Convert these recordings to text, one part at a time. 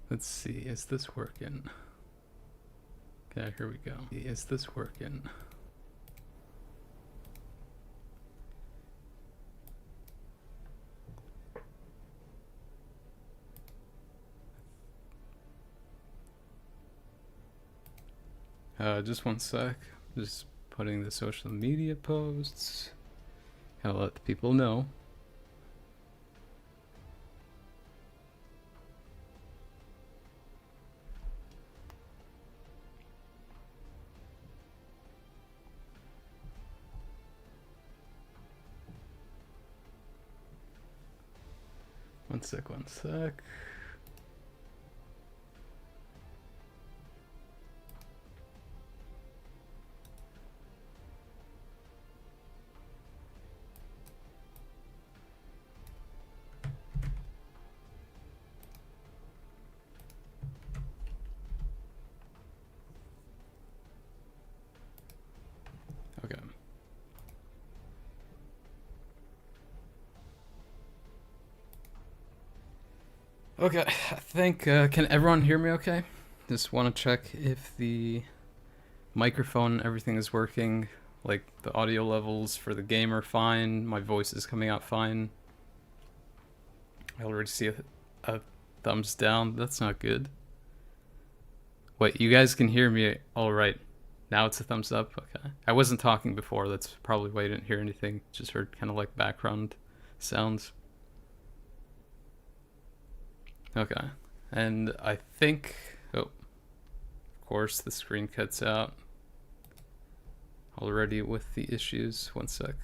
Let's see, is this working? Okay, here we go. Is this working? Just one sec. Just putting the social media posts. Gotta let the people know. One sec. Okay. Okay, I think, can everyone hear me okay? Just want to check if the microphone and everything is working. Like, the audio levels for the game are fine, my voice is coming out fine. I already see a thumbs down, that's not good. Wait, you guys can hear me alright. Now it's a thumbs up? Okay. I wasn't talking before, that's probably why I didn't hear anything. Just heard kind of like background sounds. Okay. And I think... Oh. Of course, the screen cuts out. Already with the issues. One sec.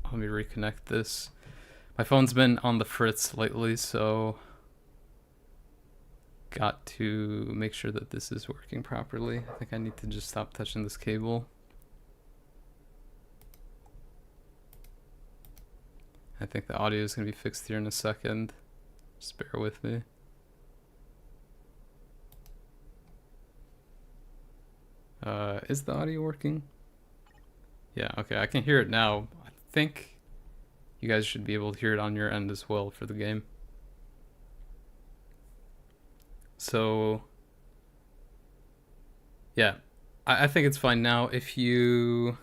Let me reconnect this. My phone's been on the fritz lately, so... Got to make sure that this is working properly. I think I need to just stop touching this cable. I think the audio is going to be fixed here in a second. Just bear with me. Is the audio working? Yeah, okay, I can hear it now. I think you guys should be able to hear it on your end as well for the game. So, yeah, I think it's fine now. If you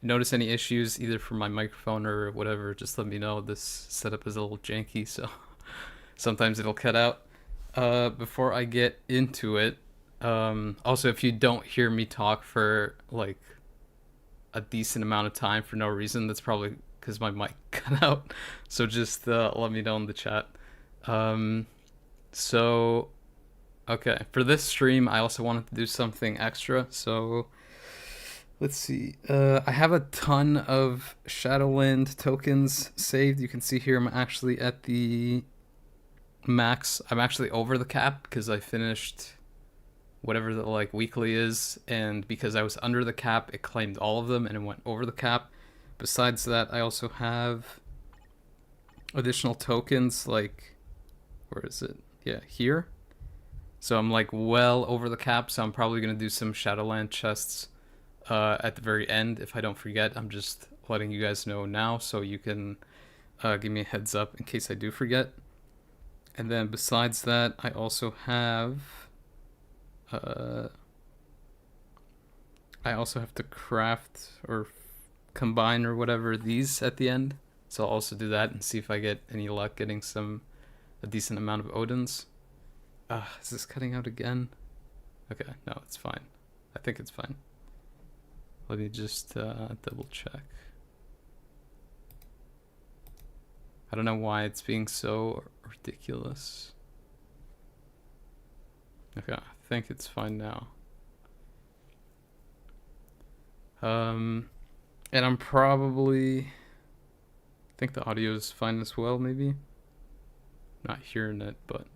notice any issues either from my microphone or whatever, just let me know. This setup is a little janky, so sometimes it'll cut out. Before I get into it, also if you don't hear me talk for like a decent amount of time for no reason, that's probably because my mic cut out. So just let me know in the chat. So okay, for this stream I also wanted to do something extra, so let's see. I have a ton of Shadowland tokens saved. You can see here I'm actually at the max. I'm actually over the cap because I finished whatever the like weekly is, and because I was under the cap it claimed all of them and it went over the cap. Besides that, I also have additional tokens, like, where is it? Yeah, here. So I'm like well over the cap, so I'm probably gonna do some Shadowland chests at the very end if I don't forget. I'm just letting you guys know now so you can give me a heads up in case I do forget. And then besides that, I also have to craft or combine or whatever these at the end, so I'll also do that and see if I get any luck getting a decent amount of Odins. Is this cutting out again? Okay, no, it's fine. I think it's fine. Let me just double check. I don't know why it's being so ridiculous. Okay, I think it's fine now. And I'm probably... I think the audio is fine as well, maybe. Not hearing it, but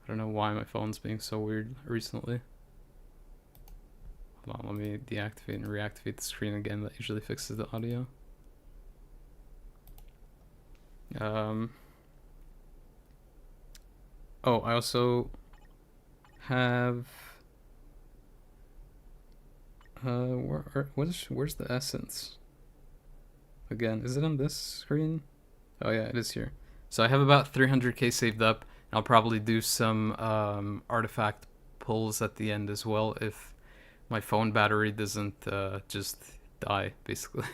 I don't know why my phone's being so weird recently. Hold on, let me deactivate and reactivate the screen again. That usually fixes the audio. Oh, I also have where's the essence? again. Is it on this screen? Oh yeah, it is here. So I have about 300k saved up. I'll probably do some artifact pulls at the end as well if my phone battery doesn't just die, basically.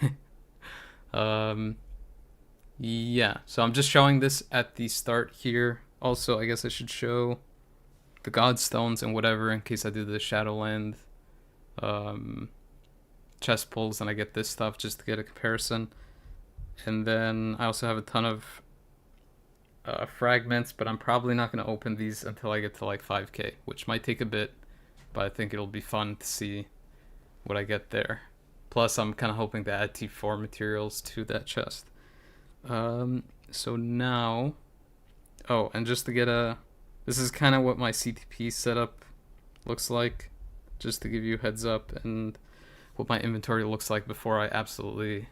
Yeah, so I'm just showing this at the start here. Also, I guess I should show the Godstones and whatever in case I do the Shadowland chest pulls and I get this stuff just to get a comparison. And then I also have a ton of fragments, but I'm probably not going to open these until I get to like 5k, which might take a bit, but I think it'll be fun to see what I get there. Plus, I'm kind of hoping to add T4 materials to that chest. So now, oh, and just to get this is kind of what my CTP setup looks like, just to give you a heads up, and what my inventory looks like before I absolutely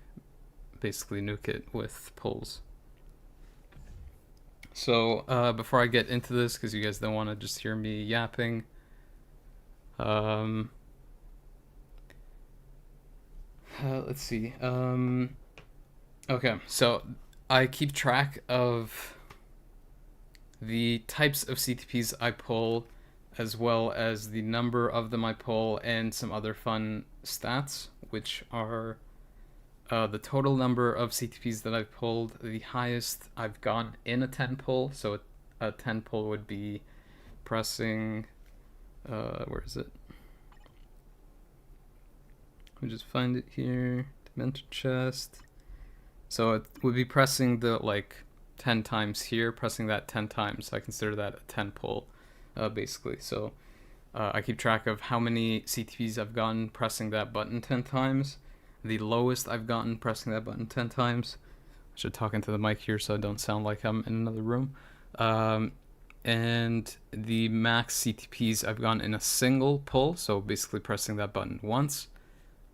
basically nuke it with pulls. So before I get into this, because you guys don't want to just hear me yapping, let's see. Okay, so I keep track of the types of CTPs I pull, as well as the number of them I pull, and some other fun stats, which are the total number of CTPs that I've pulled, the highest I've gone in a 10 pull. So a 10 pull would be pressing, where is it? Let me just find it here. Dimension chest. So it would be pressing the like 10 times here, pressing that 10 times. I consider that a 10 pull, basically. So I keep track of how many CTPs I've gotten pressing that button 10 times. The lowest I've gotten pressing that button 10 times. I should talk into the mic here so I don't sound like I'm in another room. And the max CTPs I've gotten in a single pull, so basically pressing that button once.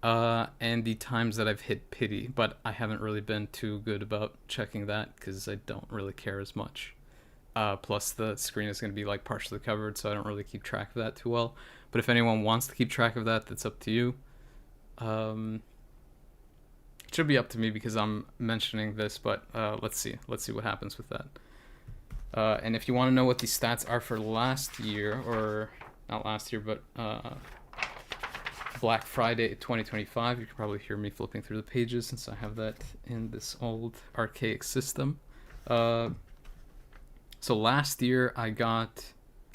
And the times that I've hit pity, but I haven't really been too good about checking that because I don't really care as much. Plus the screen is going to be like partially covered, so I don't really keep track of that too well. But if anyone wants to keep track of that, that's up to you. It should be up to me because I'm mentioning this, but let's see what happens with that. And if you want to know what the stats are for last year, or not last year, but Black Friday 2025, you can probably hear me flipping through the pages since I have that in this old archaic system. So last year I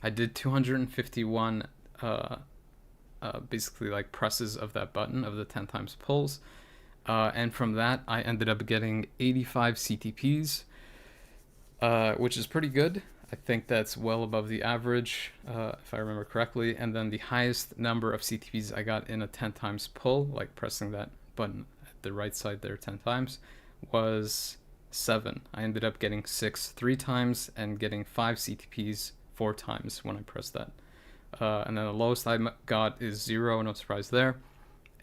did 251 basically like presses of that button, of the 10 times pulls. And from that, I ended up getting 85 CTPs, which is pretty good. I think that's well above the average, if I remember correctly. And then the highest number of CTPs I got in a 10 times pull, like pressing that button at the right side there 10 times, was 7. I ended up getting 6 3 times and getting 5 CTPs 4 times when I pressed that. And then the lowest I got is 0, no surprise there.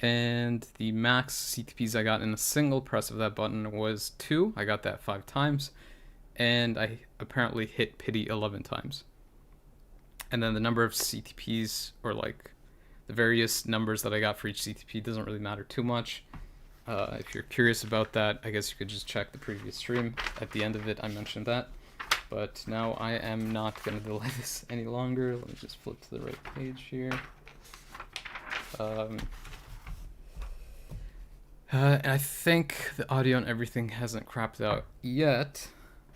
And the max CTPs I got in a single press of that button was 2. I got that 5 times. And I apparently hit pity 11 times. And then the number of CTPs, or like the various numbers that I got for each CTP, doesn't really matter too much. If you're curious about that, I guess you could just check the previous stream. At the end of it, I mentioned that. But now I am not going to delay this any longer. Let me just flip to the right page here. And I think the audio and everything hasn't crapped out yet,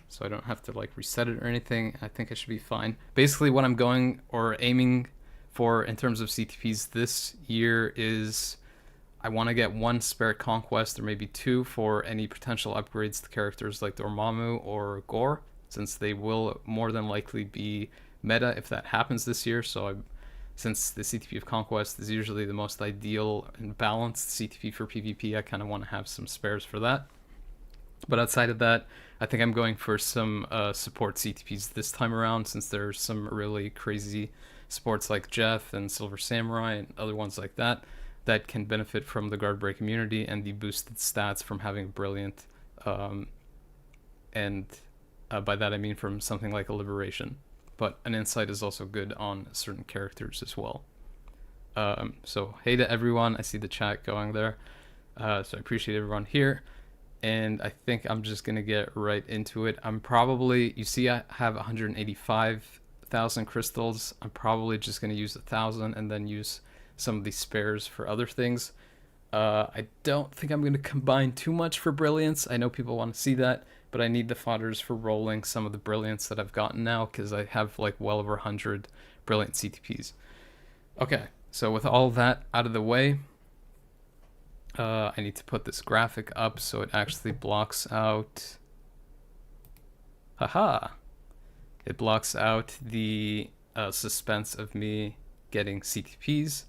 so I don't have to like reset it or anything. I think I should be fine. Basically what I'm going or aiming for in terms of CTPs this year is I want to get 1 spare conquest or maybe 2 for any potential upgrades to characters like Dormammu or Gore, since they will more than likely be meta if that happens this year. So since the CTP of Conquest is usually the most ideal and balanced CTP for PvP, I kind of want to have some spares for that. But outside of that, I think I'm going for some support CTPs this time around, since there's some really crazy supports like Jeff and Silver Samurai and other ones like that that can benefit from the guard break immunity and the boosted stats from having Brilliant. And by that I mean from something like a Liberation. But an Insight is also good on certain characters as well. So hey to everyone, I see the chat going there. So I appreciate everyone here. and I think I'm just gonna get right into it. I'm probably, you see I have 185,000 crystals. I'm probably just gonna use 1,000 and then use some of these spares for other things. I don't think I'm going to combine too much for brilliance. I know people want to see that, but I need the fodders for rolling some of the brilliance that I've gotten now, because I have like well over 100 brilliant CTPs. Okay, so with all that out of the way, I need to put this graphic up so it actually blocks out... Haha! It blocks out the suspense of me getting CTPs.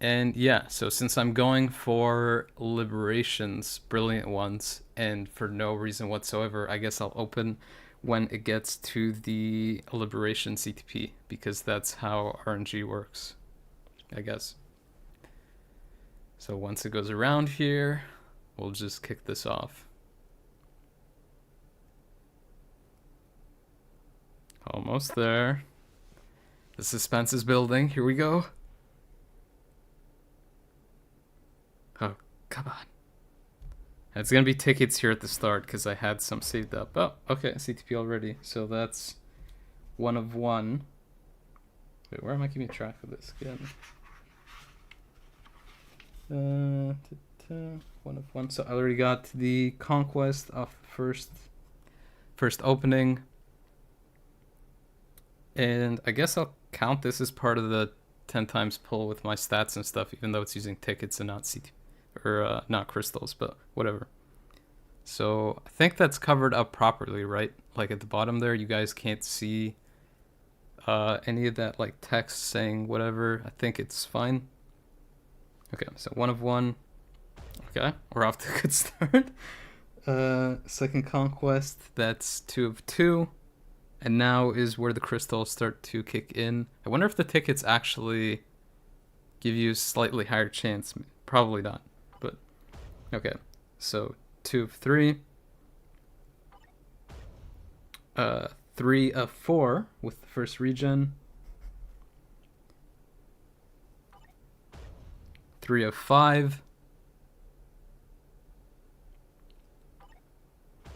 And yeah, so since I'm going for Liberations, brilliant ones, and for no reason whatsoever, I guess I'll open when it gets to the Liberation CTP, because that's how RNG works, I guess. So once it goes around here, we'll just kick this off. Almost there. The suspense is building. Here we go. Oh, come on. It's going to be tickets here at the start because I had some saved up. Oh, okay, CTP already. So that's 1 of 1. Wait, where am I keeping track of this again? 1 of 1. So I already got the conquest of first opening. And I guess I'll count this as part of the 10 times pull with my stats and stuff, even though it's using tickets and not CTP. Or not crystals, but whatever. So I think that's covered up properly, right? Like at the bottom there, you guys can't see any of that like text saying whatever. I think it's fine. Okay, so 1 of 1. Okay, we're off to a good start. Second conquest, that's 2 of 2. And now is where the crystals start to kick in. I wonder if the tickets actually give you a slightly higher chance. Probably not. But okay, so 2 of 3, 3 of 4 with the first regen, 3 of 5,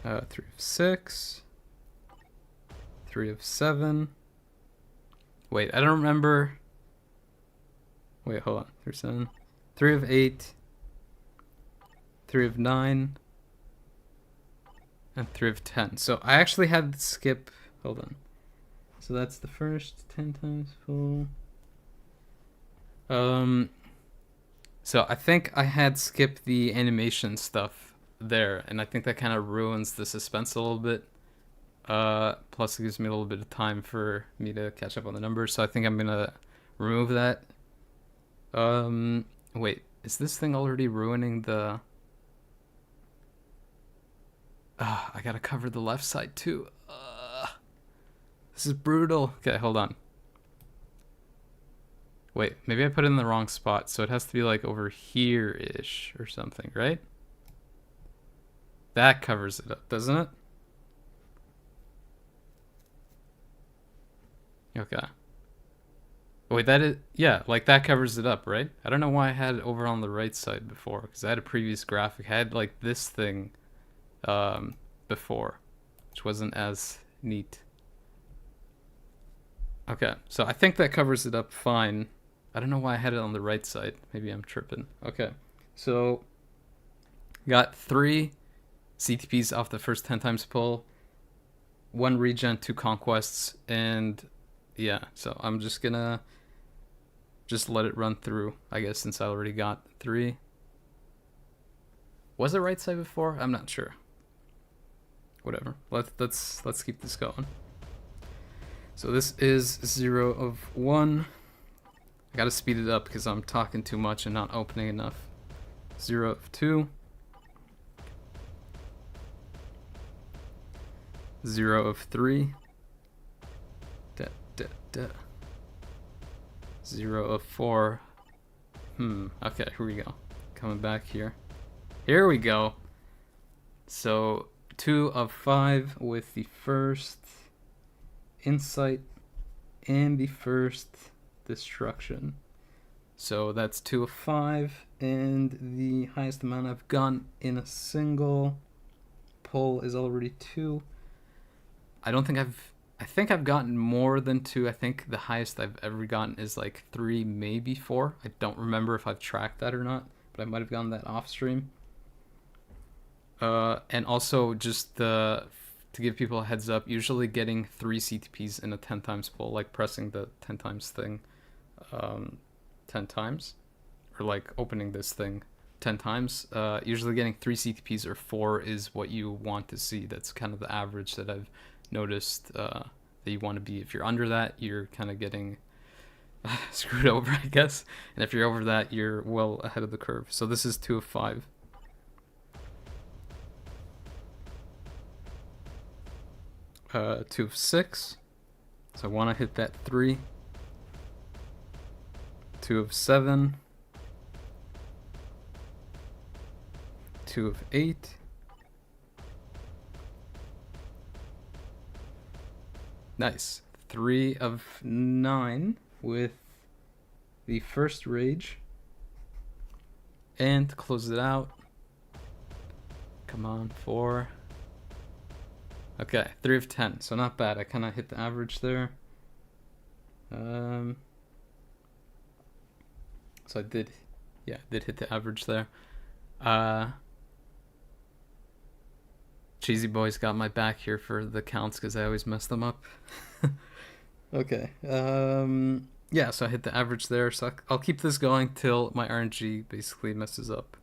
3 of 6, 3 of 7. Wait, I don't remember. Wait, hold on. 3 of 7, 3 of 8. 3 of 9, and 3 of 10. So I actually had to skip. Hold on. So that's the first 10 times full. So I think I had skipped the animation stuff there, and I think that kind of ruins the suspense a little bit. Plus it gives me a little bit of time for me to catch up on the numbers. So I think I'm gonna remove that. Wait, is this thing already ruining the... I gotta cover the left side too. This is brutal. Okay, hold on. Wait, maybe I put it in the wrong spot, so it has to be like over here-ish or something, right? That covers it up, doesn't it? Okay. Wait, that is... Yeah, like that covers it up, right? I don't know why I had it over on the right side before, because I had a previous graphic. I had like this thing before, which wasn't as neat. Okay, so I think that covers it up fine. I don't know why I had it on the right side. Maybe I'm tripping. Okay, so got 3 CTPs off the first 10 times pull, 1 regen, 2 conquests, and yeah, so I'm just gonna let it run through, I guess, since I already got 3. Was it right side before? I'm not sure. Whatever. Let's keep this going. So this is 0 of 1. I gotta speed it up because I'm talking too much and not opening enough. 0 of 2. 0 of 3. 0 of 4. Okay, here we go. Coming back here. Here we go. So 2 of 5 with the first insight and the first destruction. So that's 2 of 5, and the highest amount I've gotten in a single pull is already 2. I think I've gotten more than 2. I think the highest I've ever gotten is like 3, maybe 4. I don't remember if I've tracked that or not, but I might have gotten that off stream. And also just to give people a heads up, usually getting 3 CTPs in a 10 times pull, like pressing the 10 times thing 10 times, or like opening this thing 10 times, usually getting 3 CTPs or 4 is what you want to see. That's kind of the average that I've noticed that you want to be. If you're under that, you're kind of getting screwed over, I guess. And if you're over that, you're well ahead of the curve. So this is 2 of 5. 2 of 6. So I want to hit that 3. 2 of 7. 2 of 8. Nice. 3 of 9 with the first rage. And to close it out. Come on, 4. Okay, 3 of 10, so not bad. I kind of hit the average there. So I did hit the average there. Cheesy Boy's got my back here for the counts because I always mess them up. Okay. Yeah, so I hit the average there. So I'll keep this going till my RNG basically messes up.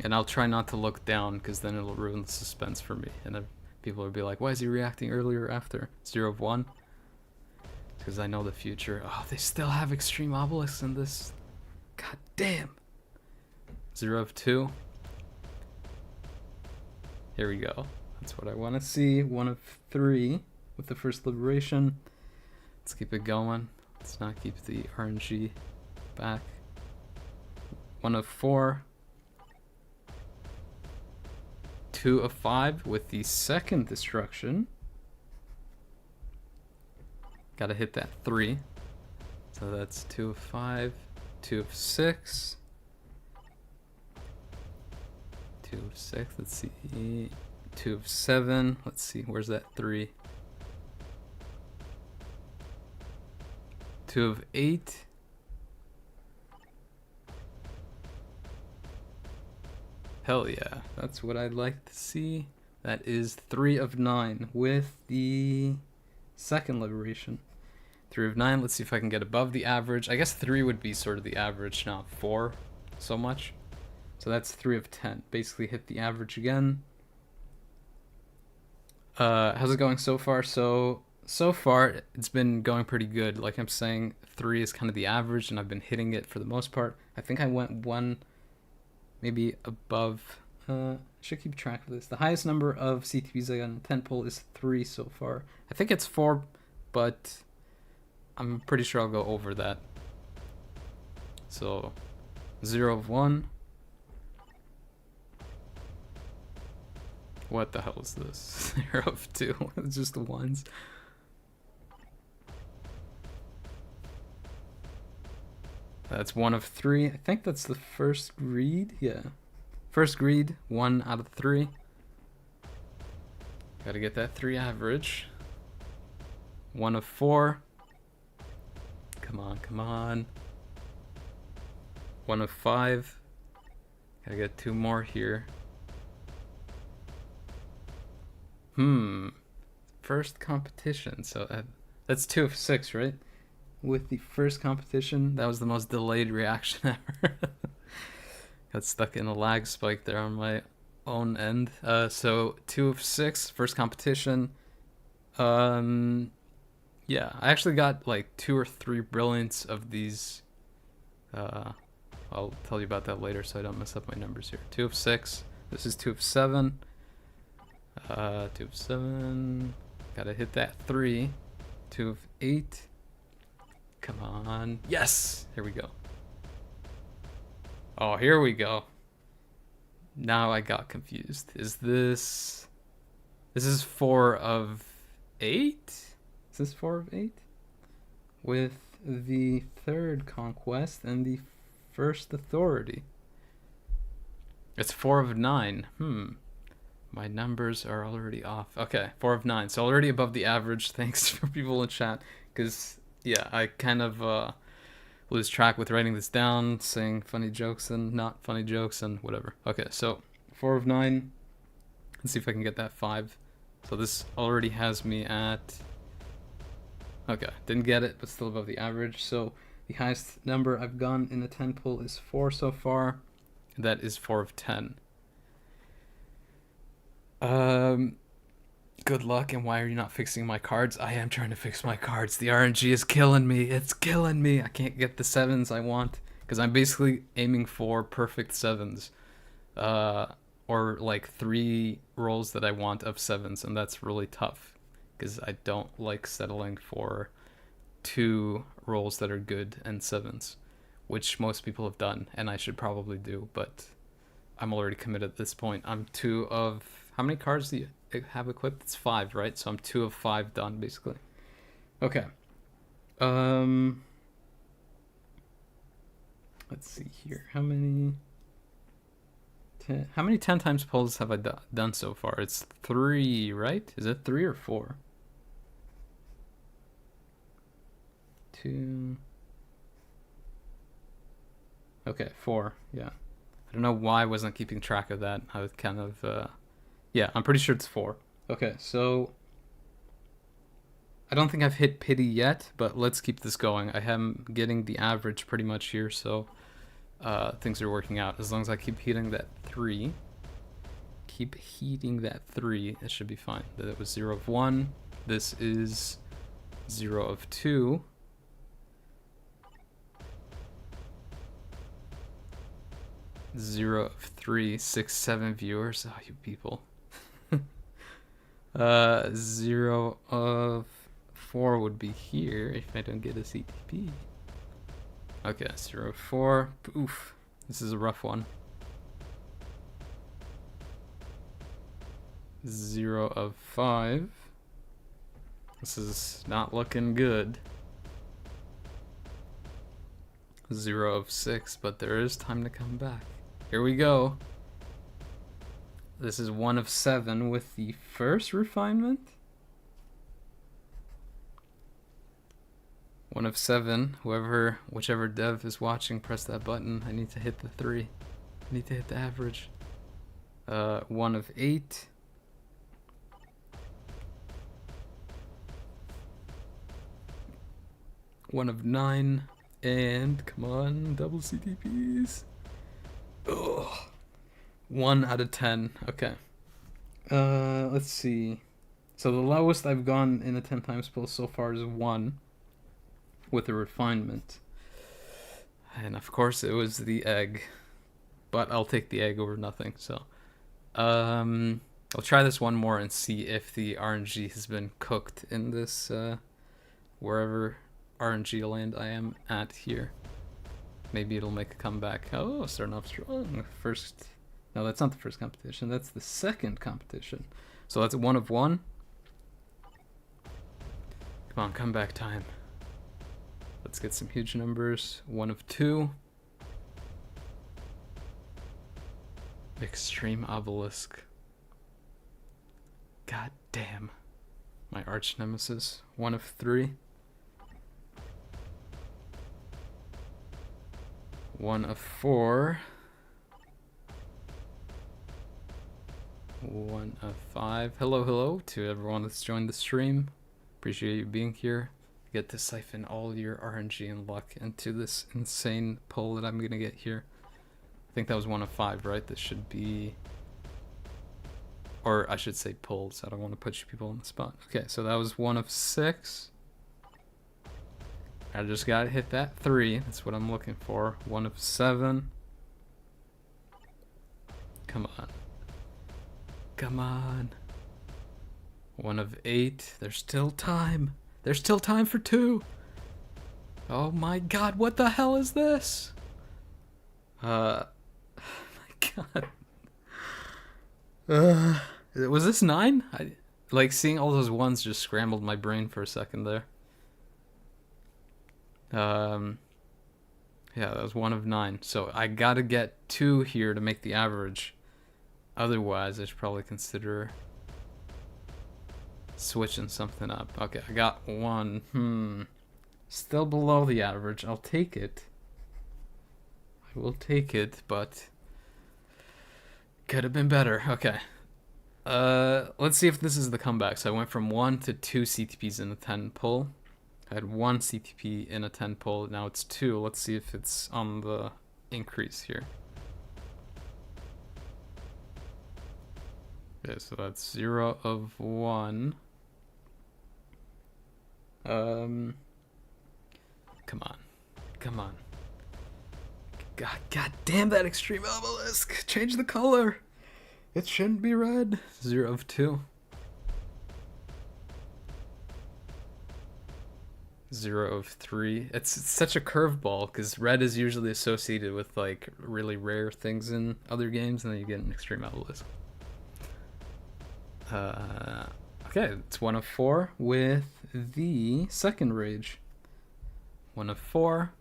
And I'll try not to look down because then it'll ruin the suspense for me. And then people will be like, why is he reacting earlier or after? 0 of 1. Because I know the future. Oh, they still have extreme obelisks in this. God damn. 0 of 2. Here we go. That's what I want to see. 1 of 3 with the first liberation. Let's keep it going. Let's not keep the RNG back. 1 of 4. 2 of 5 with the second destruction. Gotta hit that 3. So that's 2 of 5. 2 of 6. 2 of 6. Let's see. 2 of 7. Let's see. Where's that 3? 2 of 8. Hell yeah, that's what I'd like to see. That is 3 of 9 with the second liberation. 3 of 9, let's see if I can get above the average. I guess 3 would be sort of the average, not 4 so much. So that's 3 of 10. Basically hit the average again. How's it going so far? So far, it's been going pretty good. Like I'm saying, 3 is kind of the average, and I've been hitting it for the most part. I think I went 1... maybe above. Should keep track of this. The highest number of CTPs I got in 10 pull is 3 so far. I think it's 4, but I'm pretty sure I'll go over that. So 0 of 1. What the hell is this? 0 of 2. It's just the ones. That's 1 of 3. I think that's the first greed. Yeah. First greed, 1 out of 3. Gotta get that 3 average. 1 of 4. Come on, come on. 1 of 5. Gotta get 2 more here. First competition. So that's 2 of 6, right? With the first competition, that was the most delayed reaction ever. Got stuck in a lag spike there on my own end. So 2 of 6, first competition. Yeah, I actually got like 2 or 3 brilliants of these. I'll tell you about that later so I don't mess up my numbers here. 2 of 6. This is 2 of 7. 2 of 7. Gotta hit that 3. 2 of 8. Come on. Yes! Here we go. Oh, here we go. Now I got confused. Is this... This is 4 of 8? Is this 4 of 8? With the third conquest and the first authority. It's 4 of 9. My numbers are already off. Okay, 4 of 9. So already above the average. Thanks for people in chat. Because, yeah, I kind of lose track with writing this down, saying funny jokes and not funny jokes and whatever. Okay, so 4 of 9. Let's see if I can get that 5. So this already has me at... Okay, didn't get it, but still above the average. So the highest number I've gone in a 10 pull is 4 so far. That is 4 of 10. Good luck, and why are you not fixing my cards? I am trying to fix my cards. The RNG is killing me. It's killing me. I can't get the 7s I want, because I'm basically aiming for perfect 7s. Or like 3 rolls that I want of 7s, and that's really tough, because I don't like settling for 2 rolls that are good and 7s, which most people have done, and I should probably do, but I'm already committed at this point. I'm 2 of... How many cards do you have equipped? It's 5, right? So I'm 2 of 5 done, basically. Okay. Let's see here. How many 10 times pulls have I done so far? It's 3, right? Is it 3 or 4? 2. Okay, 4. Yeah. I don't know why I wasn't keeping track of that. I was kind of... Yeah, I'm pretty sure it's 4. Okay, so... I don't think I've hit pity yet, but let's keep this going. I am getting the average pretty much here, so things are working out. As long as I keep hitting that 3. Keep heating that 3, it should be fine. That was 0 of 1. This is 0 of 2. Zero of 3, 6, 7 viewers. Oh, you people. 0 of 4 would be here if I don't get a CTP. Okay, 0 of 4. Oof. This is a rough one. 0 of 5. This is not looking good. 0 of 6, but there is time to come back. Here we go. This is 1 of 7 with the first refinement. 1 of 7. Whichever dev is watching, press that button. I need to hit the 3. I need to hit the average. 1 of 8. 1 of 9. And come on, double CTPs. Ugh. 1 out of 10. Okay. Let's see. So the lowest I've gone in a 10 times pull so far is 1 with a refinement. And of course it was the egg. But I'll take the egg over nothing. So I'll try this one more and see if the RNG has been cooked in this wherever RNG land I am at here. Maybe it'll make a comeback. Oh, starting off strong. First... No, that's not the first competition. That's the second competition. So that's 1 of 1. Come on, comeback time. Let's get some huge numbers. 1 of 2. Extreme obelisk. God damn. My arch nemesis. 1 of 3. 1 of 4. 1 of 5. Hello to everyone that's joined the stream. Appreciate you being here. Get to siphon all your RNG and luck into this insane pull that I'm gonna get here. I think that was 1 of 5, right? This should be... Or I should say pulls. I don't want to put you people on the spot. Okay, so that was 1 of 6. I just gotta hit that 3. That's what I'm looking for. 1 of 7. Come on. Come on. 1 of 8. There's still time. There's still time for 2. Oh my god, what the hell is this? My god. Was this 9? Like, seeing all those 1s just scrambled my brain for a second there. Yeah, that was 1 of 9. So I gotta get 2 here to make the average. Otherwise, I should probably consider switching something up. Okay, I got 1. Still below the average. I'll take it. I will take it, but could have been better. Okay. Let's see if this is the comeback. So I went from 1 to 2 CTPs in a 10 pull. I had 1 CTP in a 10 pull. Now it's 2. Let's see if it's on the increase here. Okay, so that's 0 of 1. Come on. Come on. God damn that extreme obelisk! Change the color! It shouldn't be red. 0 of 2. 0 of 3. It's such a curveball because red is usually associated with like really rare things in other games, and then you get an extreme obelisk. Okay, it's 1 of 4 with the second rage. 1 of 4.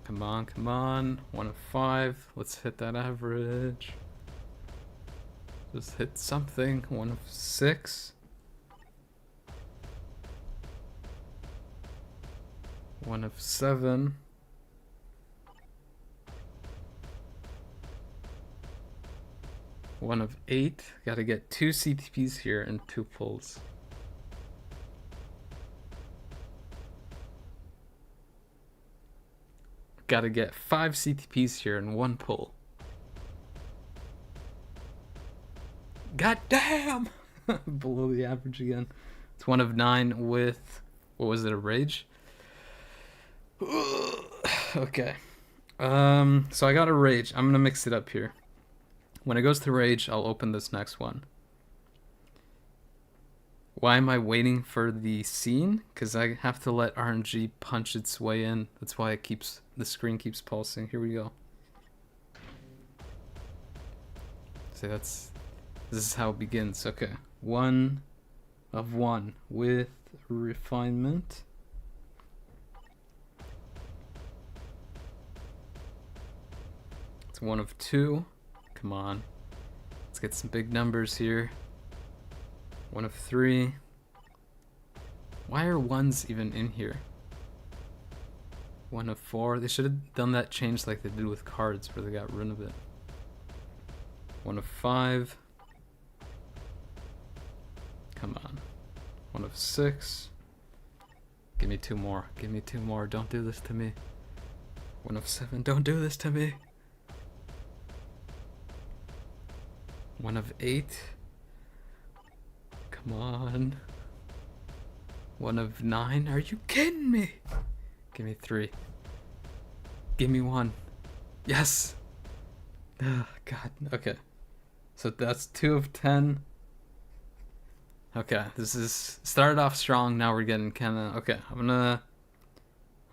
Come on, come on. 1 of 5. Let's hit that average. Just hit something. 1 of 6. 1 of 7. 1 of 8. Gotta get 2 CTPs here and 2 pulls. Gotta get 5 CTPs here and 1 pull. God damn! Below the average again. It's 1 of 9 with, what was it, a rage? Okay. So I got a rage. I'm gonna mix it up here. When it goes to rage, I'll open this next one. Why am I waiting for the scene? Because I have to let RNG punch its way in. That's why the screen keeps pulsing. Here we go. So this is how it begins. Okay. 1 of 1 with refinement. It's 1 of 2. Come on. Let's get some big numbers here. 1 of 3. Why are 1s even in here? 1 of 4. They should have done that change like they did with cards where they got rid of it. 1 of 5. Come on. 1 of 6. Give me 2 more. Give me 2 more. Don't do this to me. 1 of 7. Don't do this to me. 1 of 8. Come on. 1 of 9. Are you kidding me? Give me 3. Give me 1. Yes. Oh, God. Okay. So that's 2 of 10. Okay. This is started off strong. Now we're getting kind of okay. I'm gonna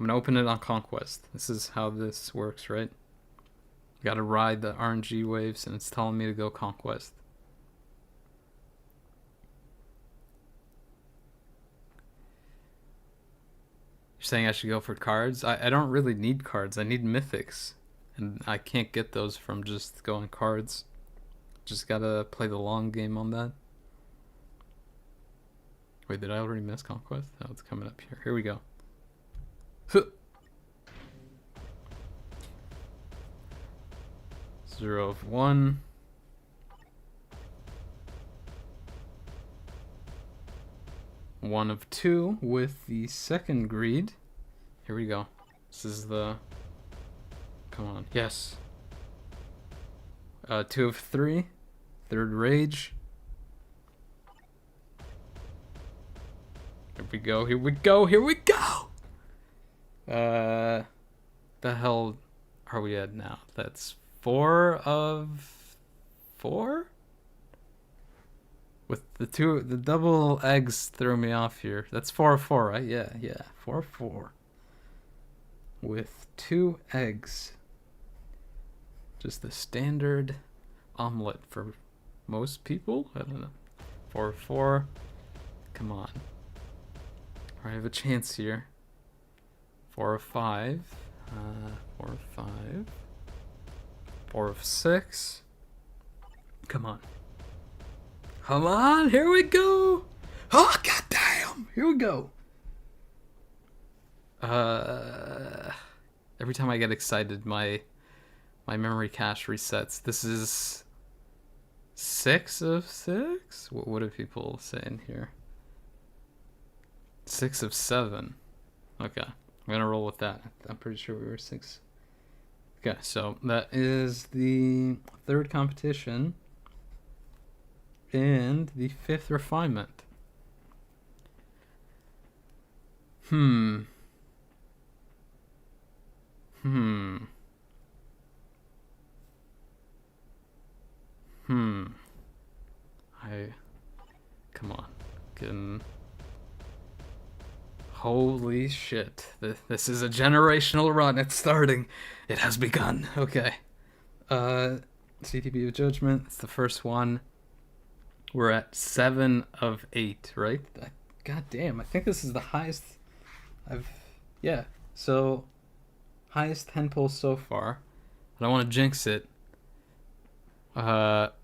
open it on Conquest. This is how this works, right? Gotta ride the RNG waves, and it's telling me to go Conquest. You're saying I should go for cards? I don't really need cards. I need mythics. And I can't get those from just going cards. Just gotta play the long game on that. Wait, did I already miss Conquest? Oh, it's coming up here. Here we go. Huh. 0 of 1. 1 of 2 with the second greed. Here we go. This is the... Come on. Yes. 2 of 3. Third rage. Here we go. Here we go. Here we go! The hell are we at now? That's 4 of 4? With the double eggs threw me off here. That's 4 of 4, right? Yeah. 4 of 4. With 2 eggs. Just the standard omelet for most people? I don't know. 4 of 4. Come on. I have a chance here. 4 of 5. 4 of 5. 4 of 6. Come on. Come on, here we go. Oh, goddamn. Here we go. Every time I get excited, my memory cache resets. This is 6 of 6? What do people say in here? 6 of 7. Okay, I'm gonna roll with that. I'm pretty sure we were 6. Okay, so that is the 3rd competition and the 5th refinement. Come on. Holy shit. This is a generational run. It's starting. It has begun. Okay. CTP of Judgment. It's the first one. We're at 7 of 8, right? God damn. I think this is the highest yeah. So, highest 10 pulls so far. I don't want to jinx it. But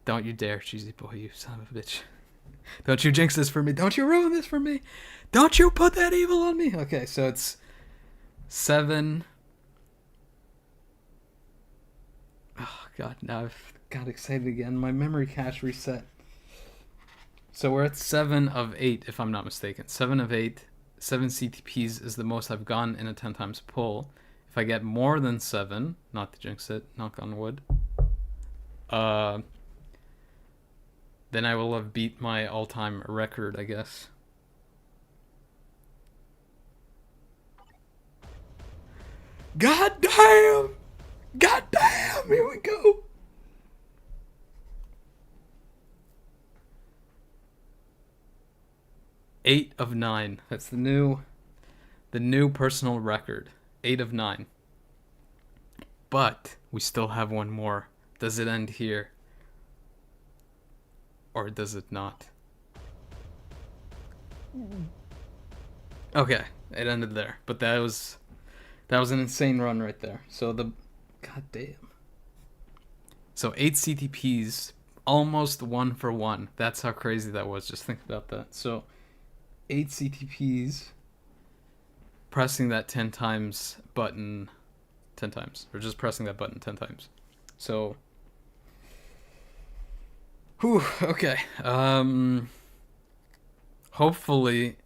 don't you dare, cheesy boy, you son of a bitch. Don't you jinx this for me. Don't you ruin this for me. Don't you put that evil on me. Okay, so it's 7. Oh, God, now I've got excited again. My memory cache reset. So we're at 7 of 8, if I'm not mistaken. 7 of 8. 7 CTPs is the most I've gone in a 10 times pull. If I get more than 7, not to jinx it, knock on wood, then I will have beat my all-time record, I guess. God damn! God damn! Here we go! Eight of 9. That's the new personal record. 8 of 9. But we still have one more. Does it end here? Or does it not? Okay, it ended there. But that was an insane run right there. So god damn. So 8 CTPs, almost 1 for 1. That's how crazy that was. Just think about that. So 8 CTPs, pressing that 10 times button 10 times. Or just pressing that button 10 times. So whew, okay. Hopefully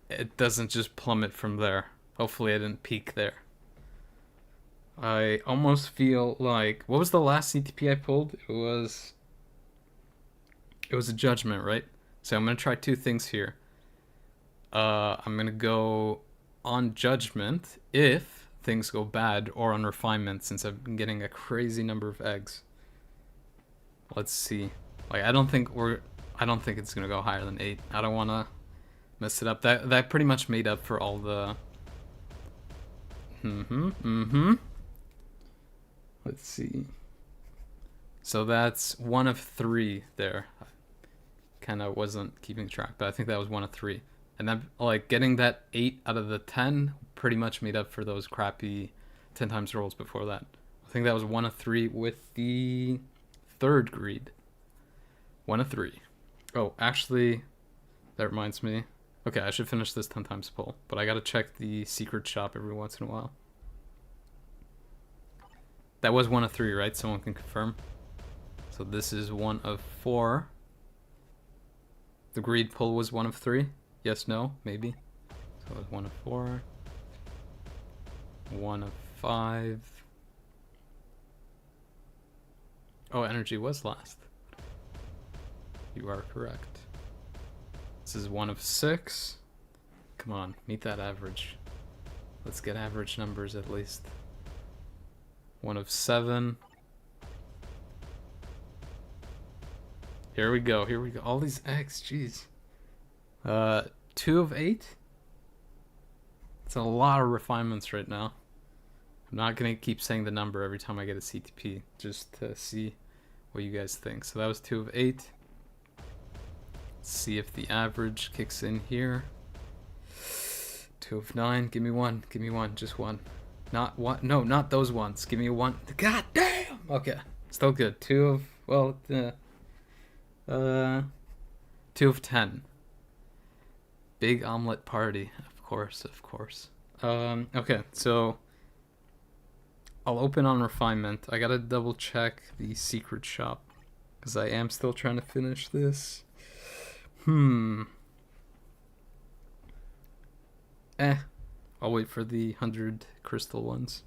it doesn't just plummet from there. Hopefully I didn't peak there. I almost feel like, what was the last CTP I pulled? It was a judgment, right? So I'm gonna try 2 things here. I'm gonna go on judgment if things go bad, or on refinement since I've been getting a crazy number of eggs. Let's see. Like I don't think it's gonna go higher than 8. I don't wanna mess it up. That pretty much made up for all the Let's see. So that's 1 of 3 there. I kinda wasn't keeping track, but I think that was 1 of 3. And then like getting that 8 out of the 10 pretty much made up for those crappy 10 times rolls before that. I think that was 1 of 3 with the 3rd greed. 1 of 3. Oh, actually, that reminds me. Okay, I should finish this 10 times pull, but I gotta check the secret shop every once in a while. That was 1 of 3, right? Someone can confirm. So this is 1 of 4. The greed pull was 1 of 3. Yes, no, maybe. So it was 1 of 4. 1 of 5. Oh, energy was last. You are correct. This is 1 of 6. Come on, meet that average. Let's get average numbers at least. 1 of 7. Here we go, here we go. All these eggs, jeez. 2 of 8. It's a lot of refinements right now. I'm not gonna keep saying the number every time I get a CTP, just to see what you guys think. So that was 2 of 8. Let's see if the average kicks in here. 2 of 9. Give me one. Give me one. Just one. Not one. No, not those ones. Give me a 1. God damn! Okay. Still good. 2 of... Well, 2 of 10. Big omelet party. Of course, of course. Okay, so... I'll open on refinement. I gotta double check the secret shop. Because I am still trying to finish this. I'll wait for the 100 crystal ones.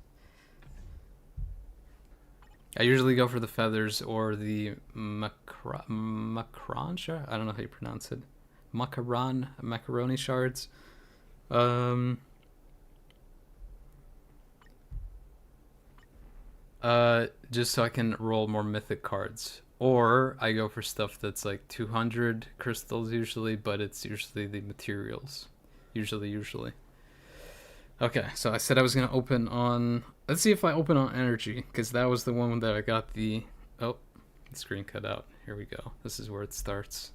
I usually go for the feathers or the macaron shard? I don't know how you pronounce it. Macaroni shards. Just so I can roll more mythic cards. Or I go for stuff that's like 200 crystals usually, but it's usually the materials. Usually. Okay, so I said I was going to open on... Let's see if I open on energy, because that was the one that I got the... Oh, the screen cut out. Here we go. This is where it starts.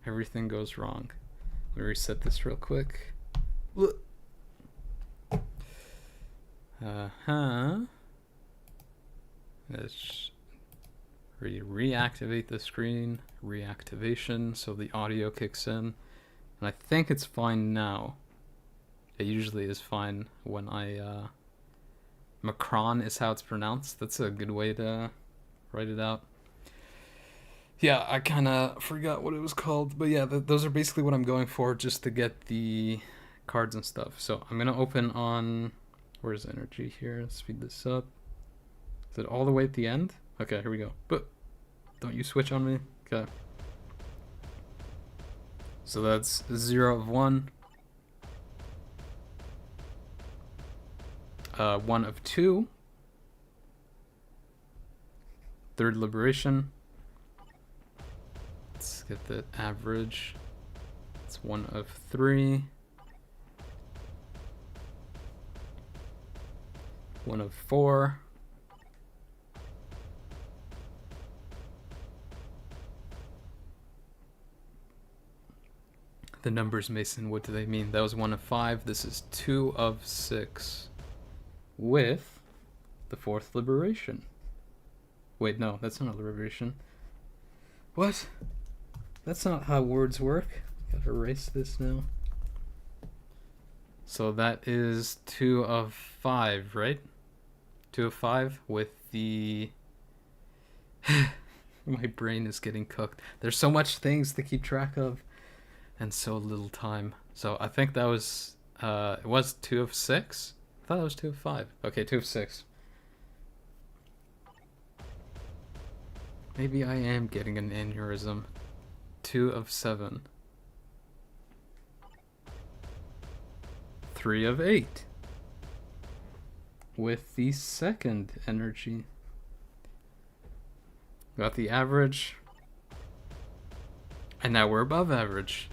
Everything goes wrong. Let me reset this real quick. Let's reactivate the screen. Reactivation, so the audio kicks in. And I think it's fine now. It usually is fine when I... Macron is how it's pronounced. That's a good way to write it out. Yeah, I kind of forgot what it was called. But yeah, those are basically what I'm going for, just to get the cards and stuff. So I'm going to open on... Where's energy here? Let's speed this up. Is it all the way at the end? Okay, here we go. But don't you switch on me? Okay. So that's 0 of 1. 1 of 2. Third liberation. Let's get the average. It's 1 of 3. 1 of 4. The numbers, Mason, what do they mean? That was 1 of 5. This is 2 of 6. With the 4th liberation. Wait, no, that's not a liberation. What? That's not how words work. Gotta erase this now. So that is 2 of 5, right? 2 of 5 with the... My brain is getting cooked. There's so much things to keep track of and so little time. So I think that was... it was 2 of 6? I thought it was 2 of 5. Okay, 2 of 6. Maybe I am getting an aneurysm. 2 of 7. 3 of 8. With the 2nd energy. Got the average. And now we're above average.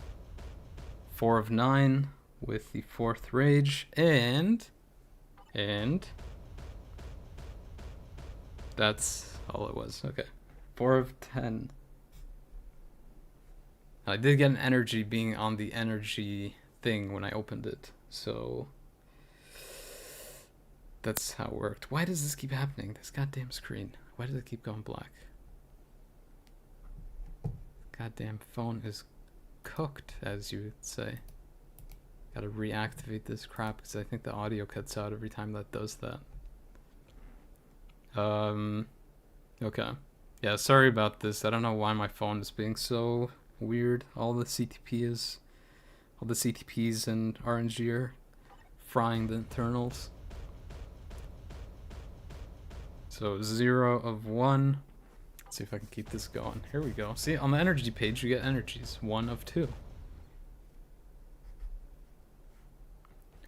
4 of 9 with the 4th rage. And that's all it was. Okay. 4 of 10. I did get an energy being on the energy thing when I opened it. So that's how it worked. Why does this keep happening? This goddamn screen. Why does it keep going black? Goddamn phone is cooked, as you would say. Gotta reactivate this crap because I think the audio cuts out every time that does that. Okay. Yeah, sorry about this. I don't know why my phone is being so weird. All the CTPs and RNG are frying the internals. So 0 of 1. Let's see if I can keep this going. Here we go. See, on the energy page, you get energies. 1 of 2.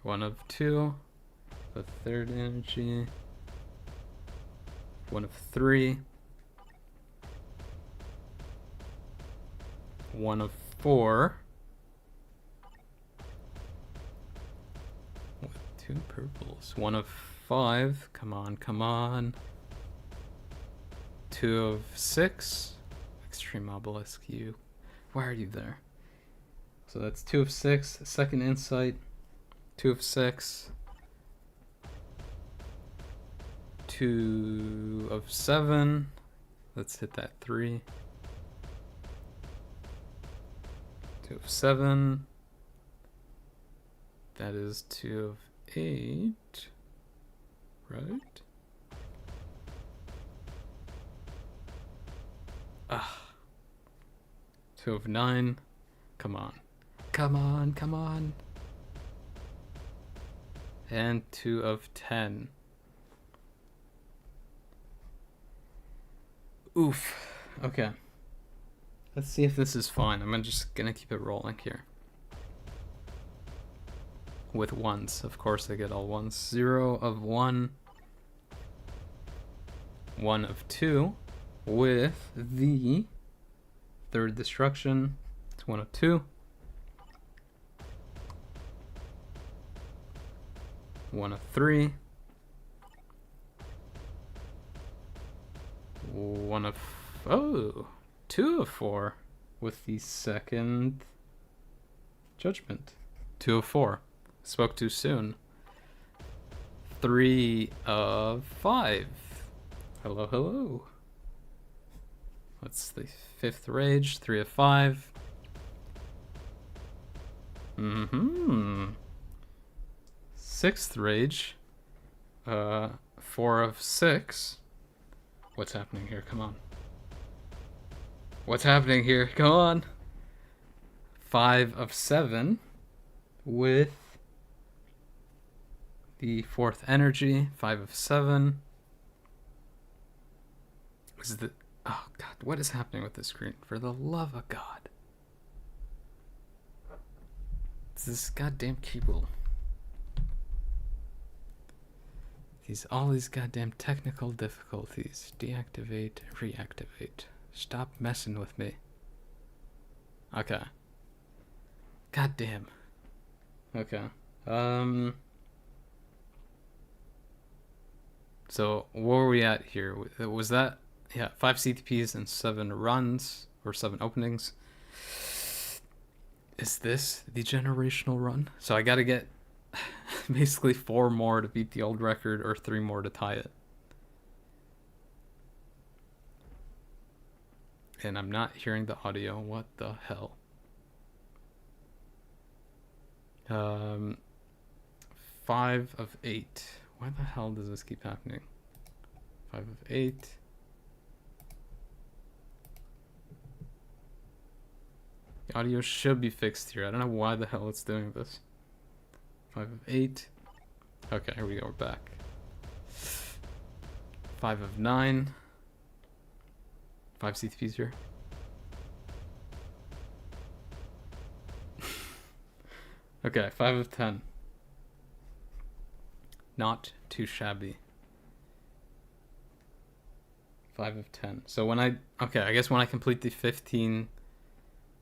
1 of 2. The 3rd energy. 1 of 3. 1 of 4. With 2 purples. 1 of 5. Come on, come on. 2 of 6. Extreme obelisk, you. Why are you there? So that's 2 of 6. Second insight, 2 of 6. 2 of 7. Let's hit that 3. 2 of 7. That is 2 of 8. Right? Ah. 2 of 9. Come on. Come on, come on. And 2 of 10. Oof. Okay. Let's see if this is fine. I'm just gonna keep it rolling here. With ones. Of course I get all ones. 0 of 1. 1 of 2. With the third destruction. It's 1 of 2. 1 of 3. 1 of... Oh! 2 of 4. With the second judgment. 2 of 4. Spoke too soon. 3 of 5. Hello, hello. What's the 5th rage? 3 of 5. 6th rage. 4 of 6. What's happening here? Come on. What's happening here? Come on. 5 of 7. With the 4th energy. 5 of 7. Is the... Oh, God. What is happening with this screen? For the love of God. It's this goddamn keyboard. All these goddamn technical difficulties. Deactivate, reactivate. Stop messing with me. Okay. Goddamn. Okay. So where were we at here? Was that... Yeah, 5 CTPs and 7 runs, or 7 openings. Is this the generational run? So I gotta get basically 4 more to beat the old record, or 3 more to tie it. And I'm not hearing the audio. What the hell? 5 of 8. Why the hell does this keep happening? 5 of 8. The audio should be fixed here. I don't know why the hell it's doing this. 5 of 8. Okay, here we go. We're back. 5 of 9. 5 CTPs here. Okay, 5 of 10. Not too shabby. 5 of 10. So when I... Okay, I guess when I complete the 15...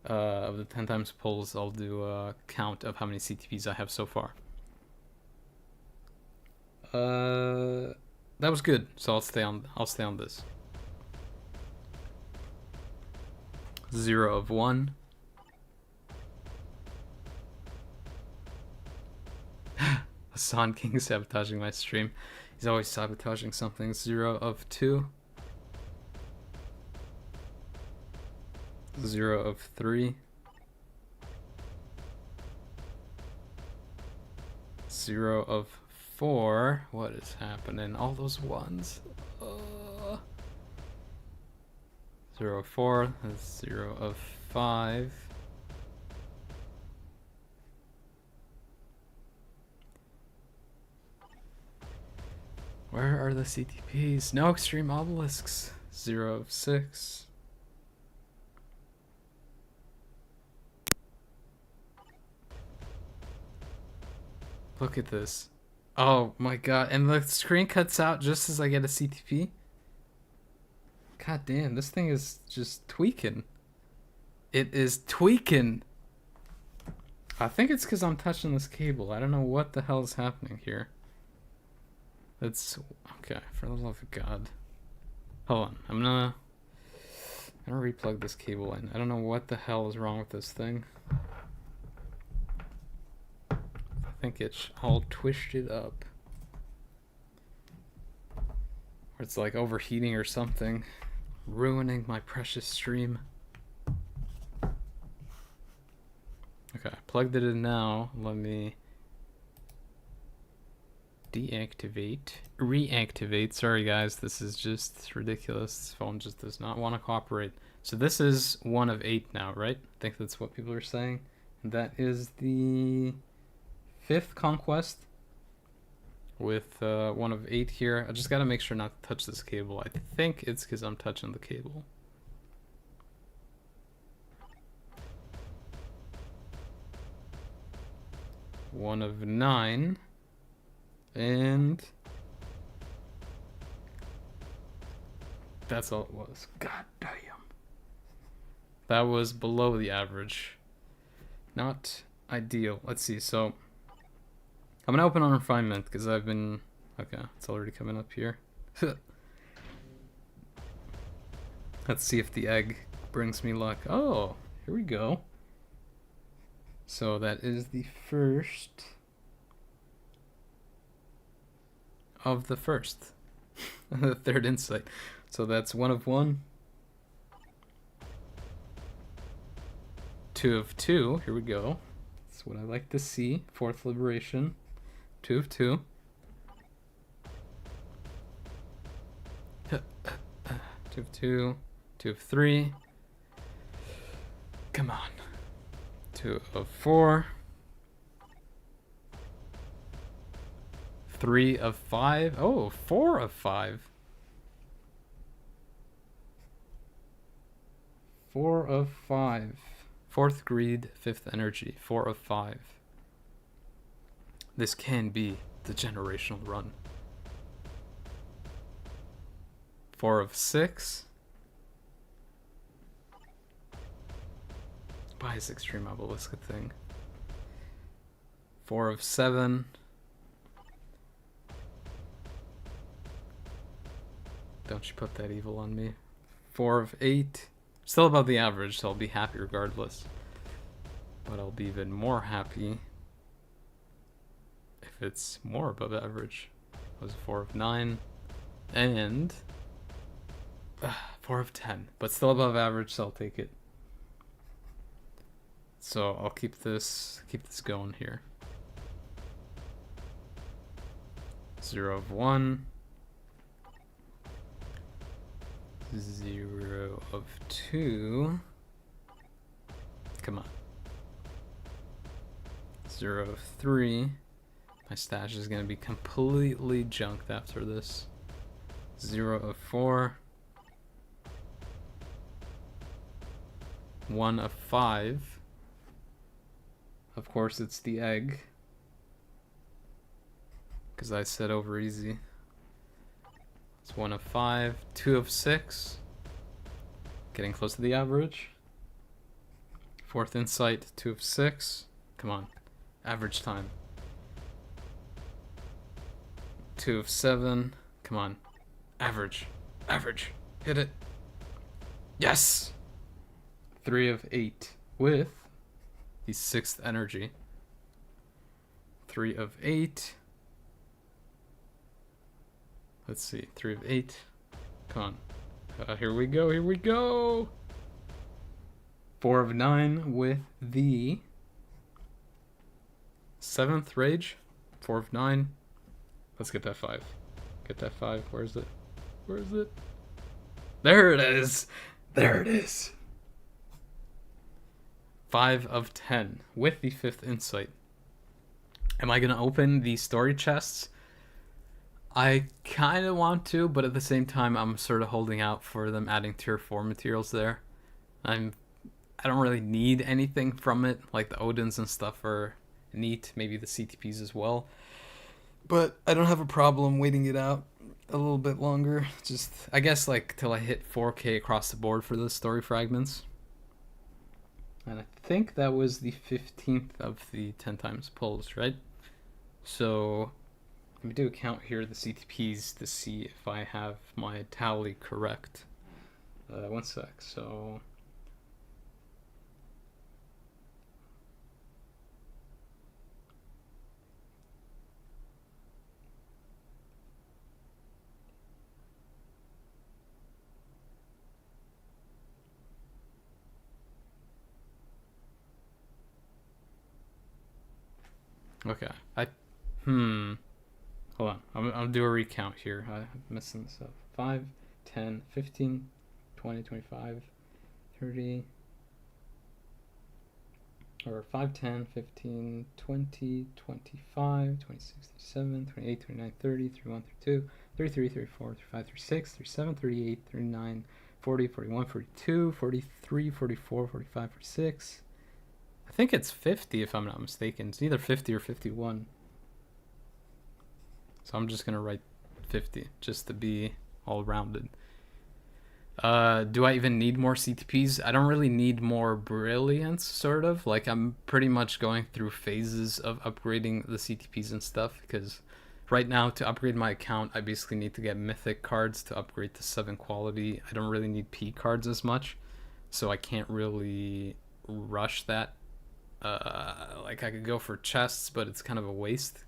of the 10 times pulls, I'll do a count of how many CTPs I have so far. That was good, so I'll stay on this. 0 of 1. Hassan King sabotaging my stream. He's always sabotaging something. 0 of 2. 0 of 3. 0 of 4. What is happening? All those ones. 0 of 4. That's 0 of 5. Where are the CTPs? No extreme obelisks. 0 of 6. Look at this. Oh my god. And the screen cuts out just as I get a CTP. God damn, this thing is just tweaking. It is tweaking. I think it's because I'm touching this cable. I don't know what the hell is happening here. It's... Okay, for the love of God. Hold on. I'm gonna replug this cable in. I don't know what the hell is wrong with this thing. think it's all twisted up. Or it's like overheating or something, ruining my precious stream. Okay, I plugged it in now. Let me deactivate, reactivate. Sorry guys, this is just ridiculous. This phone just does not want to cooperate. So this is 1 of 8 now, right? I think that's what people are saying. And that is the 5th conquest with 1 of 8 here. I just gotta make sure not to touch this cable. I think it's because I'm touching the cable. One of 9. And that's all it was. God damn. That was below the average. Not ideal. Let's see. So I'm gonna open on refinement because I've been... Okay, it's already coming up here. Let's see if the egg brings me luck. Oh, here we go. So that is the first of the first. The 3rd insight. So that's 1 of 1. 2 of 2. Here we go. That's what I like to see. 4th liberation. 2 of 2. 2 of 2. 2 of 3. Come on. 2 of 4. 3 of 5. Oh, 4 of 5. 4 of 5. 4th greed, 5th energy. 4 of 5. This can be the generational run. 4 of 6. Buy his extreme obelisk thing. 4 of 7. Don't you put that evil on me. 4 of 8. Still above the average, so I'll be happy regardless. But I'll be even more happy if it's more above average. That was 4 of 9. And 4 of 10. But still above average, so I'll take it. So I'll keep this going here. 0 of 1. 0 of 2. Come on. 0 of 3. My stash is going to be completely junked after this. 0 of 4. 1 of 5. Of course, it's the egg. Because I said over easy. It's 1 of 5. 2 of 6. Getting close to the average. 4th insight. 2 of 6. Come on. Average time. 2 of 7. Come on. Average. Average. Hit it. Yes! 3 of 8. With the 6th energy. 3 of 8. Let's see. 3 of 8. Come on. Here we go. Here we go. 4 of 9 with the 7th rage. 4 of 9. Let's get that 5. Get that 5. Where is it? Where is it? There it is. There it is. 5 of 10 with the 5th insight. Am I going to open the story chests? I kind of want to, but at the same time, I'm sort of holding out for them adding tier 4 materials there. I don't really need anything from it, like the Odins and stuff are neat, maybe the CTPs as well. But I don't have a problem waiting it out a little bit longer. Just, I guess, like, till I hit 4K across the board for the story fragments. And I think that was the 15th of the 10 times pulls, right? So let me do a count here, the CTPs, to see if I have my tally correct. One sec. So Okay. Hmm. Hold on. I'll do a recount here. I'm messing this up. 5, 10, 15, 20, 25, 30. Or 5, 10, 15, 20, 25, 26, 27, 28, 29, 30, 31, 32, 33, 34, 35, 36, 37, 38, 39, 40, 41, 42, 43, 44, 45, 46. I think it's 50 if I'm not mistaken. It's either 50 or 51. So I'm just going to write 50 just to be all rounded. Do I even need more CTPs? I don't really need more brilliance, sort of. Like, I'm pretty much going through phases of upgrading the CTPs and stuff, because right now, to upgrade my account, I basically need to get mythic cards to upgrade to 7 quality. I don't really need P cards as much, so I can't really rush that. Like, I could go for chests, but it's kind of a waste.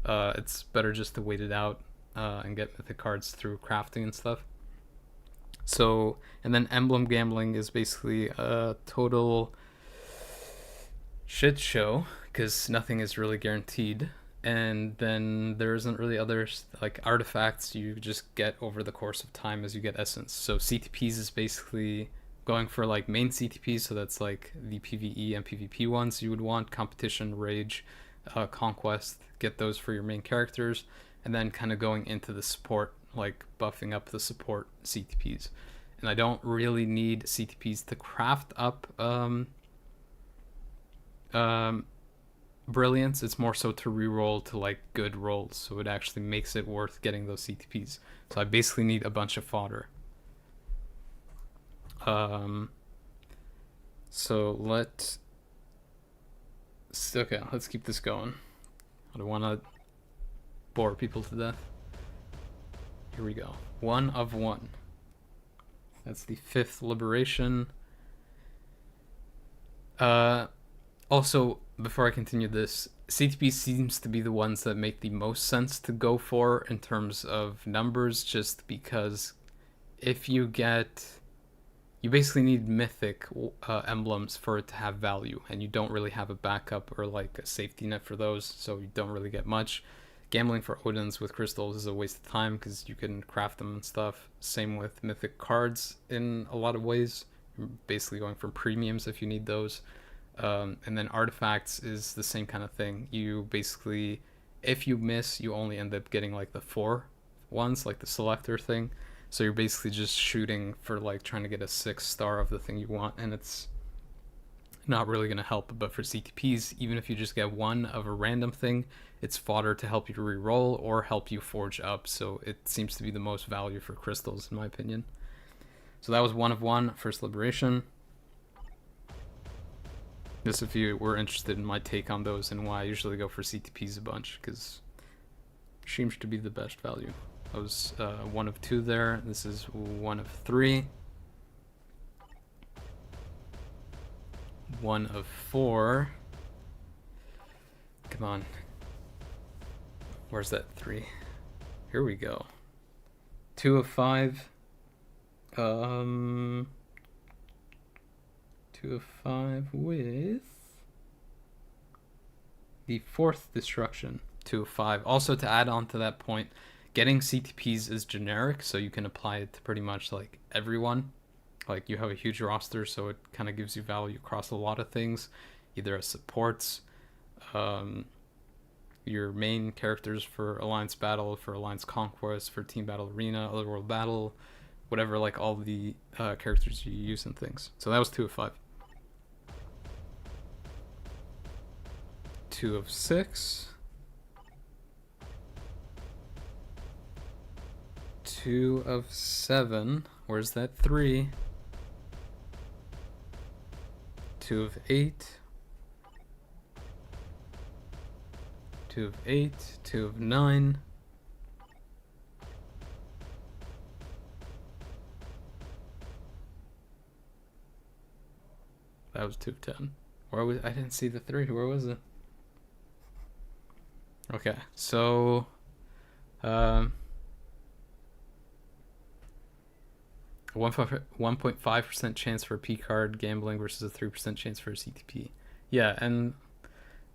It's better just to wait it out and get mythic cards through crafting and stuff. So, and then emblem gambling is basically a total shit show because nothing is really guaranteed. And then there isn't really others like artifacts you just get over the course of time as you get essence. So CTPs is basically going for like main CTPs, so that's like the PvE and PvP ones you would want: competition, rage, conquest. Get those for your main characters, and then kind of going into the support, like buffing up the support CTPs. And I don't really need CTPs to craft up brilliance. It's more so to reroll to like good rolls, so it actually makes it worth getting those CTPs. So I basically need a bunch of fodder. So let's keep this going. I don't want to bore people to death. Here we go. 1 of 1. That's the 5th liberation. Also, before I continue this, CTP seems to be the ones that make the most sense to go for in terms of numbers, just because if you basically need mythic emblems for it to have value, and you don't really have a backup or like a safety net for those, so you don't really get much. Gambling for Odins with crystals is a waste of time because you can craft them and stuff. Same with mythic cards in a lot of ways. You're basically going for premiums if you need those. And then artifacts is the same kind of thing. You basically, if you miss, you only end up getting like the 4 ones, like the selector thing. So you're basically just shooting for like trying to get a 6 star of the thing you want, and it's not really going to help. But for CTPs, even if you just get 1 of a random thing, it's fodder to help you re-roll or help you forge up. So it seems to be the most value for crystals, in my opinion. So that was 1 of 1, first liberation. Just if you were interested in my take on those and why I usually go for CTPs a bunch, because it seems to be the best value. That was 1 of 2 there. This is 1 of 3. 1 of 4. Come on. Where's that 3? Here we go. 2 of 5. 2 of 5 with the 4th destruction. 2 of 5. Also, to add on to that point, getting CTPs is generic, so you can apply it to pretty much like everyone. Like, you have a huge roster, so it kind of gives you value across a lot of things, either as supports, your main characters for Alliance Battle, for Alliance Conquest, for Team Battle Arena, Otherworld Battle, whatever, like all the characters you use and things. So that was 2 of 5. 2 of 6. 2 of 7. Where's that 3? 2 of 8. 2 of 8. 2 of 9. That was 2 of 10. Where was I? Didn't see the 3. Where was it? Okay, so 1.5% chance for a P card gambling versus a 3% chance for a CTP. Yeah, and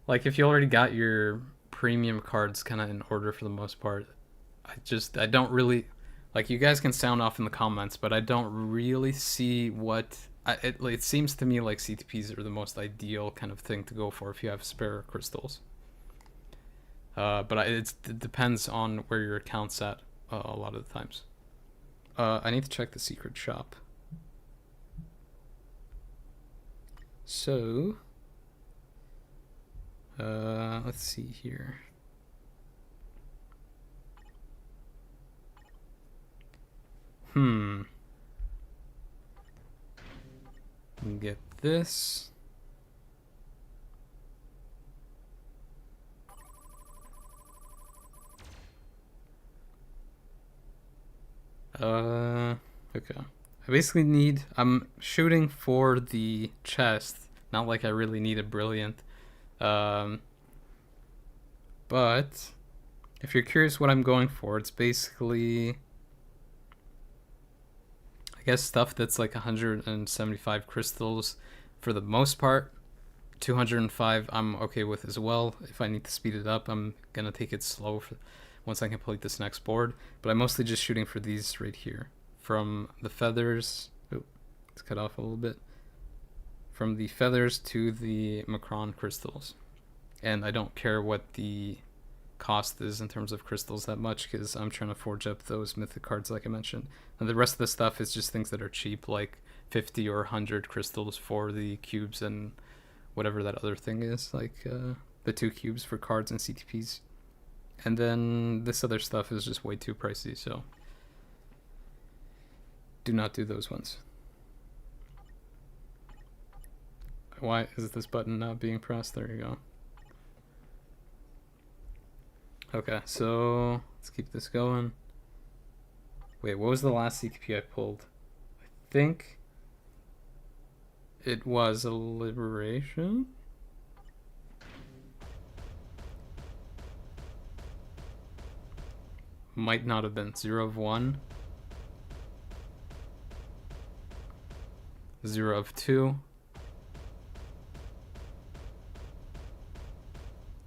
Like, if you already got your premium cards kind of in order for the most part, I don't really like. You guys can sound off in the comments, but I don't really see what. It seems to me like CTPs are the most ideal kind of thing to go for if you have spare crystals. But it depends on where your account's at a lot of the times. I need to check the secret shop. So, let's see here. Get this. Okay. I basically need, I'm shooting for the chest. Not like I really need a brilliant. But if you're curious what I'm going for, it's basically, I guess, stuff that's like 175 crystals for the most part. 205 I'm okay with as well. If I need to speed it up, I'm gonna take it slow once I complete this next board. But I'm mostly just shooting for these right here. From the feathers, oh, it's cut off a little bit. From the feathers to the Macron crystals. And I don't care what the cost is in terms of crystals that much, because I'm trying to forge up those mythic cards like I mentioned. And the rest of the stuff is just things that are cheap, like 50 or 100 crystals for the cubes and whatever that other thing is, like the 2 cubes for cards and CTPs. And then this other stuff is just way too pricey, so do not do those ones. Why is this button not being pressed? There you go. Okay, so let's keep this going. Wait, what was the last CTP I pulled? I think it was a liberation? Might not have been. 0 of 1. 0 of 2.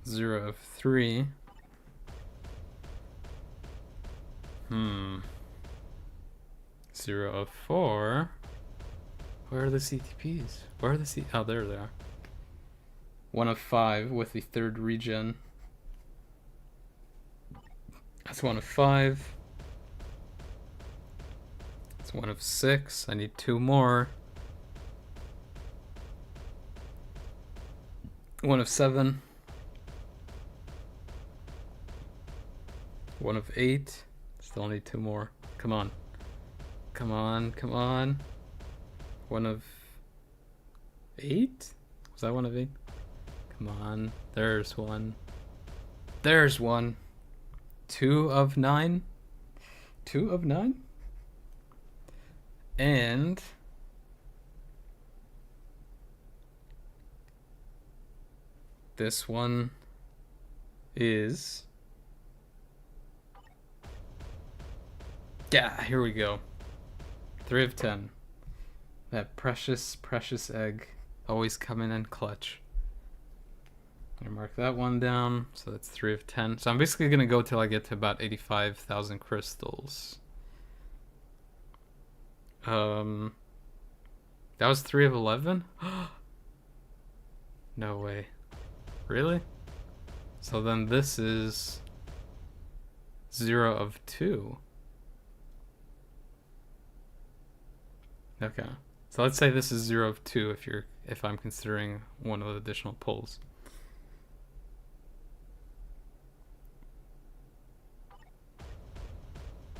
0 of 3. 0 of 4. Where are the CTPs? Where are the Oh, there they are. 1 of 5 with the 3rd regen. That's 1 of 5. That's 1 of 6. I need 2 more. 1 of 7. 1 of 8. Still need 2 more. Come on. Come on, come on. 1 of 8? Was that 1 of 8? Come on. There's 1. There's 1. 2 of 9? 2 of 9? And this one is, yeah, here we go. 3 of 10. That precious, precious egg. Always coming in clutch. I'm gonna mark that one down. So that's 3 of 10. So I'm basically gonna go till I get to about 85,000 crystals. That was 3 of 11? No way. Really? So then this is 0 of 2. Okay. So let's say this is 0 of 2 if I'm considering one of the additional pulls.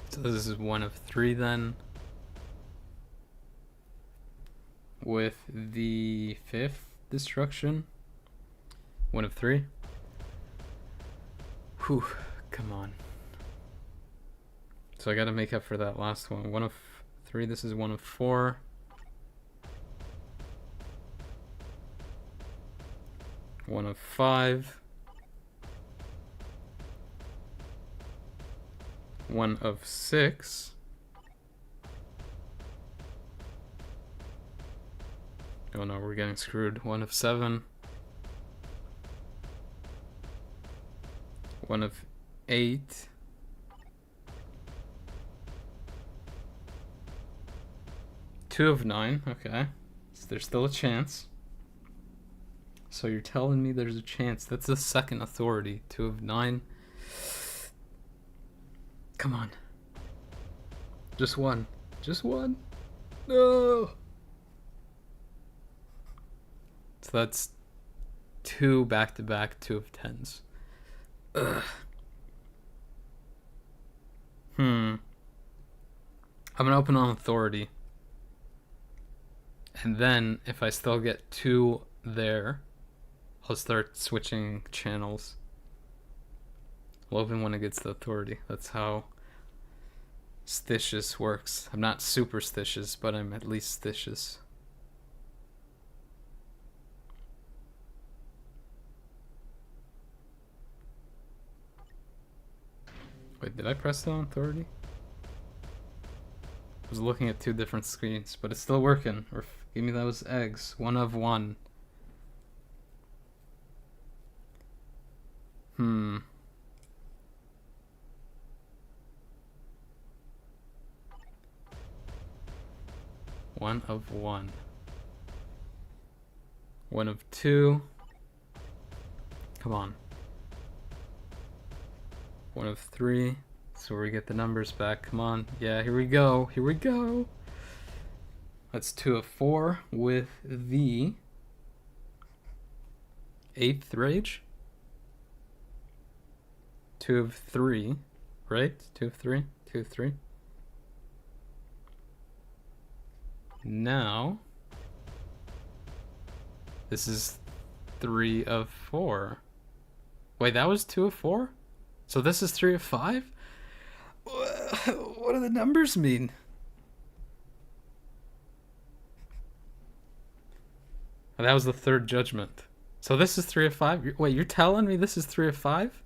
So this is 1 of 3 then. With the 5th destruction. 1 of 3. Whew, come on. So I gotta make up for that last one. 1 of 3, this is 1 of 4. 1 of 5. 1 of 6. Oh no, we're getting screwed. 1 of 7. 1 of 8. Two of 9, okay. So there's still a chance. So you're telling me there's a chance. That's the second authority. 2 of 9. Come on. Just one. Just one. No. So that's 2 back-to-back 2 of 10s. Ugh. I'm gonna open on authority. And then, if I still get 2 there, I'll start switching channels. I'll open when it gets the authority. That's how stitious works. I'm not superstitious, but I'm at least stitious. Wait, did I press it on authority? I was looking at 2 different screens, but it's still working. Give me those eggs. 1 of 1. 1 of 1. 1 of 2. Come on. 1 of 3. So we get the numbers back. Come on. Yeah, here we go. Here we go. That's 2 of 4 with the 8th rage. 2 of 3, right? 2 of 3. 2 of 3. Now, this is 3 of 4. Wait, that was 2 of 4? So this is 3 of 5? What do the numbers mean? Oh, that was the 3rd judgment. So this is 3 of 5? Wait, you're telling me this is 3 of 5?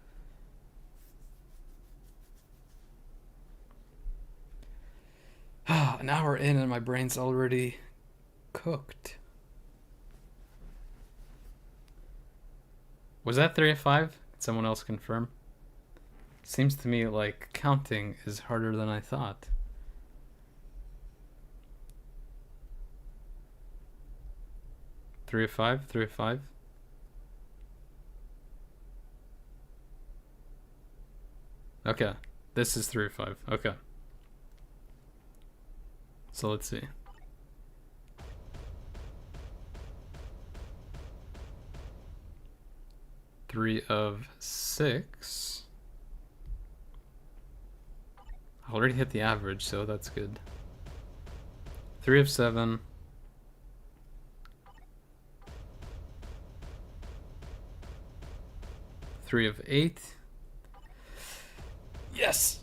An hour in and my brain's already cooked. Was that 3 of 5? Can someone else confirm? Seems to me like counting is harder than I thought. Three of 5? 3 of 5? Okay. This is 3 of 5. Okay. So let's see. Three of 6. I already hit the average, so that's good. 3 of 7. 3 of 8. Yes!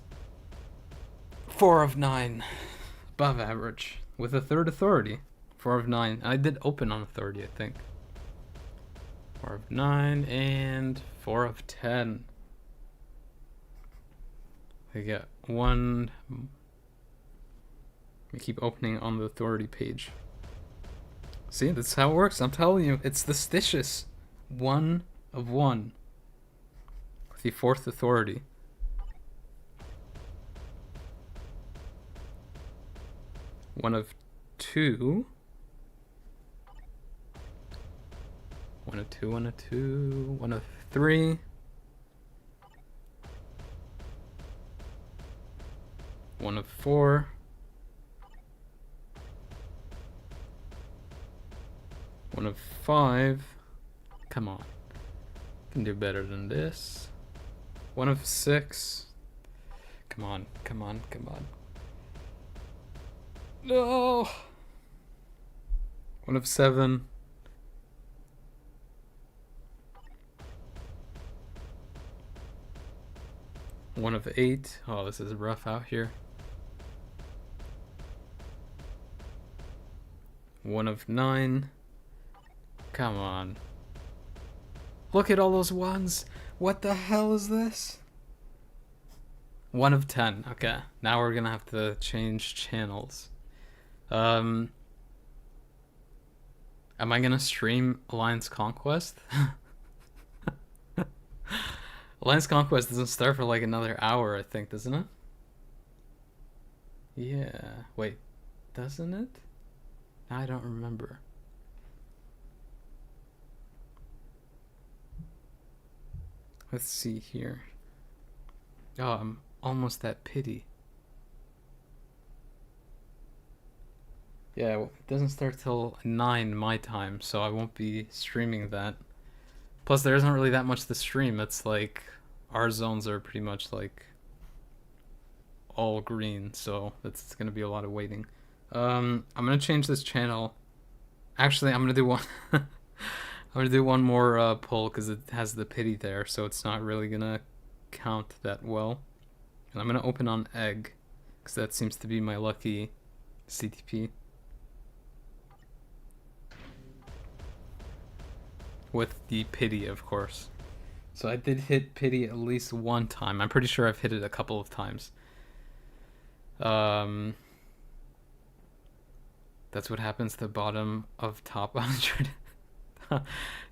4 of 9. Above average. With a 3rd authority. 4 of 9. I did open on authority, I think. 4 of 9 and 4 of 10. We get 1. We keep opening on the authority page. See, that's how it works. I'm telling you, it's the stitious. 1 of 1. With the 4th authority. One of 2. 1 of 2, 1 of 2, 1 of 3. 1 of 4. 1 of 5. Come on. Can do better than this. 1 of 6. Come on, come on, come on. No! 1 of 7. 1 of 8. Oh, this is rough out here. 1 of 9. Come on. Look at all those ones. What the hell is this? 1 of 10. Okay, now we're gonna have to change channels. Am I gonna stream Alliance Conquest? Alliance Conquest doesn't start for like another hour, I think, doesn't it? Yeah. Wait, doesn't it? I don't remember. Let's see here. Oh, I'm almost at pity. Yeah, it doesn't start till 9 my time, so I won't be streaming that. Plus, there isn't really that much to stream. It's like our zones are pretty much like all green, so it's gonna be a lot of waiting. I'm gonna change this channel. Actually, I'm gonna do one. I'm gonna do one more pull because it has the pity there, so it's not really gonna count that well. And I'm gonna open on egg because that seems to be my lucky CTP. With the pity, of course. So I did hit pity at least one time. I'm pretty sure I've hit it a couple of times. That's what happens to the bottom of top 100.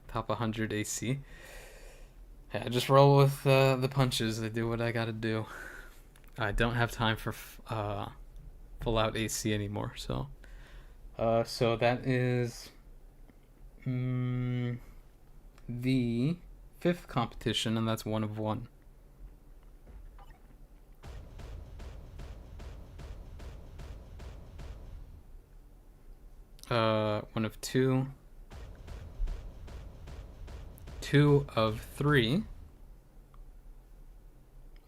Top 100 AC. Yeah, I just roll with the punches. I do what I gotta do. I don't have time for full out AC anymore, so. So that is the 5th competition, and that's 1 of 1. One of 2. 2 of 3.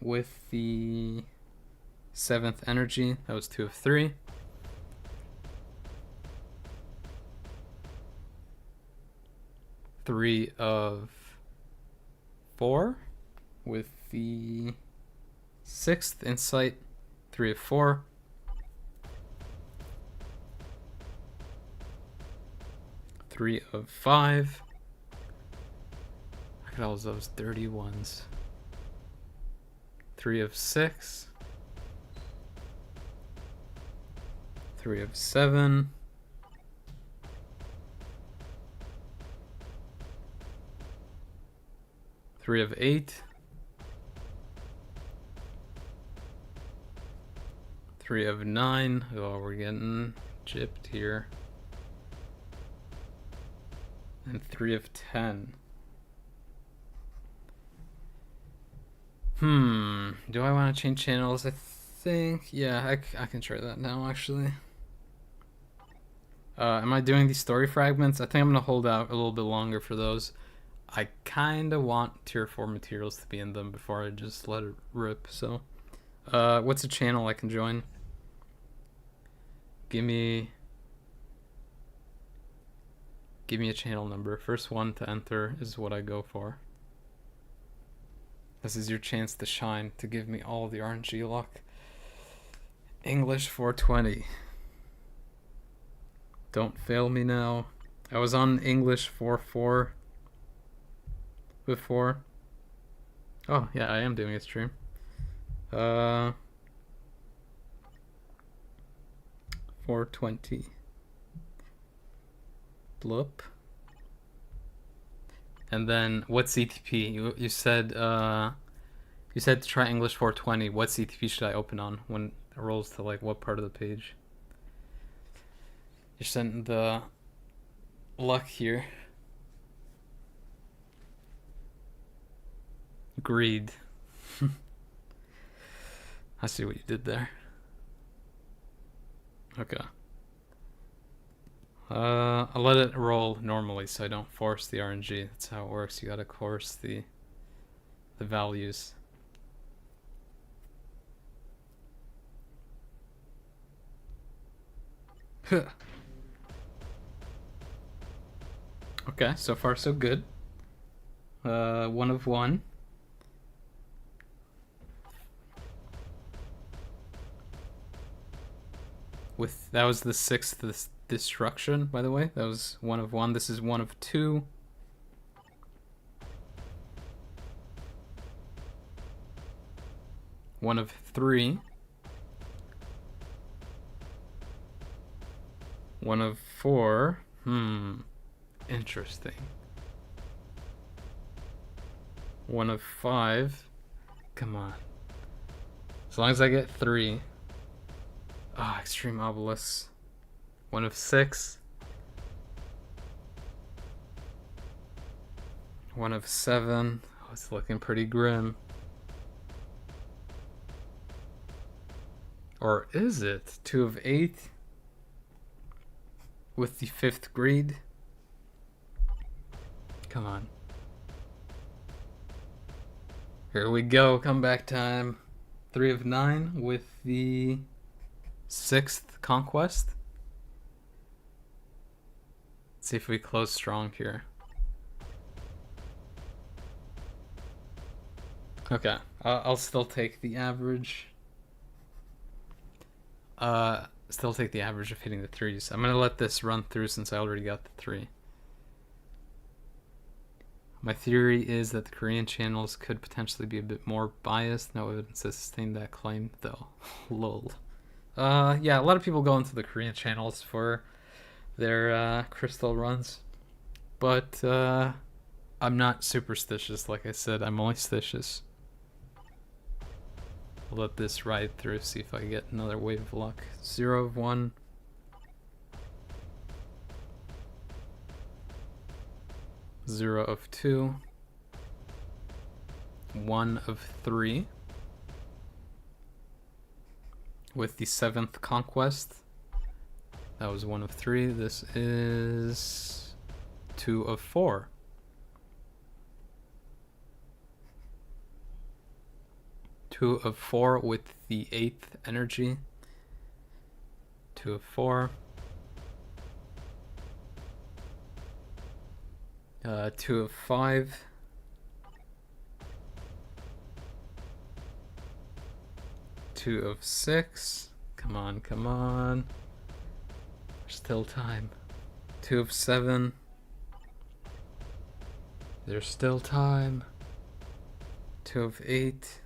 With the 7th energy, that was 2 of 3. Three of 4 with the 6th insight, 3 of 4. Three of 5. Look at all those dirty ones. 3 of 6. 3 of 7. 3 of 8. 3 of 9. Oh, we're getting gypped here. And 3 of 10. Do I want to change channels? I think, yeah, I can try that now, actually. Am I doing these story fragments? I think I'm going to hold out a little bit longer for those. I kind of want tier 4 materials to be in them before I just let it rip, so. What's a channel I can join? Give me a channel number. First one to enter is what I go for. This is your chance to shine, to give me all the RNG luck. English 420. Don't fail me now. I was on English 4.4 before. Oh, yeah, I am doing a stream. 420. Bloop. And then what CTP? You said to try English 420. What CTP should I open on when it rolls to like what part of the page? You're sending the luck here. Greed. I see what you did there. Okay. I'll let it roll normally so I don't force the RNG. That's how it works. You gotta coerce the values. Okay, so far so good. 1 of 1. That was the 6th destruction, by the way. That was 1 of 1. This is 1 of 2. One of 3. 1 of 4. Interesting. 1 of 5. Come on. As long as I get 3. Ah, extreme obelisk. 1 of 6. 1 of 7. Oh, it's looking pretty grim. Or is it? 2 of 8. With the 5th greed. Come on. Here we go. Comeback time. 3 of 9 with the 6th conquest. Let's see if we close strong here. Okay, I'll still take the average. Still take the average of hitting the 3s. I'm gonna let this run through since I already got the 3. My theory is that the Korean channels could potentially be a bit more biased. No evidence to sustain that claim, though. Lol. Yeah, a lot of people go into the Korean channels for their crystal runs. But I'm not superstitious, like I said. I'm only stitious. I'll let this ride through, see if I get another wave of luck. 0 of 1. 0 of 2. 1 of 3. With the 7th conquest. That was 1 of 3. This is 2 of 4. 2 of 4 with the 8th energy. 2 of 4. 2 of 5. 2 of 6. Come on, come on. There's still time. 2 of 7. There's still time. 2 of 8.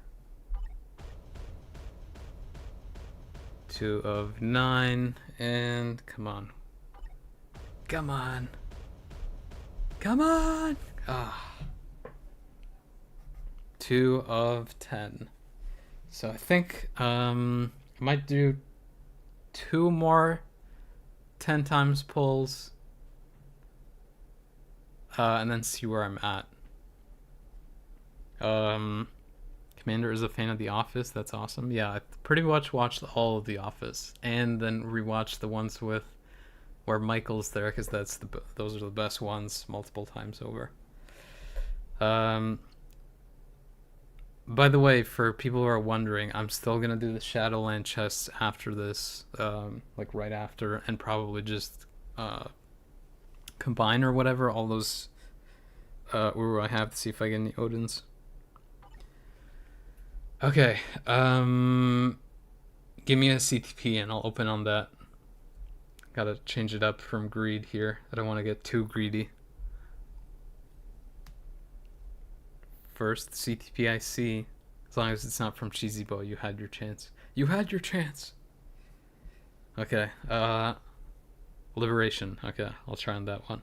2 of 9. And come on. Come on. Come on! Ah. 2 of 10. So I think I might do 2 more 10 times pulls and then see where I'm at. Commander is a fan of The Office. That's awesome. Yeah, I pretty much watched all of The Office and then rewatched the ones with where Michael's there, because those are the best ones multiple times over. By the way, for people who are wondering, I'm still gonna do the Shadowland chests after this, like right after, and probably just combine or whatever all those where I have to see if I get any Odins. Okay, give me a CTP and I'll open on that. Gotta change it up from greed here. I don't want to get too greedy. First, CTP I see. As long as it's not from Cheesy Boy, you had your chance. You had your chance! Okay, Liberation. Okay, I'll try on that one.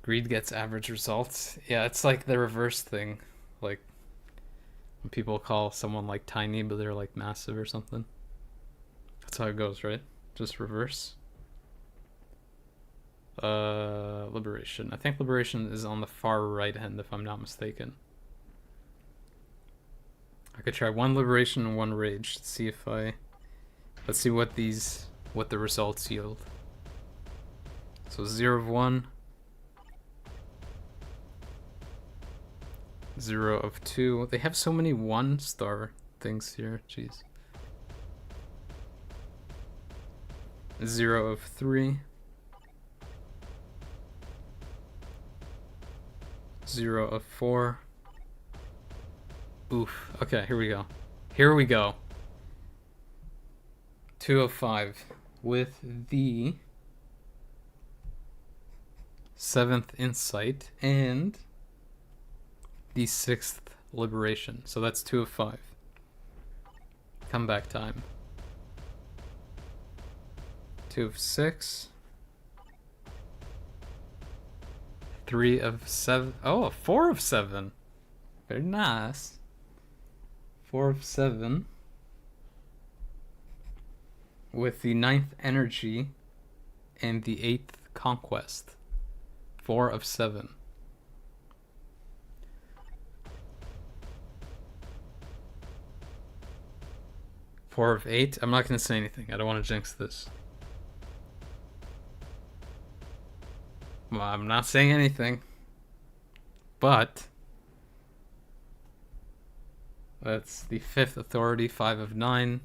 Greed gets average results. Yeah, it's like the reverse thing. Like, when people call someone like tiny, but they're like massive or something. That's how it goes, right? Just reverse. Liberation. I think Liberation is on the far right hand, if I'm not mistaken. I could try 1 Liberation and 1 Rage. Let's see if I... Let's see what the results yield. So 0 of 1. 0 of 2. They have so many 1-star things here. Jeez. 0 of 3. 0 of 4. Oof. Okay, here we go. Here we go. 2 of 5 with the 7th Insight and the 6th Liberation. So that's 2 of 5. Comeback time. 2 of 6. 3 of 7. Oh, a 4 of 7. Very nice. 4 of 7. With the 9th energy and the 8th conquest. 4 of 7. Four of 8. I'm not going to say anything. I don't want to jinx this. Well, I'm not saying anything. But that's the 5th authority, 5 of 9.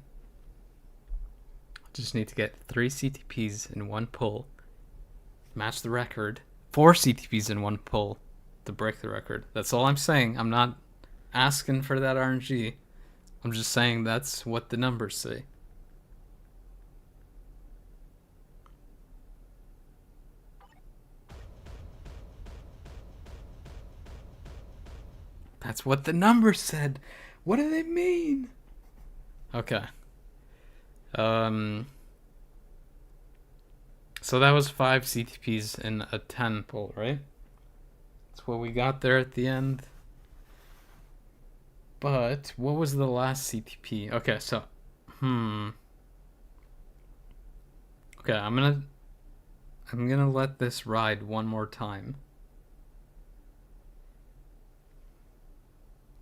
Just need to get 3 CTPs in one pull. Match the record. 4 CTPs in one pull to break the record. That's all I'm saying. I'm not asking for that RNG. I'm just saying that's what the numbers say. That's what the numbers said. What do they mean? Okay. So that was 5 CTPs in a 10 pull, right? That's what we got there at the end. But what was the last CTP? Okay, so okay, I'm gonna let this ride one more time.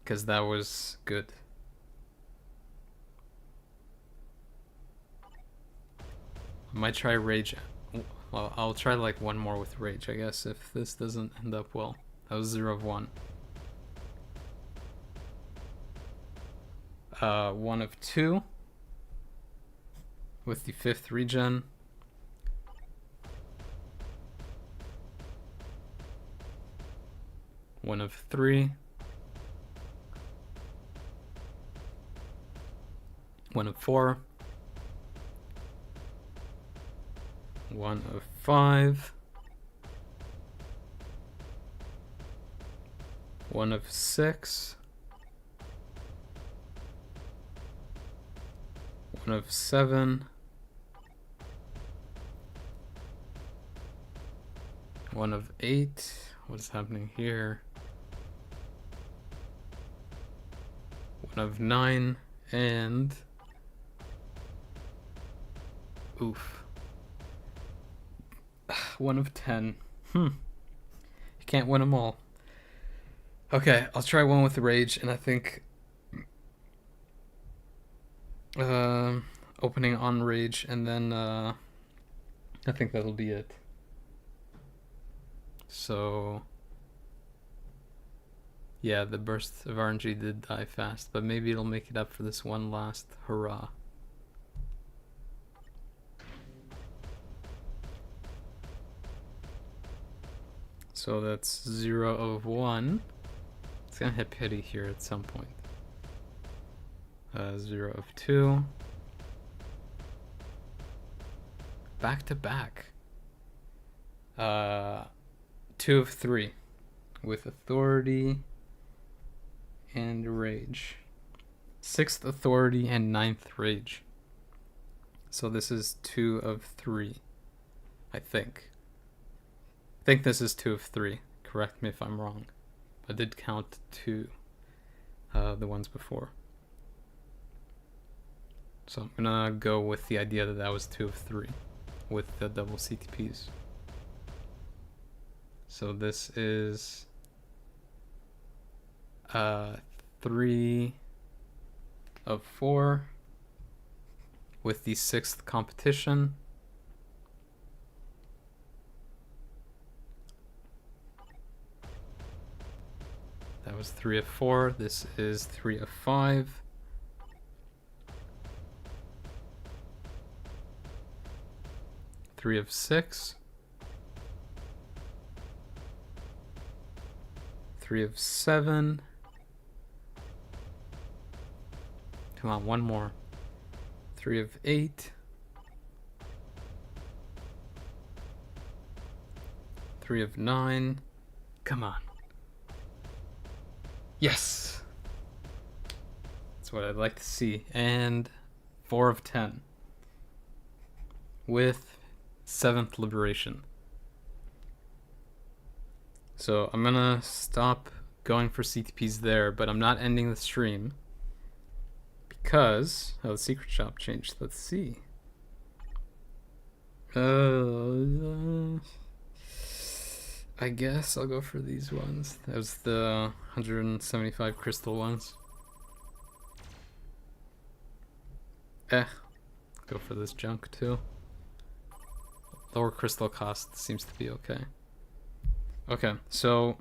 Cause that was good. I might try Rage. Well, I'll try like one more with Rage, I guess, if this doesn't end up well. That was 0 of 1. 1 of 2 with the 5th regen. One of 3. 1 of 4. 1 of 5. 1 of 6. 1 of 7. 1 of 8. What is happening here? 1 of 9 and oof. 1 of 10. You can't win them all. Okay, I'll try one with Rage, and I think opening on Rage, and then I think that'll be it. So yeah, the burst of RNG did die fast, but maybe it'll make it up for this one last hurrah. So that's 0 of 1. It's gonna hit pity here at some point. 0 of 2. Back to back. 2 of 3 with authority and rage. 6th authority and 9th rage. So this is 2 of 3, I think. I think this is 2 of 3. Correct me if I'm wrong. I did count 2, the ones before. So I'm gonna go with the idea that that was 2 of 3 with the double CTPs. So this is 3 of 4 with the 6th competition. That was 3 of 4. This is 3 of 5. Three of 6. 3 of 7. Come on, one more. 3 of 8. 3 of 9. Come on. Yes! That's what I'd like to see. And 4 of 10. With 7th liberation. So I'm gonna stop going for CTPs there, but I'm not ending the stream because the secret shop changed. Let's see. I guess I'll go for these ones. That was the 175 crystal ones. Go for this junk too. Lower crystal cost seems to be okay. Okay, so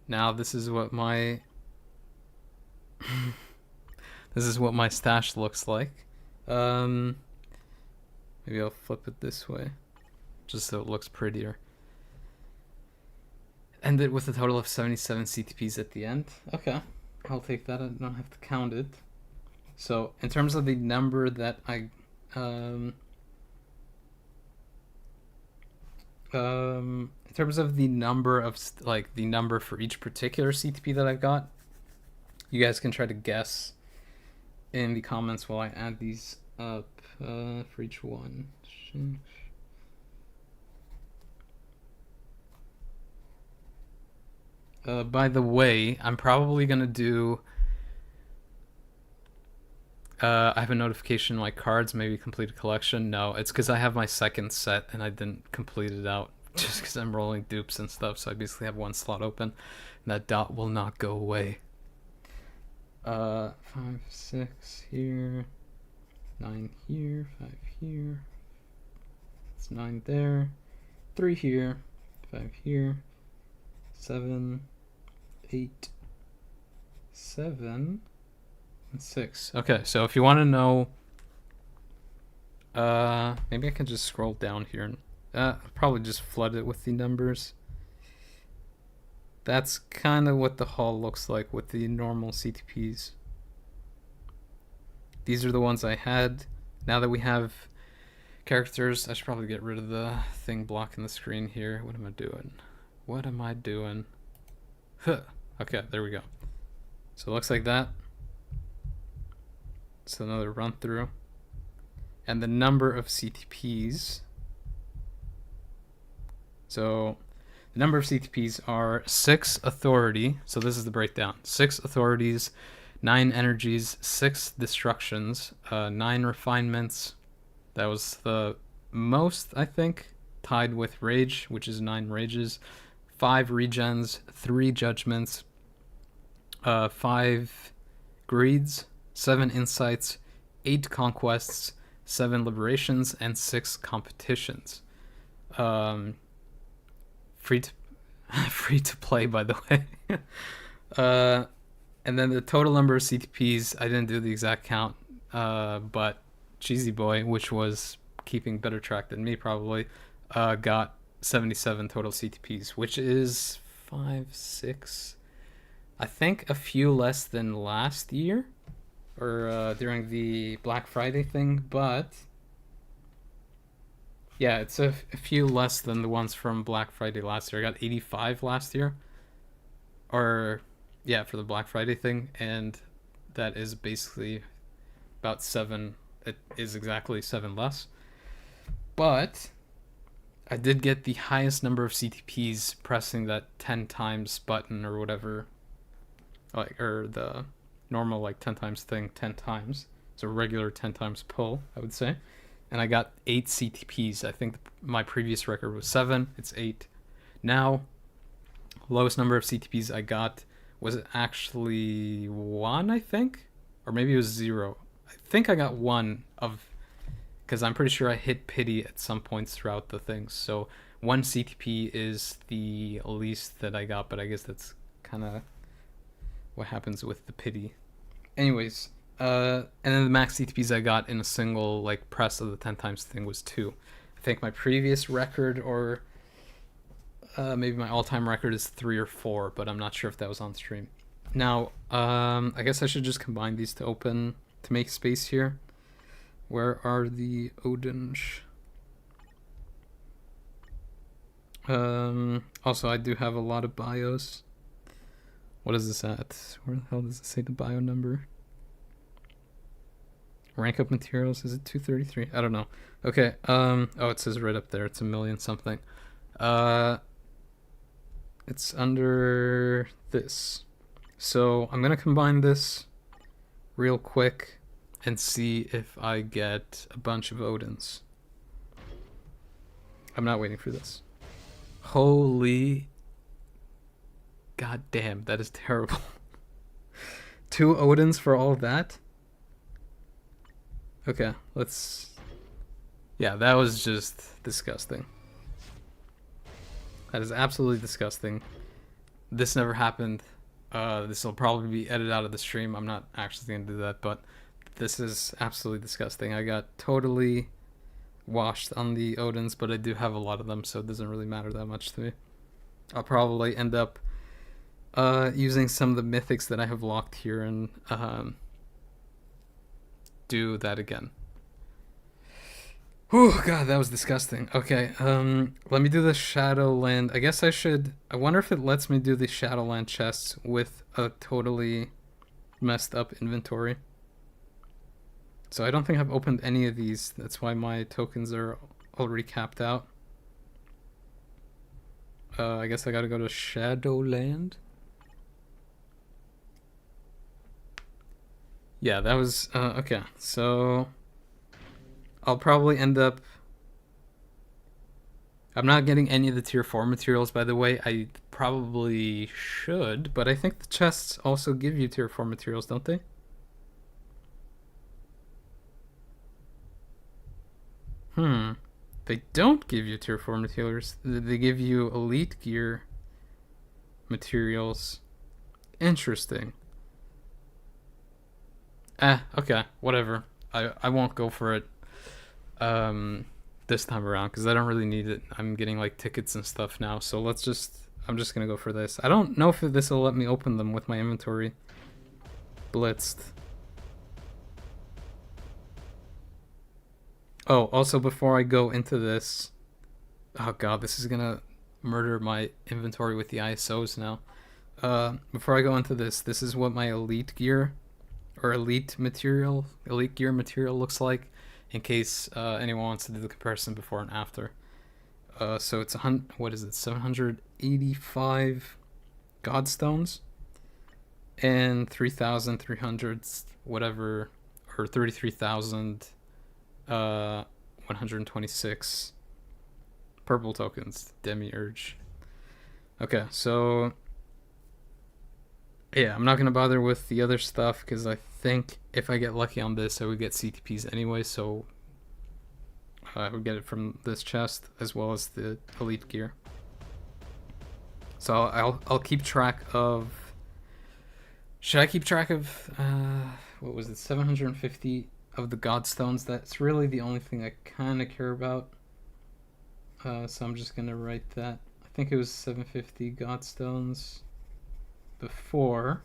now this is what my this is what my stash looks like. Maybe I'll flip it this way, just so it looks prettier. End it with a total of 77 CTPs at the end. Okay, I'll take that. I don't have to count it. So in terms of the number that I in terms of the number of the number for each particular CTP that I've got, you guys can try to guess in the comments while I add these up for each one. By the way, I'm probably gonna do I have a notification like cards, maybe complete a collection. No, it's because I have my second set and I didn't complete it out just because I'm rolling dupes and stuff, so I basically have one slot open and that dot will not go away. 5, 6 here, 9 here, 5 here, it's 9 there, 3 here, 5 here, 7, 8, 7, and 6. Okay, so if you want to know, maybe I can just scroll down here and probably just flood it with the numbers. That's kind of what the haul looks like with the normal CTPs. These are the ones I had. Now that we have characters, I should probably get rid of the thing blocking the screen here. What am I doing? What am I doing? Huh. Okay, there we go. So it looks like that. So another run through. And the number of CTPs. So the number of CTPs are 6 authority. So this is the breakdown. 6 authorities, 9 energies, 6 destructions, 9 refinements. That was the most, I think, tied with rage, which is 9 rages, 5 regens, 3 judgments, 5 greeds, 7 insights, 8 conquests, 7 liberations, and 6 competitions. Free to play, by the way. And then the total number of CTPs, I didn't do the exact count, but Cheesy Boy, which was keeping better track than me probably, got 77 total CTPs, which is 5, 6, I think a few less than last year, or during the Black Friday thing, but yeah, it's a few less than the ones from Black Friday last year. I got 85 last year, or yeah, for the Black Friday thing, and that is basically about 7. It is exactly 7 less, but I did get the highest number of CTPs pressing that 10 times button or whatever, or the normal 10 times thing 10 times. It's a regular 10 times pull, I would say. And I got 8 CTPs. I think my previous record was 7. It's 8. Now, lowest number of CTPs I got was actually 1, I think? Or maybe it was 0. I think I got 1 because I'm pretty sure I hit pity at some points throughout the things. So 1 CTP is the least that I got, but I guess that's kind of what happens with the pity. Anyways, and then the max CTPs I got in a single press of the 10 times thing was 2. I think my previous record, or maybe my all-time record, is 3 or 4, but I'm not sure if that was on stream. Now, I guess I should just combine these to make space here. Where are the Odinsh? Also, I do have a lot of bios. What is this at? Where the hell does it say the bio number? Rank up materials, is it 233? I don't know. Okay, oh, it says right up there, it's 1 million something. Uh, it's under this. So I'm gonna combine this real quick and see if I get a bunch of Odins. I'm not waiting for this. Holy god damn, that is terrible. 2 Odins for all of that? Okay, let's... Yeah, that was just disgusting. That is absolutely disgusting. This never happened. This will probably be edited out of the stream. I'm not actually going to do that, but this is absolutely disgusting. I got totally washed on the Odins, but I do have a lot of them, so it doesn't really matter that much to me. I'll probably end up using some of the mythics that I have locked here and do that again. Oh god, that was disgusting. Okay, let me do the Shadowland. I guess I wonder if it lets me do the Shadowland chests with a totally messed up inventory. So I don't think I've opened any of these. That's why my tokens are already capped out. I guess I gotta go to Shadowland. Yeah, that was, okay, so I'll probably end up... I'm not getting any of the tier 4 materials, by the way. I probably should, but I think the chests also give you tier 4 materials, don't they? They don't give you tier 4 materials. They give you elite gear materials. Interesting. Okay, whatever. I won't go for it this time around because I don't really need it. I'm getting like tickets and stuff now, so I'm just gonna go for this. I don't know if this will let me open them with my inventory blitzed. Oh, also before I go into this, oh god, this is gonna murder my inventory with the ISOs now. Before I go into this is what my elite gear or elite gear material looks like, in case anyone wants to do the comparison before and after. So it's what is it, 785 godstones and 3,300 whatever, or 33,126 purple tokens, demiurge. Okay, so yeah, I'm not gonna bother with the other stuff because I think if I get lucky on this, I would get CTPs anyway, so I would get it from this chest as well as the elite gear. So I'll keep track of... Should I keep track of what was it, 750 of the godstones? That's really the only thing I kind of care about. So I'm just gonna write that. I think it was 750 godstones before,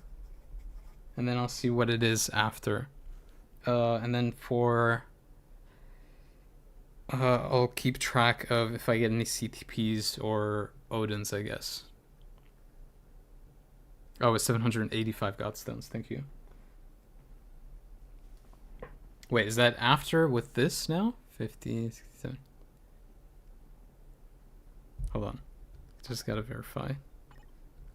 and then I'll see what it is after. And then for I'll keep track of if I get any CTPs or Odins, I guess. Oh, it's 785 godstones. Thank you. Wait, is that after with this now? 50, 67. Hold on. Just gotta verify.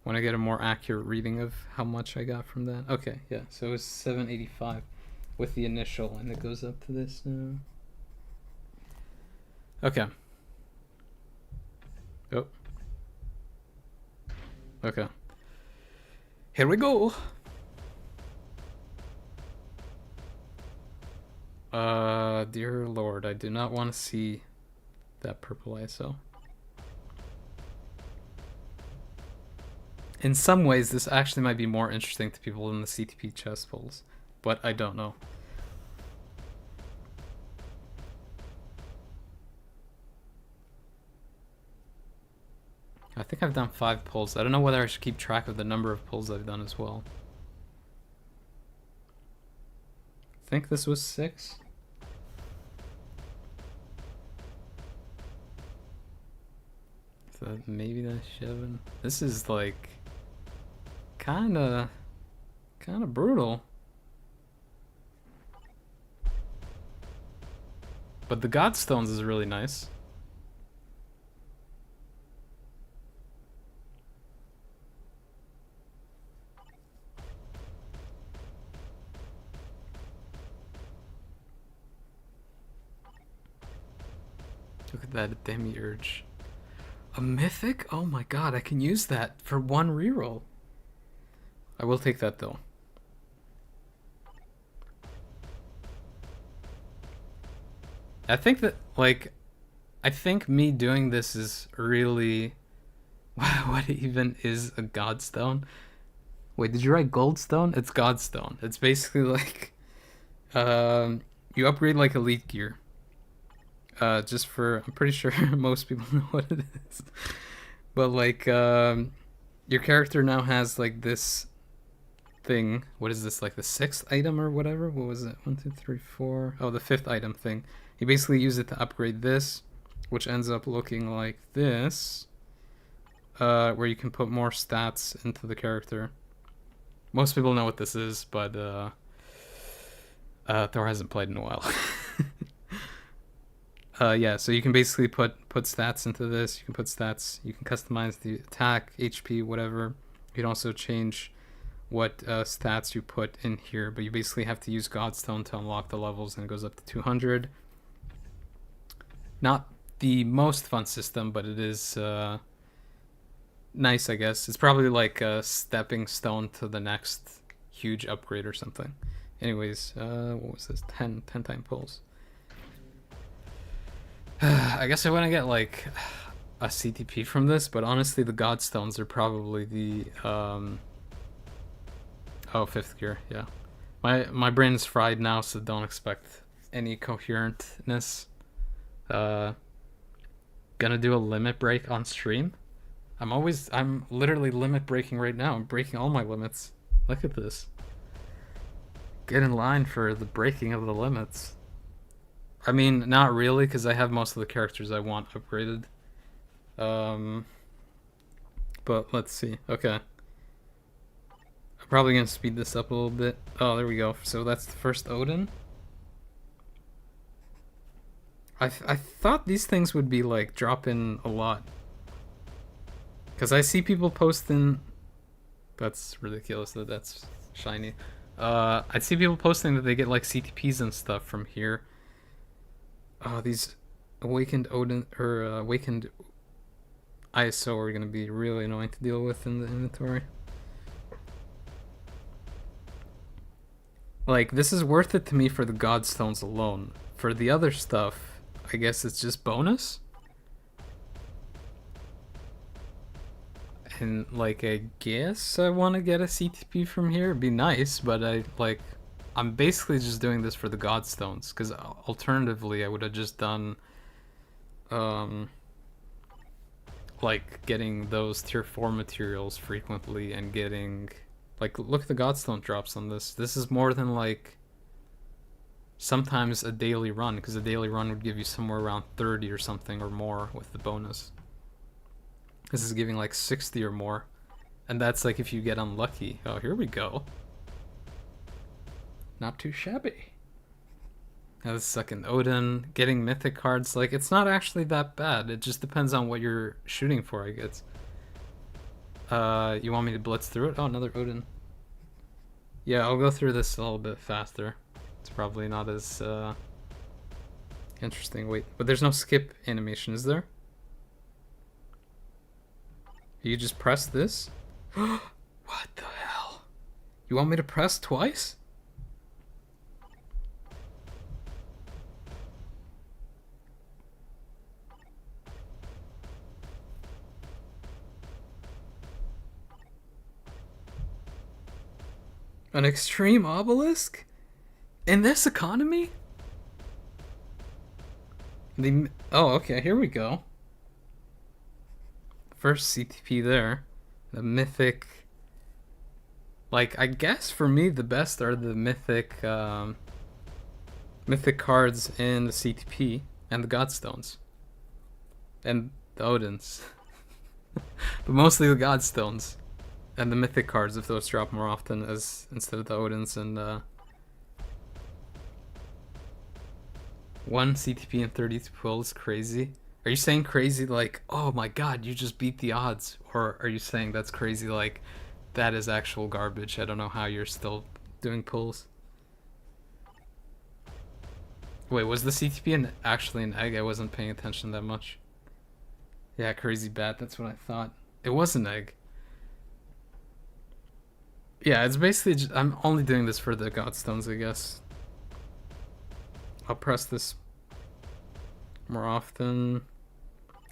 Want to get a more accurate reading of how much I got from that. Okay, yeah. So it was 785 with the initial, and it goes up to this now. Okay. Oh. Okay. Here we go. Dear Lord, I do not want to see that purple ISO. In some ways, this actually might be more interesting to people than the CTP chest pulls, but I don't know. I think I've done 5 pulls. I don't know whether I should keep track of the number of pulls I've done as well. I think this was 6. So maybe that's 7. This is like kinda brutal. But the Godstones is really nice. Look at that Demiurge. A mythic? Oh my god, I can use that for one reroll. I will take that though. I think that, like, I think me doing this is really... What even is a Godstone? Wait, did you write Goldstone? It's Godstone. It's basically like... you upgrade like Elite Gear. Just for... I'm pretty sure most people know what it is. But like, your character now has like this thing. What is this, like the 6th item or whatever? What was it? 1, 2, 3, 4. Oh, the 5th item thing. You basically use it to upgrade this, which ends up looking like this, where you can put more stats into the character. Most people know what this is, but Thor hasn't played in a while. Yeah, so you can basically put stats into this. You can put stats. You can customize the attack, HP, whatever. You can also change what stats you put in here, but you basically have to use Godstone to unlock the levels, and it goes up to 200. Not the most fun system, but it is nice, I guess. It's probably like a stepping stone to the next huge upgrade or something. Anyways, what was this? 10 time pulls. I guess I want to get like a CTP from this, but honestly the Godstones are probably the oh, 5th gear, yeah. My brain's fried now, so don't expect any coherentness. Gonna do a limit break on stream. I'm literally limit breaking right now. I'm breaking all my limits. Look at this. Get in line for the breaking of the limits. I mean, not really, because I have most of the characters I want upgraded. But let's see. Okay. I'm probably gonna speed this up a little bit. Oh, there we go. So that's the first Odin. I thought these things would be like dropping a lot, because I see people posting. That's ridiculous that that's shiny. I see people posting that they get like CTPs and stuff from here. Oh, these awakened Odin or awakened ISO are gonna be really annoying to deal with in the inventory. Like, this is worth it to me for the Godstones alone. For the other stuff, I guess it's just bonus. And like, I guess I want to get a CTP from here. It'd be nice, but I'm basically just doing this for the Godstones, because alternatively I would have just done like getting those tier 4 materials frequently and getting, like, look at the Godstone drops on this. This is more than like sometimes a daily run, because a daily run would give you somewhere around 30 or something or more with the bonus. This is giving like 60 or more, and that's like if you get unlucky. Oh, here we go. Not too shabby. Now the second Odin, getting mythic cards, like, it's not actually that bad. It just depends on what you're shooting for, I guess. You want me to blitz through it? Oh, another Odin. Yeah, I'll go through this a little bit faster. It's probably not as interesting. Wait, but there's no skip animation, is there? You just press this? What the hell? You want me to press twice? An extreme obelisk? In this economy? Oh, okay, here we go. First CTP there. The mythic... Like, I guess for me the best are the mythic mythic cards in the CTP and the Godstones. And the Odins. But mostly the Godstones. And the mythic cards, if those drop more often as instead of the Odins. And 1 CTP and 32 pull is crazy. Are you saying crazy like, oh my god, you just beat the odds? Or are you saying that's crazy like, that is actual garbage? I don't know how you're still doing pulls. Wait, was the CTP actually an egg? I wasn't paying attention that much. Yeah, crazy bat. That's what I thought. It was an egg. Yeah, it's basically just, I'm only doing this for the godstones, I guess. I'll press this more often.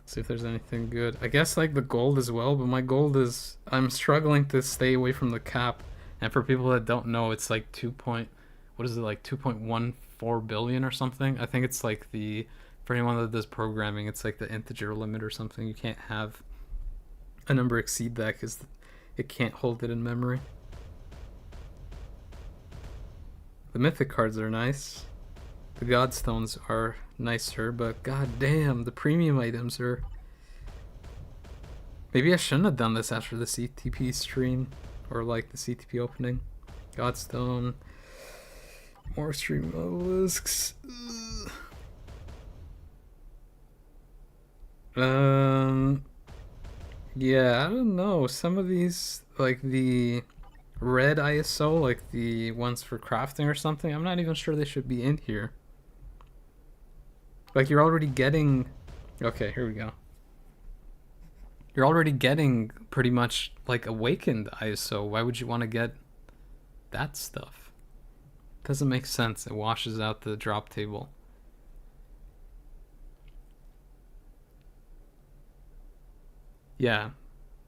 See if there's anything good. I guess like the gold as well, but my gold is... I'm struggling to stay away from the cap. And for people that don't know, it's like 2 point... What is it, like 2.14 billion or something? I think it's like the... For anyone that does programming, it's like the integer limit or something. You can't have a number exceed that because it can't hold it in memory. The mythic cards are nice. The godstones are nicer, but god damn, the premium items are... Maybe I shouldn't have done this after the CTP stream, or like the CTP opening. Godstone, more stream obelisks. Yeah, I don't know. Some of these, like the red ISO, like the ones for crafting or something, I'm not even sure they should be in here. Like, you're already getting... Okay, here we go. You're already getting pretty much, like, awakened ISO. Why would you want to get that stuff? Doesn't make sense. It washes out the drop table. Yeah,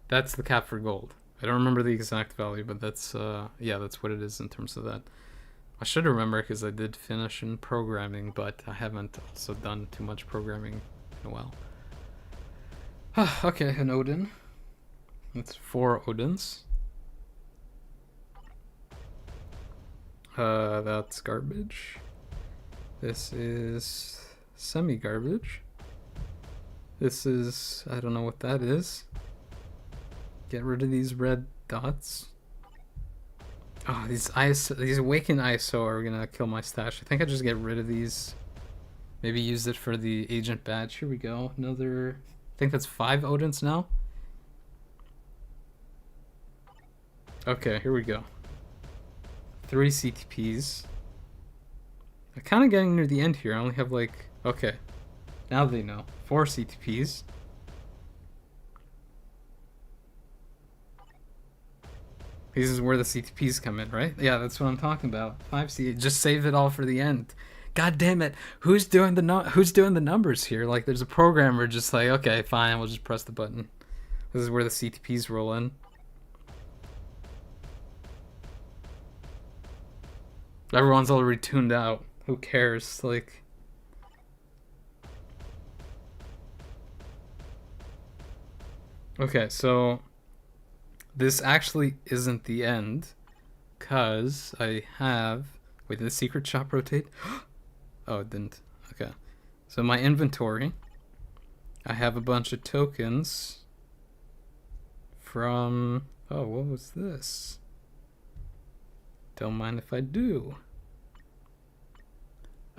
that's the cap for gold. I don't remember the exact value, but that's, yeah, that's what it is in terms of that. I should remember because I did finish in programming, but I haven't also done too much programming in a while. Okay, an Odin. That's 4 Odins. That's garbage. This is semi-garbage. This is... I don't know what that is. Get rid of these red dots. Oh, these awakened ISO are gonna kill my stash. I think I just get rid of these. Maybe use it for the agent badge. Here we go. Another... I think that's 5 Odins now. Okay, here we go. 3 CTPs. I'm kind of getting near the end here. I only have like... Okay. Now they know. 4 CTPs. This is where the CTPs come in, right? Yeah, that's what I'm talking about. 5 C. Just save it all for the end. God damn it! Who's doing the numbers here? Like, there's a programmer just like, okay, fine, we'll just press the button. This is where the CTPs roll in. Everyone's already tuned out. Who cares? Like. Okay, so this actually isn't the end, cause I have... Wait, did the secret shop rotate? Oh, it didn't. Okay. So my inventory, I have a bunch of tokens from... Oh, what was this? Don't mind if I do.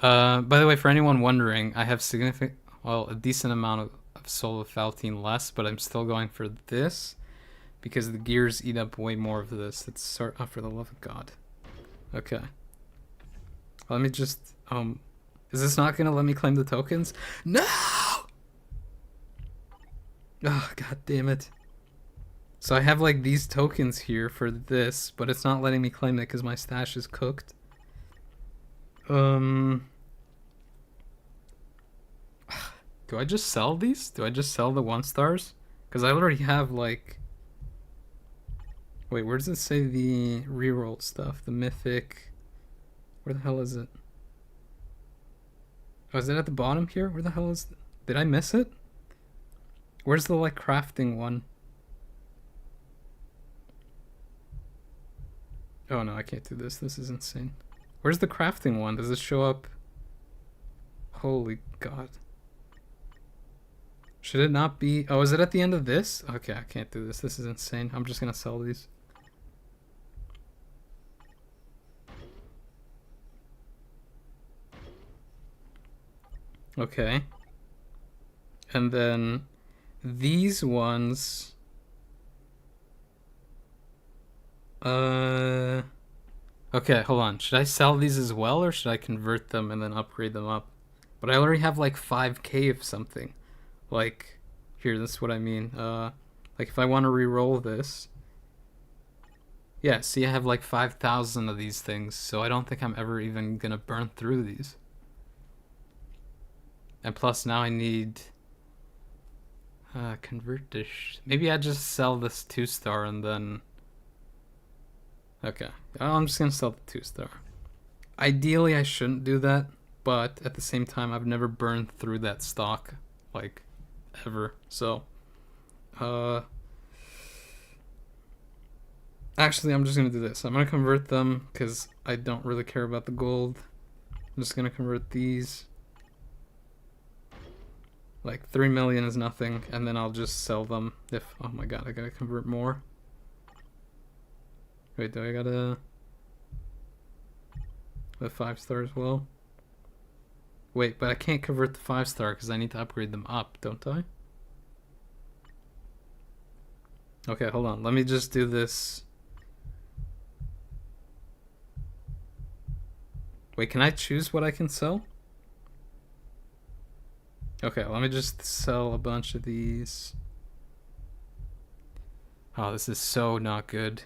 By the way, for anyone wondering, I have a decent amount of Soul of Faltine less, but I'm still going for this because the gears eat up way more of this. It's sort of, for the love of God. Okay. Let me just, is this not gonna let me claim the tokens? No! Oh, god damn it. So I have like these tokens here for this, but it's not letting me claim it because my stash is cooked. Do I just sell these? Do I just sell the 1 stars? Because I already have like... Wait, where does it say the reroll stuff? The mythic... Where the hell is it? Oh, is it at the bottom here? Where the hell is it? Did I miss it? Where's the like crafting one? Oh no, I can't do this. This is insane. Where's the crafting one? Does it show up? Holy god. Should it not be... Oh, is it at the end of this? Okay, I can't do this. This is insane. I'm just gonna sell these. Okay. And then these ones... Okay, hold on. Should I sell these as well, or should I convert them and then upgrade them up? But I already have like 5k of something. Like, here, this is what I mean. Like if I want to re-roll this, yeah, see, I have like 5,000 of these things, so I don't think I'm ever even gonna burn through these. And plus, now I need convert dish. Maybe I just sell this 2-star and then. Okay, I'm just gonna sell the 2-star. Ideally, I shouldn't do that, but at the same time, I've never burned through that stock, like, ever. So, actually, I'm just gonna do this. I'm gonna convert them because I don't really care about the gold. I'm just gonna convert these. Like 3 million is nothing, and then I'll just sell them if. Oh my god, I gotta convert more. Wait, do I gotta the 5-star as well? Wait, but I can't convert the 5-star because I need to upgrade them up, don't I? Okay, hold on. Let me just do this. Wait, can I choose what I can sell? Okay, let me just sell a bunch of these. Oh, this is so not good.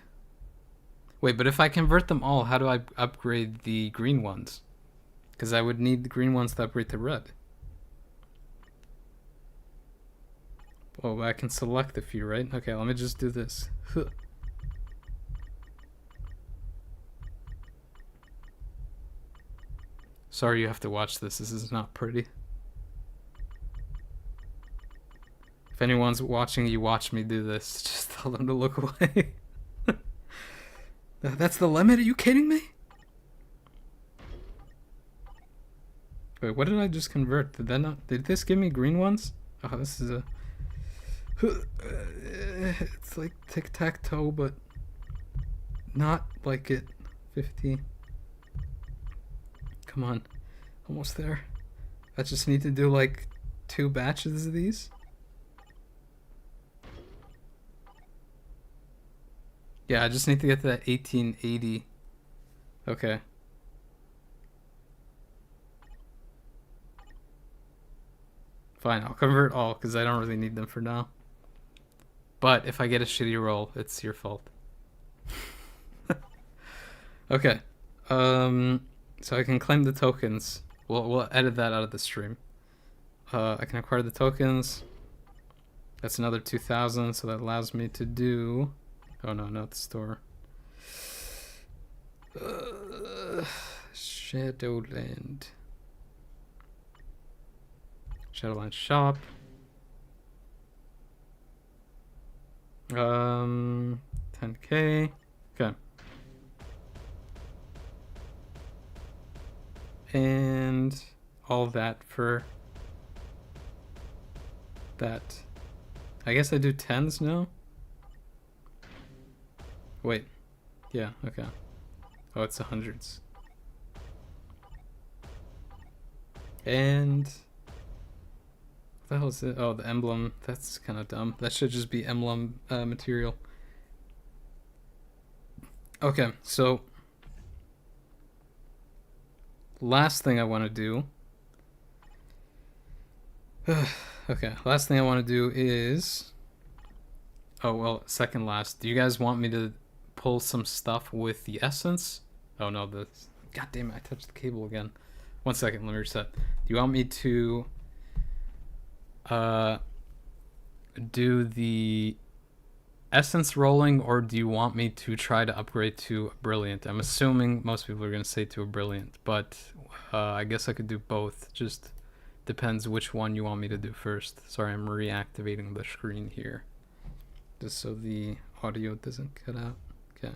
Wait, but if I convert them all, how do I upgrade the green ones? Because I would need the green ones to upgrade to red. Oh, I can select a few, right? Okay, let me just do this. Sorry you have to watch this. This is not pretty. If anyone's watching you watch me do this, just tell them to look away. That's the limit? Are you kidding me? Wait, what did I just convert? Did that not? Did this give me green ones? Oh, this is a. It's like tic-tac-toe, but not like it. 50. Come on, almost there. I just need to do like 2 batches of these. Yeah, I just need to get to that 1880. Okay. Fine, I'll convert all because I don't really need them for now. But if I get a shitty roll, it's your fault. Okay. So I can claim the tokens. We'll edit that out of the stream. I can acquire the tokens. That's another 2,000, so that allows me to do. Oh no, not the store. Shadowland. Shadowland shop. 10k. Okay. And all that for that. I guess I do 10s now. Wait. Yeah, okay. Oh, it's 100s. And what the hell is it? Oh, the emblem. That's kind of dumb. That should just be emblem material. Okay, so last thing I want to do. Okay, last thing I want to do is. Oh, well, second last. Do you guys want me to pull some stuff with the essence? Oh no, the. God damn it, I touched the cable again. 1 second, let me reset. Do you want me to do the essence rolling, or do you want me to try to upgrade to a brilliant? I'm assuming most people are going to say to a brilliant, but I guess I could do both. Just depends which one you want me to do first. Sorry, I'm reactivating the screen here just so the audio doesn't cut out. Okay.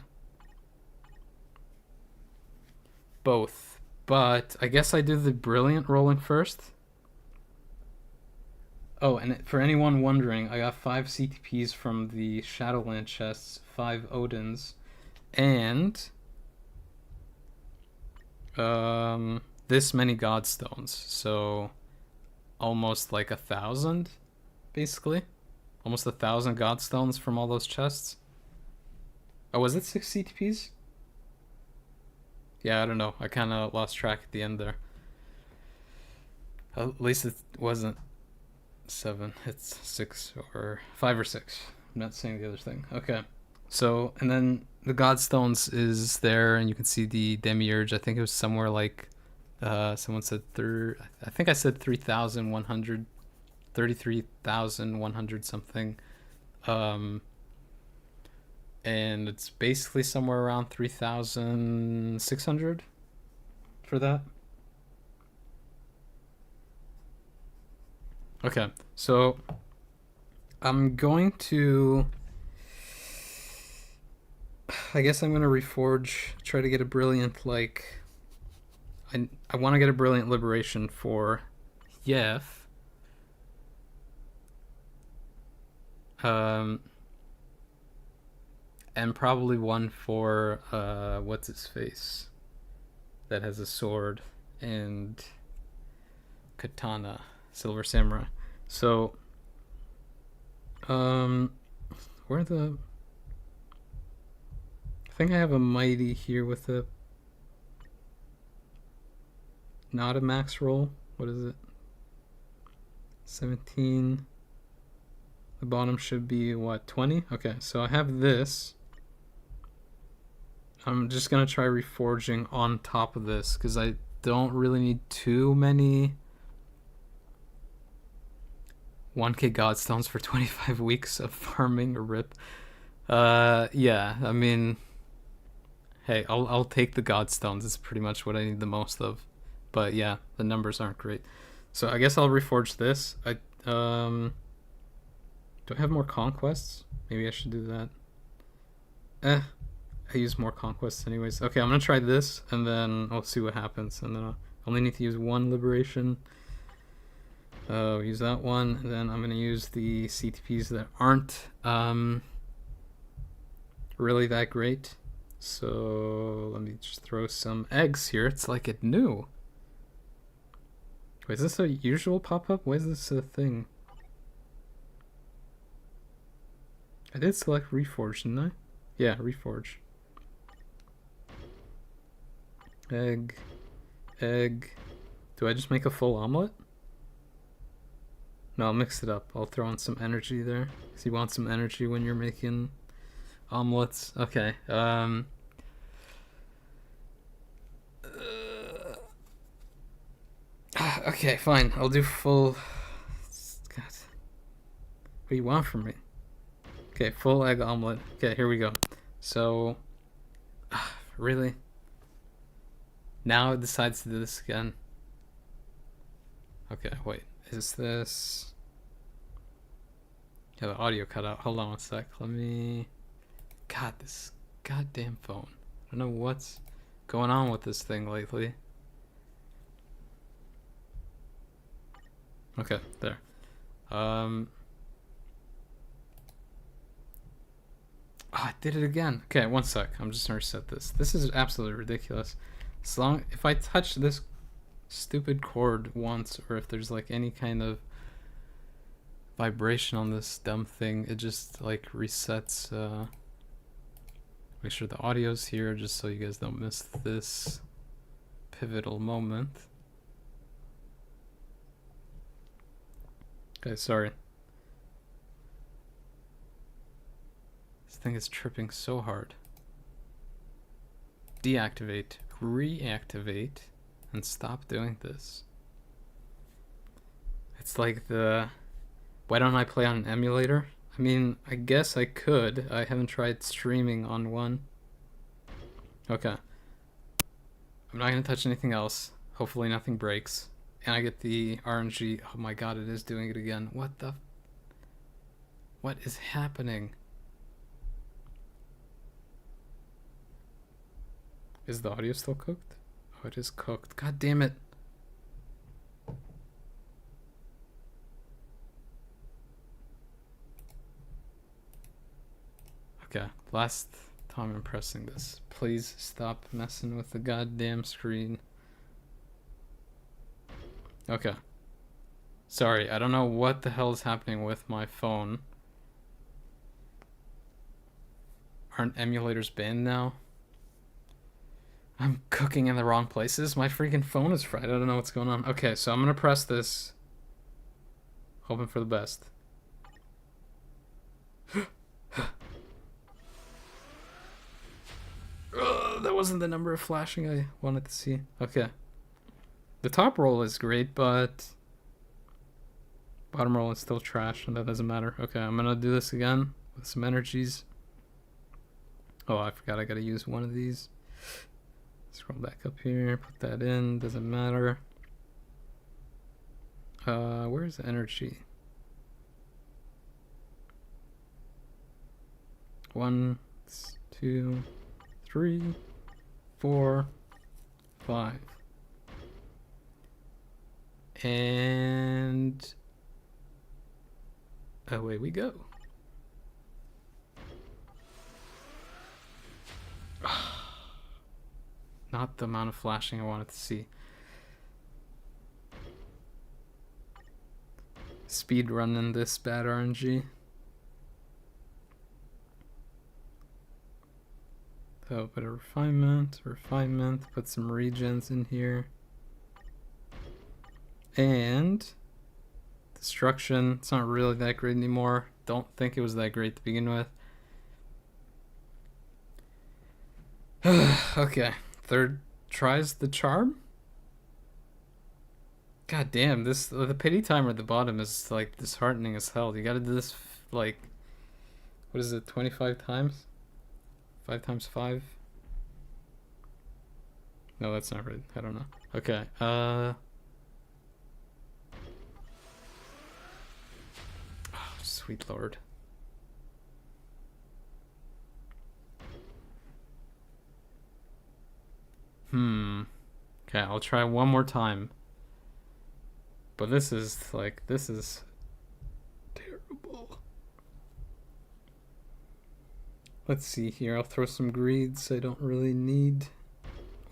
Both, but I guess I do the brilliant rolling first. Oh, and for anyone wondering, I got 5 CTPs from the Shadowland chests, 5 Odins, and this many Godstones, so almost like 1,000, basically. Almost 1,000 Godstones from all those chests. Oh, was it 6 CTPs? Yeah, I don't know. I kind of lost track at the end there. At least it wasn't 7. It's 6 or 5 or 6. I'm not saying the other thing. Okay. So, and then the Godstones is there, and you can see the Demiurge. I think it was somewhere like, someone said I think I said 3,100, 33,100 something. Um, and it's basically somewhere around 3,600 for that. Okay, so I'm going to. I guess I'm going to reforge, try to get a brilliant, like. I want to get a brilliant liberation for Yef. And probably one for, what's his face? That has a sword and katana, Silver Samurai. So, where the. I think I have a mighty here with a. Not a max roll. What is it? 17. The bottom should be what, 20? Okay, so I have this. I'm just gonna try reforging on top of this because I don't really need too many 1k Godstones for 25 weeks of farming a rip. Yeah, I mean, hey, I'll take the Godstones. It's pretty much what I need the most of. But yeah, the numbers aren't great. So I guess I'll reforge this. Do I have more conquests? Maybe I should do that. I use more conquests anyways. Okay, I'm gonna try this, and then I'll see what happens. And then I'll only need to use one liberation. Use that one. And then I'm gonna use the CTPs that aren't really that great. So let me just throw some eggs here. It's like it knew. Wait, is this a usual pop-up? Why is this a thing? I did select Reforge, didn't I? Yeah, Reforge. Egg. Egg. Do I just make a full omelet? No, I'll mix it up. I'll throw on some energy there. Because you want some energy when you're making omelets. Okay. Okay, fine. I'll do full. God. What do you want from me? Okay, full egg omelet. Okay, here we go. So, really? Now it decides to do this again. Okay, wait. Is this? Yeah, the audio cut out. Hold on one sec. Let me. God, this goddamn phone. I don't know what's going on with this thing lately. Okay, there. Oh, I did it again. Okay, one sec. I'm just gonna reset this. This is absolutely ridiculous. If I touch this stupid cord once, or if there's like any kind of vibration on this dumb thing, it just like resets. Make sure the audio's here, just so you guys don't miss this pivotal moment. Okay, sorry. This thing is tripping so hard. Deactivate, reactivate, and stop doing this. It's like the... Why don't I play on an emulator? I mean, I guess I could. I haven't tried streaming on one. Okay. I'm not going to touch anything else. Hopefully nothing breaks. And I get the RNG. Oh my god, it is doing it again. What the... What is happening? Is the audio still cooked? Oh, it is cooked. God damn it. Okay, last time I'm pressing this. Please stop messing with the goddamn screen. Okay. Sorry, I don't know what the hell is happening with my phone. Aren't emulators banned now? I'm cooking in the wrong places. My freaking phone is fried. I don't know what's going on. Okay, so I'm gonna press this. Hoping for the best. That wasn't the number of flashing I wanted to see. Okay. The top roll is great, but bottom roll is still trash, and that doesn't matter. Okay, I'm gonna do this again with some energies. Oh, I forgot I gotta use one of these. Scroll back up here, put that in, doesn't matter. Where's the energy? 1, 2, 3, 4, 5. And away we go. Not the amount of flashing I wanted to see. Speed running this bad RNG. So, bit of refinement, put some regions in here. And destruction, it's not really that great anymore. Don't think it was that great to begin with. Okay, third tries the charm. God damn, the pity timer at the bottom is like disheartening as hell. You gotta do this like, what is it, 25 times? 5 times 5? No, that's not right. I don't know. Okay, oh, sweet lord. Okay, I'll try one more time. But this is terrible. Let's see here. I'll throw some greeds. I don't really need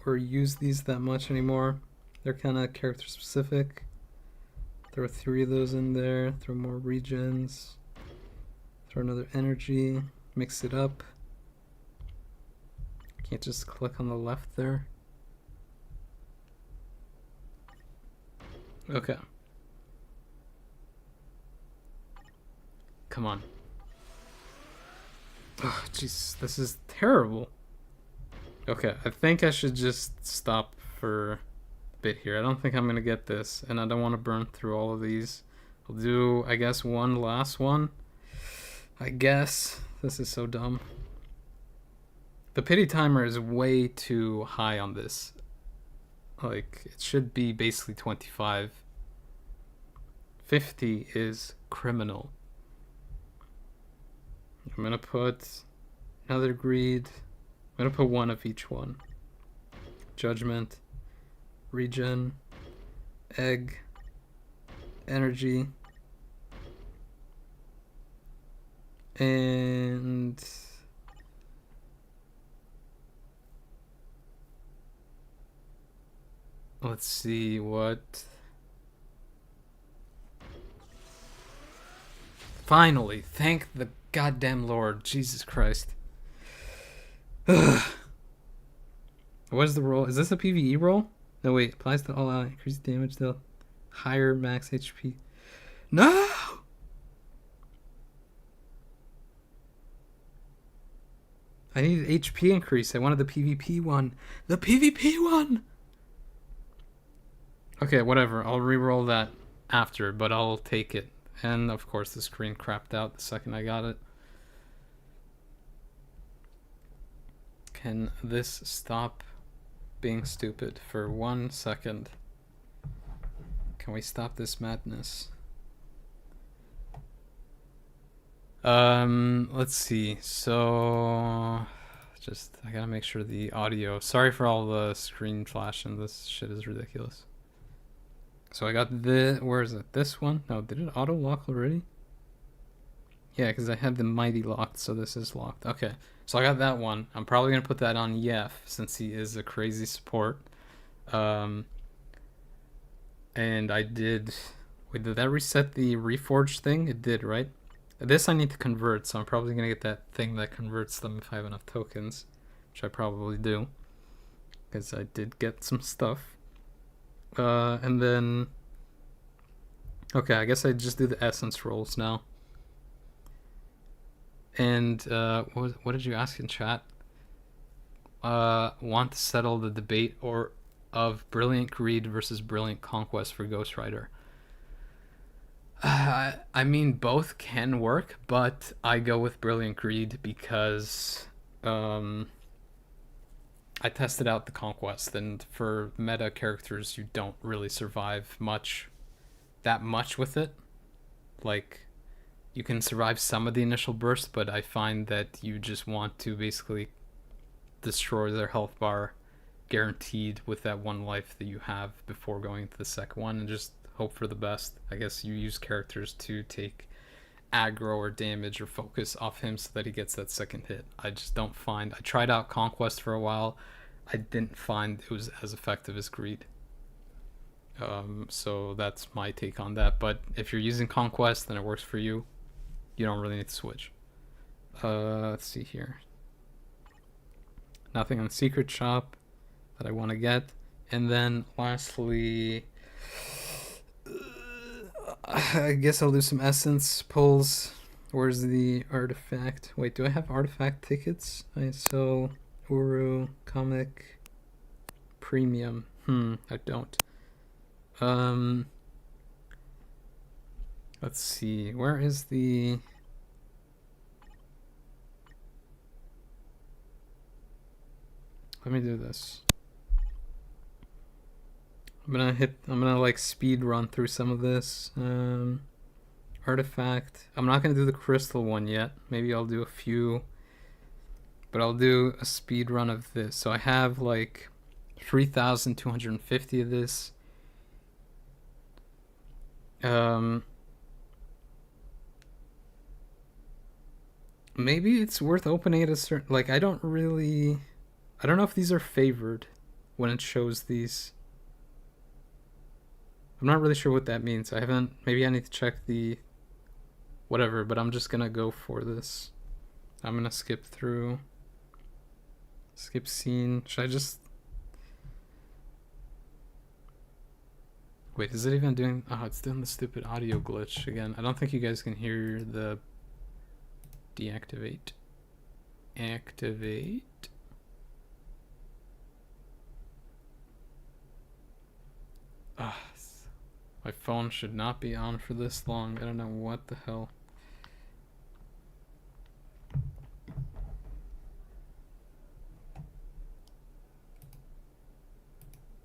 or use these that much anymore. They're kind of character specific. Throw 3 of those in there. Throw more regions. Throw another energy. Mix it up. Can't just click on the left there. Okay. Come on. Oh, jeez, this is terrible. Okay, I think I should just stop for a bit here. I don't think I'm gonna get this, and I don't want to burn through all of these. I'll do, I guess, one last one. I guess. This is so dumb. The pity timer is way too high on this. Like, it should be basically 25. 50 is criminal. I'm gonna put another greed. I'm gonna put 1 of each one. Judgment, regen, egg, energy, and let's see what. Finally, thank the goddamn Lord, Jesus Christ. What is the roll? Is this a PvE roll? No, wait. Applies to all out. Increased damage dealt. Higher max HP. No! I needed HP increase. I wanted the PvP one. The PvP one! Okay, whatever. I'll re-roll that after, but I'll take it. And, of course, the screen crapped out the second I got it. Can this stop being stupid for 1 second? Can we stop this madness? Let's see. So, I gotta make sure the audio. Sorry for all the screen flash, and this shit is ridiculous. So I got the, where is it? This one? No, did it auto lock already? Yeah, because I had the mighty locked, so this is locked. Okay, so I got that one. I'm probably gonna put that on Yef since he is a crazy support. And I did. Wait, did that reset the reforged thing? It did, right? This I need to convert, so I'm probably gonna get that thing that converts them if I have enough tokens, which I probably do. because I did get some stuff. And then... Okay, I guess I just do the essence rolls now. And what did you ask in chat? Want to settle the debate of Brilliant Greed versus Brilliant Conquest for Ghost Rider? I mean, both can work, but I go with Brilliant Greed because I tested out the Conquest, and for meta characters, you don't really survive that much with it. Like, you can survive some of the initial burst, but I find that you just want to basically destroy their health bar guaranteed with that one life that you have before going into the second one, and just hope for the best. I guess you use characters to take aggro or damage or focus off him so that he gets that second hit. I just don't find... I tried out Conquest for a while. I didn't find it was as effective as Greed. So that's my take on that. But if you're using Conquest and it works for you, you don't really need to switch. Let's see here. Nothing on the secret shop that I want to get. And then lastly, I guess I'll do some essence pulls. Where's the artifact? Wait, do I have artifact tickets? I sell Uru, comic, premium. I don't. Let's see. Where is the... Let me do this. I'm gonna like speed run through some of this. Artifact. I'm not gonna do the crystal one yet. Maybe I'll do a few, but I'll do a speed run of this. So I have like 3,250 of this. Maybe it's worth opening at a certain... Like, I don't know if these are favored when it shows these. I'm not really sure what that means. Maybe I need to check the whatever, but I'm just gonna go for this. I'm gonna skip through. Skip scene. Should I just... Wait, is it even doing... Oh, it's doing the stupid audio glitch again. I don't think you guys can hear the deactivate. Activate. My phone should not be on for this long. I don't know what the hell.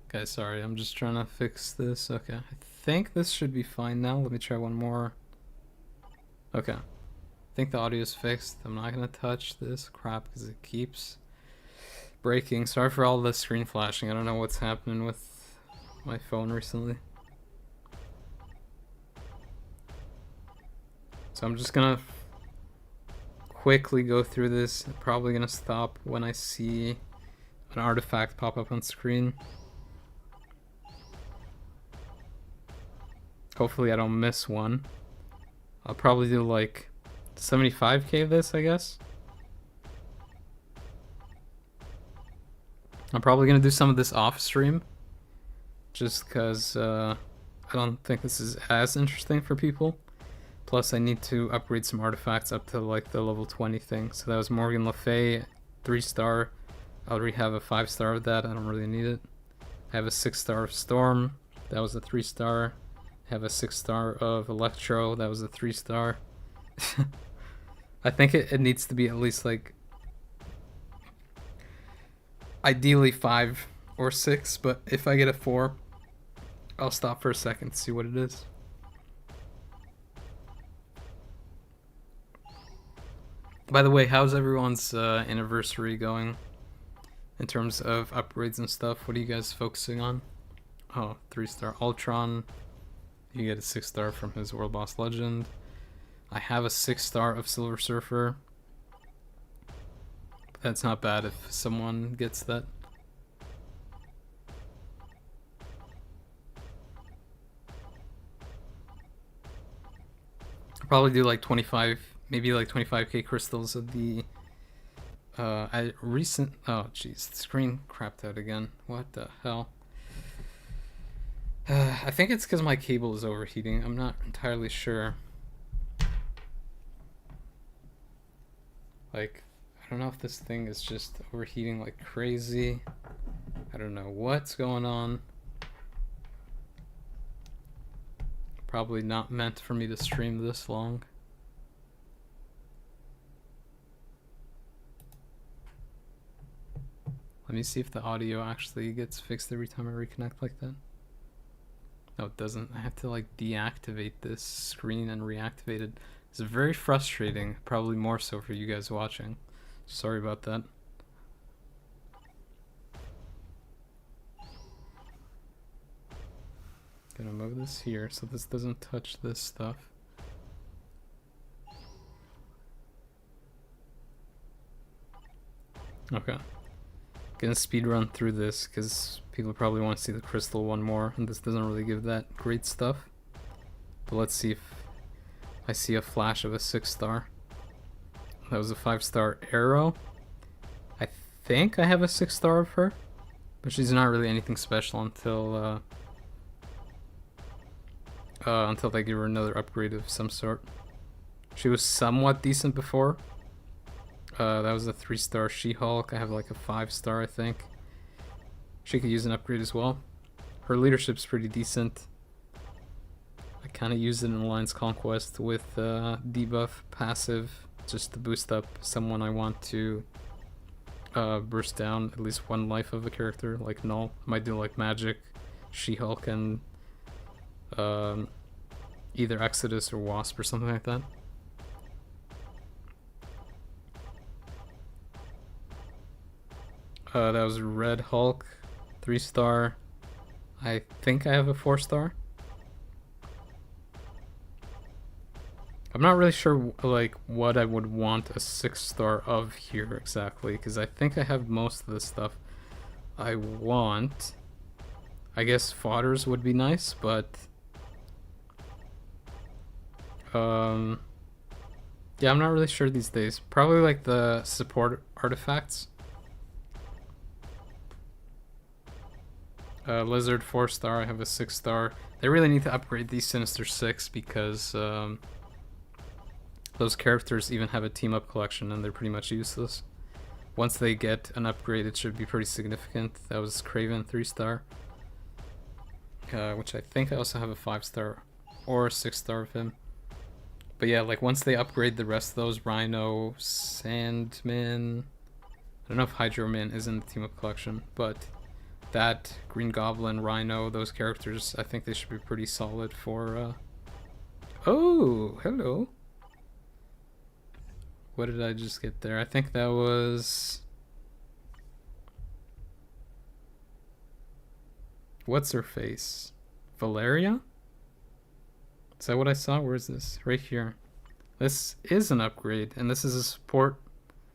Okay, sorry, I'm just trying to fix this. Okay, I think this should be fine now. Let me try one more. Okay, I think the audio is fixed. I'm not gonna touch this crap because it keeps breaking. Sorry for all the screen flashing. I don't know what's happening with my phone recently. So I'm just gonna quickly go through this. I'm probably gonna stop when I see an artifact pop up on screen. Hopefully I don't miss one. I'll probably do like 75k of this, I guess. I'm probably gonna do some of this off stream, just because I don't think this is as interesting for people. Plus I need to upgrade some artifacts up to like the level 20 thing. So that was Morgan Le Fay, 3-star. I already have a 5-star of that. I don't really need it. I have a 6-star of Storm. That was a 3-star. I have a 6-star of Electro. That was a 3-star. I think it needs to be at least like ideally 5 or 6, but if I get a 4, I'll stop for a second to see what it is. By the way, how's everyone's anniversary going in terms of upgrades and stuff? What are you guys focusing on? Oh, 3-star Ultron. You get a 6-star from his World Boss Legend. I have a 6-star of Silver Surfer. That's not bad if someone gets that. I'll probably do like 25, maybe like 25k crystals of the Oh jeez, the screen crapped out again. What the hell? I think it's because my cable is overheating. I'm not entirely sure. Like, I don't know if this thing is just overheating like crazy. I don't know what's going on. Probably not meant for me to stream this long. Let me see if the audio actually gets fixed every time I reconnect like that. No, it doesn't. I have to like deactivate this screen and reactivate it. It's very frustrating, probably more so for you guys watching. Sorry about that. Gonna move this here so this doesn't touch this stuff. Okay. Gonna speed run through this because people probably want to see the crystal one more, and this doesn't really give that great stuff. But let's see if I see a flash of a 6-star. That was a 5-star arrow. I think I have a 6-star of her, but she's not really anything special until they give her another upgrade of some sort. She was somewhat decent before. That was a 3-star She-Hulk. I have like a 5-star, I think. She could use an upgrade as well. Her leadership's pretty decent. I kind of used it in Alliance Conquest with debuff passive, just to boost up someone I want to burst down at least one life of a character, like Null. I might do like Magic, She-Hulk, and either Exodus or Wasp or something like that. That was Red Hulk, 3-star. I think I have a 4-star. I'm not really sure like what I would want a 6-star of here exactly, because I think I have most of the stuff I want. I guess fodders would be nice, but yeah, I'm not really sure these days. Probably like the support artifacts. Lizard 4-star, I have a 6-star. They really need to upgrade these Sinister 6 because those characters even have a team up collection and they're pretty much useless. Once they get an upgrade, it should be pretty significant. That was Craven 3-star, which I think I also have a 5-star or a 6-star of him. But yeah, like once they upgrade the rest of those, Rhino, Sandman, I don't know if Hydro-Man is in the team up collection, but that, Green Goblin, Rhino, those characters, I think they should be pretty solid for oh, hello. What did I just get there? I think that was... What's her face? Valeria? Is that what I saw? Where is this? Right here. This is an upgrade, and this is a support.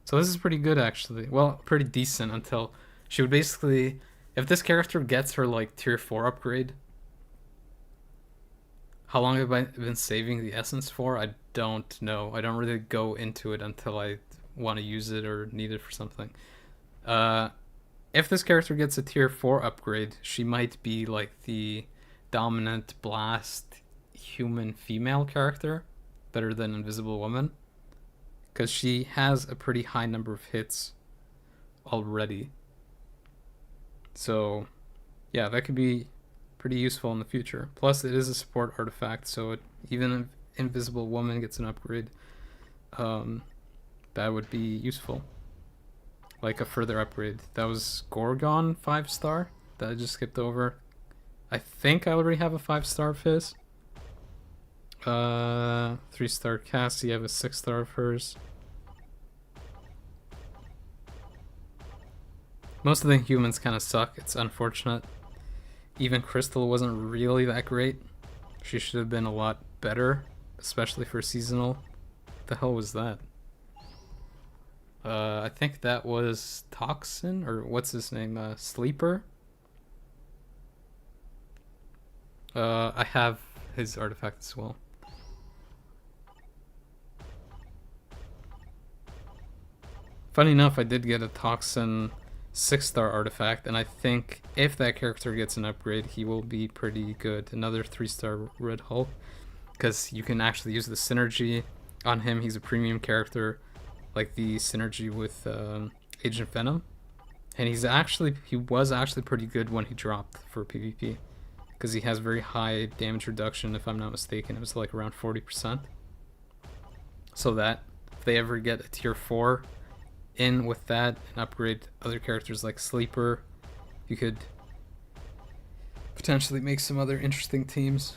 So this is pretty good, actually. Well, pretty decent until she would basically... If this character gets her, like, tier 4 upgrade... How long have I been saving the essence for? I don't know. I don't really go into it until I want to use it or need it for something. If this character gets a tier 4 upgrade, she might be like the dominant blast human female character, better than Invisible Woman, because she has a pretty high number of hits already. So yeah, that could be pretty useful in the future. Plus it is a support artifact, so even if Invisible Woman gets an upgrade, that would be useful. Like a further upgrade. That was Gorgon 5-star that I just skipped over. I think I already have a 5-star of his. 3-star Cassie, I have a 6-star of hers. Most of the humans kind of suck. It's unfortunate. Even Crystal wasn't really that great. She should have been a lot better, especially for seasonal. What the hell was that? I think that was Toxin, or what's his name? Sleeper? I have his artifact as well. Funny enough, I did get a Toxin 6-star artifact, and I think if that character gets an upgrade, he will be pretty good. Another 3-star Red Hulk, because you can actually use the synergy on him. He's a premium character, like the synergy with Agent Venom, and he was actually pretty good when he dropped for PvP, because he has very high damage reduction. If I'm not mistaken, it was like around 40%. So that if they ever get a tier 4 in with that and upgrade other characters like Sleeper, you could potentially make some other interesting teams.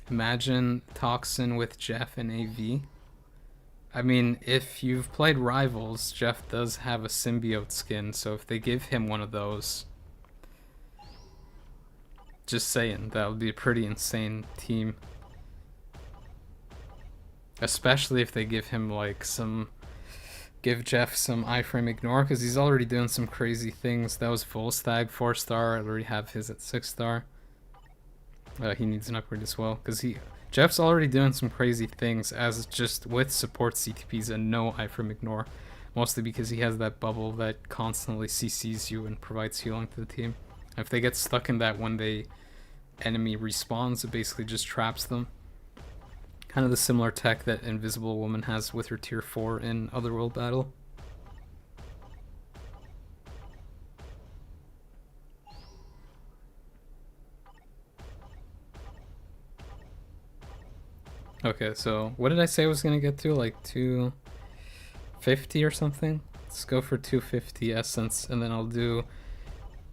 Imagine Toxin with Jeff and AV. I mean, if you've played Rivals, Jeff does have a symbiote skin, so if they give him one of those, just saying, that would be a pretty insane team. Especially if they give him like give Jeff some iframe ignore, because he's already doing some crazy things. That was Volstagg 4-star. I already have his at 6-star. He needs an upgrade as well, because Jeff's already doing some crazy things as just with support CTPs and no iframe ignore, mostly because he has that bubble that constantly CCs you and provides healing to the team. If they get stuck in that when the enemy respawns, it basically just traps them. Kind of the similar tech that Invisible Woman has with her tier 4 in Otherworld Battle. Okay, so what did I say I was gonna get to? Like 250 or something? Let's go for 250 Essence, and then I'll do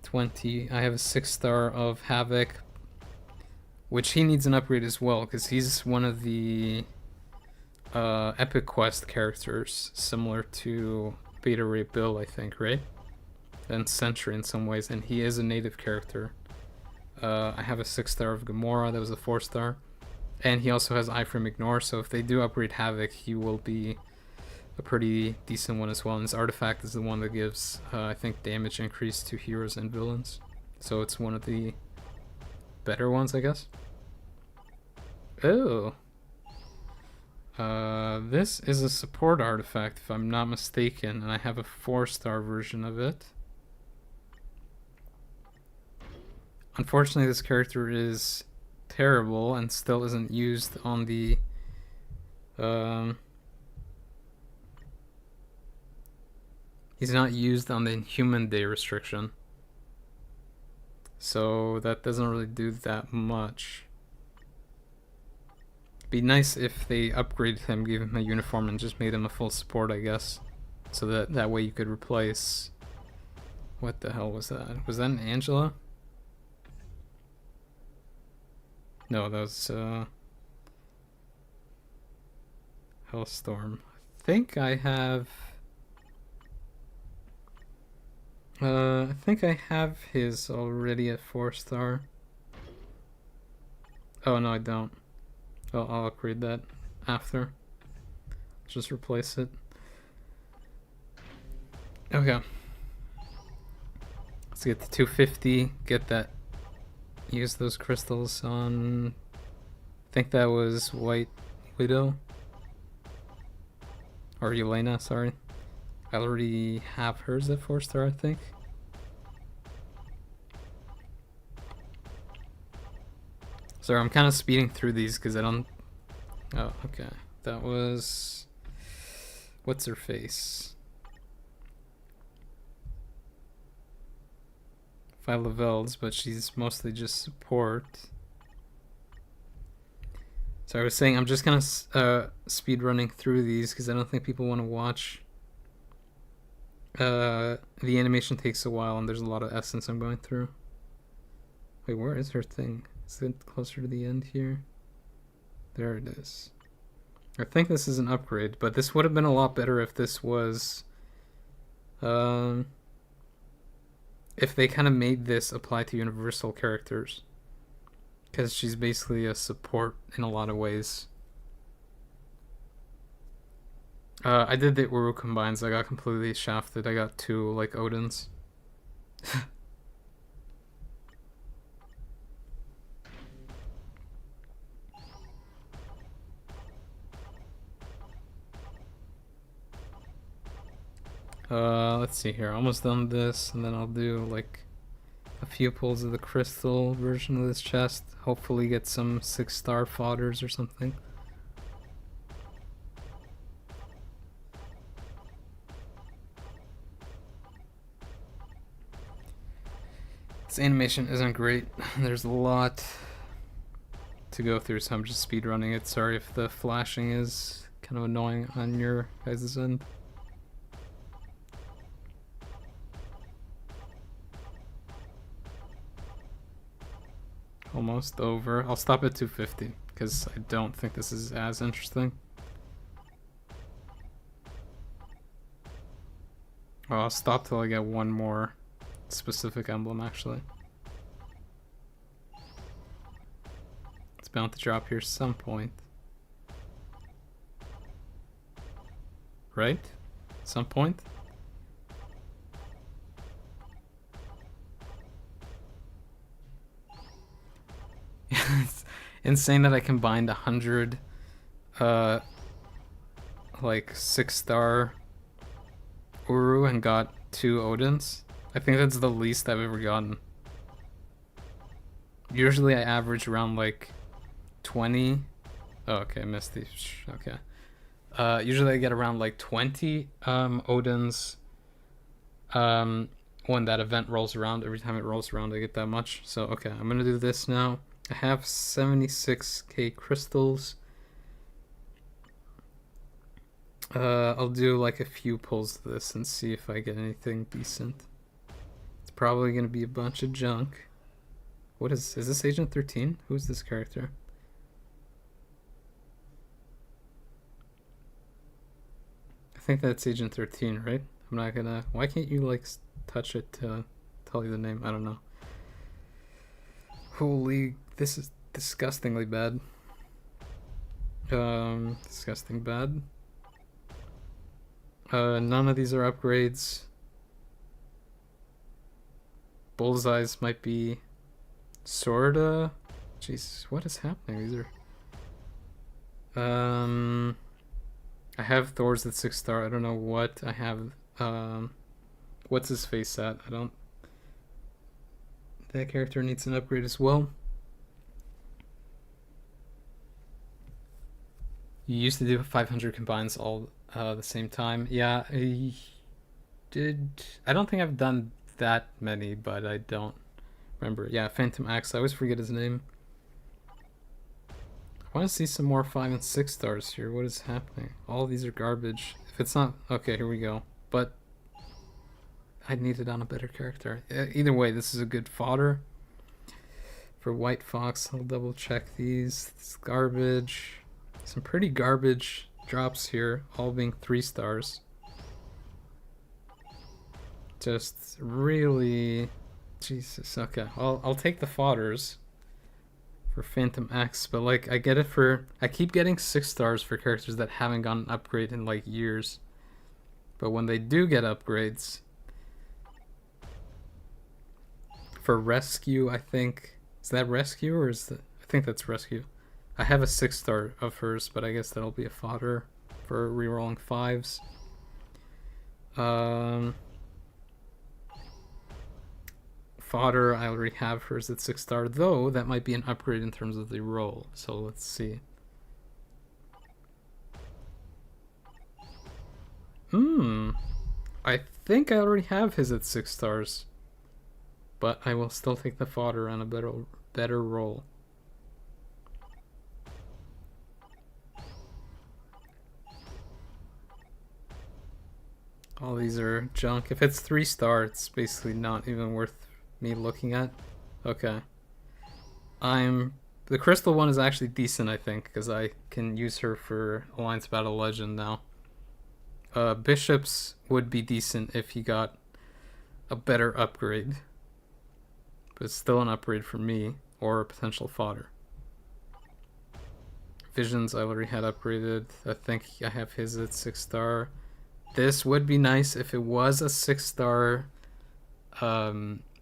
20. I have a 6-star of Havoc, which he needs an upgrade as well, because he's one of the Epic Quest characters, similar to Beta Ray Bill, I think, right? And Sentry in some ways, and he is a native character. I have a 6-star of Gamora, that was a 4-star. And he also has iframe ignore, so if they do upgrade Havoc, he will be a pretty decent one as well. And his artifact is the one that gives, I think, damage increase to heroes and villains. So it's one of the better ones, I guess. Oh. This is a support artifact, if I'm not mistaken, and I have a 4-star version of it. Unfortunately, this character is terrible and still isn't used on the he's not used on the Inhuman Day restriction, so that doesn't really do that much. Be nice if they upgraded him, gave him a uniform, and just made him a full support, I guess, so that way you could replace, what the hell was that? Was that an Angela? No, that was Hellstorm. I think I have his already at 4-star. Oh no, I don't. I'll upgrade that after. Just replace it. Okay. Let's get to 250. Get that. Use those crystals on, I think that was White Widow, or Yelena, sorry. I already have hers at 4-star, I think. Sorry, I'm kind of speeding through these because I don't... Oh, okay. That was... What's her face? Levels, but she's mostly just support. So I was saying I'm just kind of speed running through these because I don't think people want to watch. The animation takes a while and there's a lot of essence I'm going through. Wait, where is her thing? Is it closer to the end here? There it is. I think this is an upgrade, but this would have been a lot better if this was if they kind of made this apply to universal characters, because she's basically a support in a lot of ways. I did the Uru combines. I got completely shafted. I got 2 like Odins. Let's see here. Almost done this, and then I'll do like a few pulls of the crystal version of this chest. Hopefully get some 6-star fodders or something. This animation isn't great. There's a lot to go through, so I'm just speedrunning it. Sorry if the flashing is kind of annoying on your guys' end. Almost over. I'll stop at 250 because I don't think this is as interesting. Oh, I'll stop till I get one more specific emblem, actually. It's bound to drop here some point. Right? Some point? It's insane that I combined 100 like 6-star Uru and got 2 Odins. I think that's the least I've ever gotten. Usually I average around like 20. Oh, okay, missed these. Okay. Usually I get around like 20 Odins when that event rolls around. Every time it rolls around I get that much. So okay, I'm gonna do this now. I have 76k crystals. I'll do like a few pulls of this and see if I get anything decent. It's probably gonna be a bunch of junk. What is this Agent 13? Who's this character? I think that's Agent 13, right? I'm not gonna... Why can't you like touch it to tell you the name? I don't know. Holy... This is disgustingly bad. Disgusting bad. None of these are upgrades. Bullseyes might be sorta. Jeez, what is happening? These are. I have Thor's at 6-star. I don't know what I have. What's his face at? I don't. That character needs an upgrade as well. You used to do 500 combines all the same time. Yeah, I don't think I've done that many, but I don't remember. Yeah, Phantom Axe. I always forget his name. I want to see some more 5 and 6 stars here. What is happening? All of these are garbage. If it's not... Okay, here we go. But I need it on a better character. Either way, this is a good fodder. For White Fox, I'll double check these. It's garbage. Some pretty garbage drops here, all being 3 stars. Just really... Jesus, okay. I'll take the fodders for Phantom X, but like I get it for... I keep getting 6 stars for characters that haven't gotten an upgrade in like years. But when they do get upgrades... For Rescue, I think... Is that Rescue or is that... I think that's Rescue. I have a 6-star of hers, but I guess that'll be a fodder for rerolling 5s. Fodder, I already have hers at 6-star, though that might be an upgrade in terms of the roll. So let's see. I think I already have his at 6 stars, but I will still take the fodder on a better roll. All these are junk. If it's 3-star, it's basically not even worth me looking at. Okay. The crystal one is actually decent, I think, because I can use her for Alliance Battle Legend now. Bishops would be decent if he got a better upgrade. But it's still an upgrade for me, or a potential fodder. Visions I already had upgraded. I think I have his at 6-star. This would be nice if it was a 6-star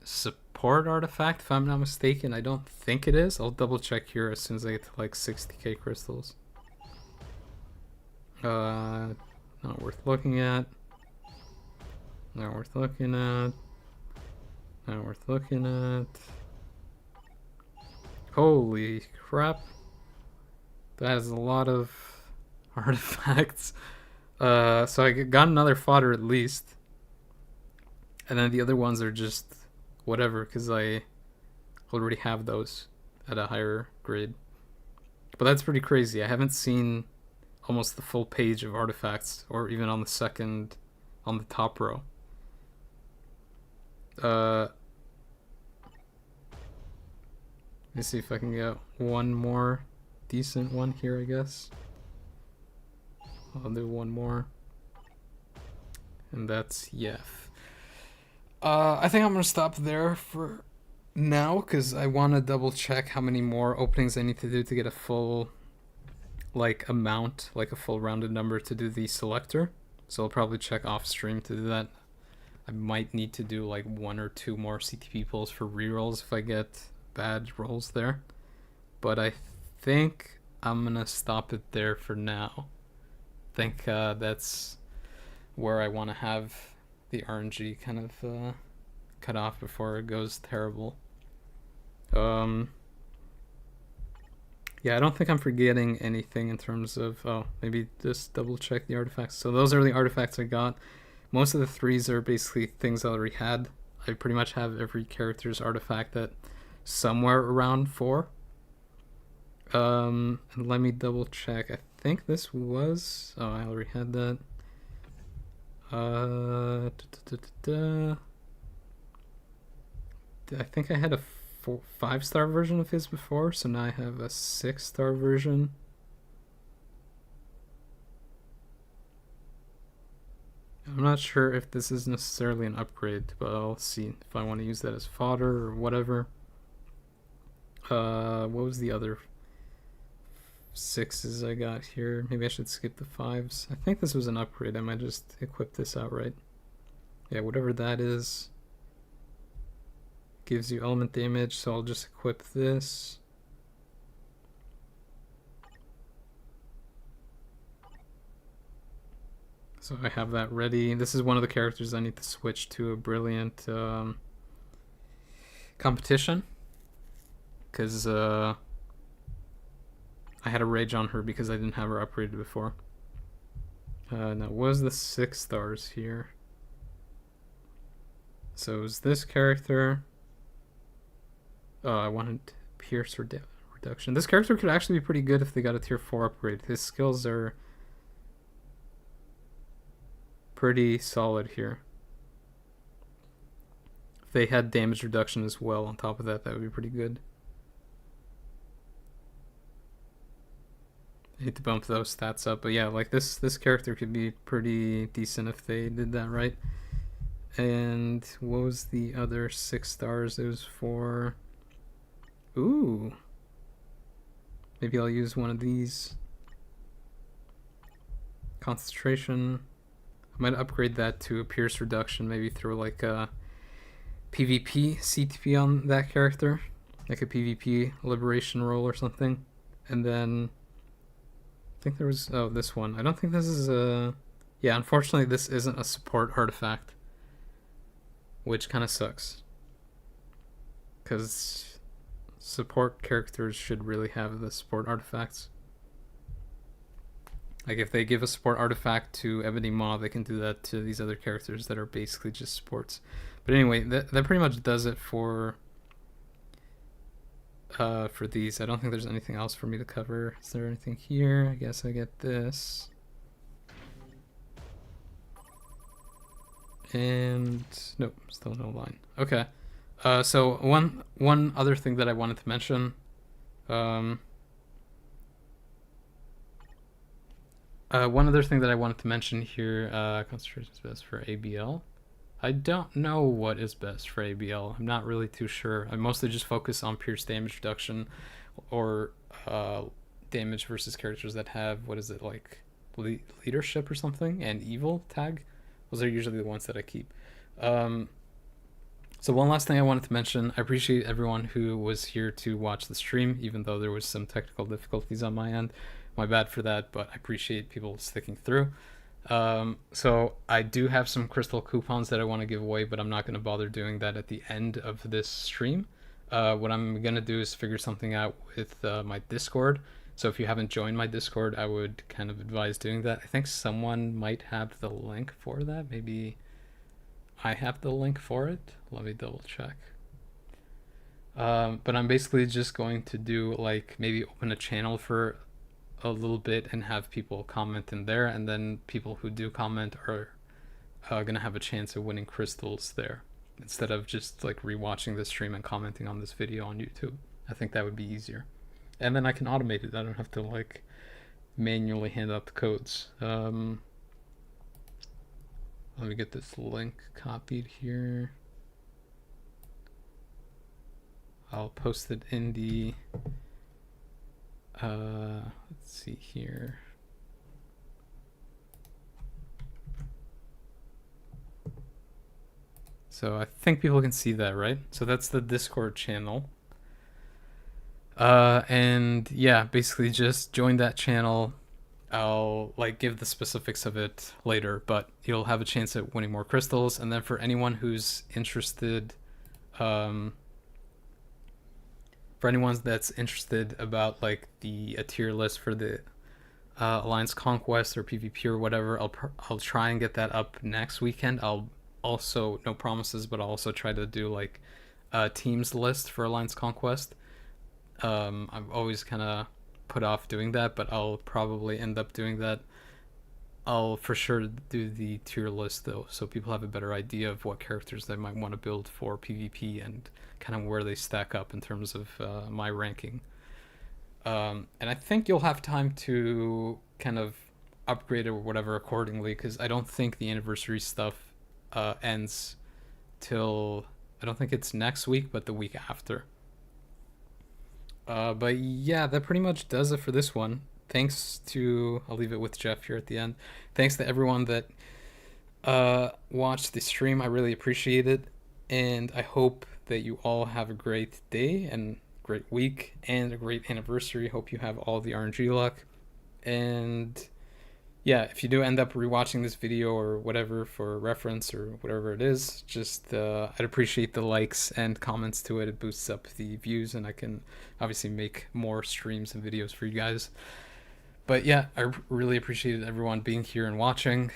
support artifact, if I'm not mistaken. I don't think it is. I'll double check here as soon as I get to like 60k crystals. Not worth looking at. Not worth looking at. Not worth looking at. Holy crap. That is a lot of artifacts. So I got another fodder at least. And then the other ones are just whatever, because I already have those at a higher grade. But that's pretty crazy. I haven't seen almost the full page of artifacts, or even on the top row. Let me see if I can get one more decent one here, I guess. I'll do one more. And that's Yef. I think I'm gonna stop there for now, because I want to double check how many more openings I need to do to get a full amount, like a full rounded number to do the selector. So I'll probably check off stream to do that. I might need to do like 1 or 2 more CTP pulls for rerolls if I get bad rolls there. But I think I'm gonna stop it there for now. I think that's where I want to have the RNG kind of cut off before it goes terrible. Yeah, I don't think I'm forgetting anything in terms of, maybe just double check the artifacts. So those are the artifacts I got. Most of the 3s are basically things I already had. I pretty much have every character's artifact at somewhere around 4. And let me double check. I think this was, I already had that. I think I had a 5-star version of his before, so now I have a 6-star version. I'm not sure if this is necessarily an upgrade, but I'll see if I want to use that as fodder or whatever. What was the other 6s I got here? Maybe I should skip the 5s. I think this was an upgrade. I might just equip this outright. Yeah, whatever that is. Gives you element damage, so I'll just equip this. So I have that ready. This is one of the characters I need to switch to a brilliant competition, because I had a rage on her because I didn't have her upgraded before. Now, what was the 6 stars here? So it was this character. Oh, I wanted Pierce reduction. This character could actually be pretty good if they got a tier 4 upgrade. His skills are pretty solid here. If they had damage reduction as well on top of that, that would be pretty good. I need to bump those stats up, but yeah, like this character could be pretty decent if they did that right. And what was the other 6 stars? It was for... Ooh. Maybe I'll use one of these. Concentration. I might upgrade that to a Pierce reduction, maybe throw like a PvP CTP on that character. Like a PvP liberation roll or something. And then... I think there was... this one. I don't think this is a... Yeah, unfortunately this isn't a support artifact. Which kind of sucks. Because support characters should really have the support artifacts. Like if they give a support artifact to Ebony Maw, they can do that to these other characters that are basically just supports. But anyway, that pretty much does it for these. I don't think there's anything else for me to cover. Is there anything here? I guess I get this. And nope, still no line. Okay. So one other thing that I wanted to mention. One other thing that I wanted to mention here. Concentration is best for ABL. I don't know what is best for ABL. I'm not really too sure. I mostly just focus on Pierce damage reduction, or damage versus characters that have, what is it, like leadership or something, and evil tag. Those are usually the ones that I keep. So one last thing I wanted to mention. I appreciate everyone who was here to watch the stream, even though there was some technical difficulties on my end. My bad for that, but I appreciate people sticking through. So I do have some crystal coupons that I want to give away, but I'm not going to bother doing that at the end of this stream. What I'm going to do is figure something out with my Discord. So if you haven't joined my Discord, I would kind of advise doing that. I think someone might have the link for that. Maybe I have the link for it. Let me double check. But I'm basically just going to do like maybe open a channel for a little bit and have people comment in there, and then people who do comment are gonna have a chance of winning crystals there instead of just like rewatching the stream and commenting on this video on YouTube. I think that would be easier, and then I can automate it. I don't have to like manually hand out the codes. Let me get this link copied here. I'll post it in the let's see here. So I think people can see that, right? So that's the Discord channel. And yeah, basically just join that channel. I'll like give the specifics of it later, but you'll have a chance at winning more crystals. And then for anyone who's interested, for anyone that's interested about like a tier list for the Alliance Conquest or PvP or whatever, I'll try and get that up next weekend. I'll also, no promises, but I'll also try to do like a teams list for Alliance Conquest. I've always kind of put off doing that, but I'll probably end up doing that. I'll for sure do the tier list though, so people have a better idea of what characters they might want to build for PvP and kind of where they stack up in terms of my ranking. And I think you'll have time to kind of upgrade it or whatever accordingly, because I don't think the anniversary stuff ends till, I don't think it's next week, but the week after. But yeah, that pretty much does it for this one. Thanks to, I'll leave it with Jeff here at the end. Thanks to everyone that watched the stream. I really appreciate it. And I hope that you all have a great day and great week and a great anniversary. Hope you have all the RNG luck. And yeah, if you do end up rewatching this video or whatever for reference or whatever it is, just I'd appreciate the likes and comments to it. It boosts up the views, and I can obviously make more streams and videos for you guys. But yeah, I really appreciated everyone being here and watching.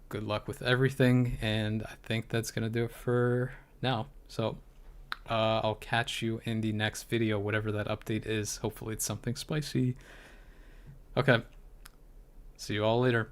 Good luck with everything, and I think that's gonna do it for now. So I'll catch you in the next video, whatever that update is. Hopefully it's something spicy. Okay. See you all later.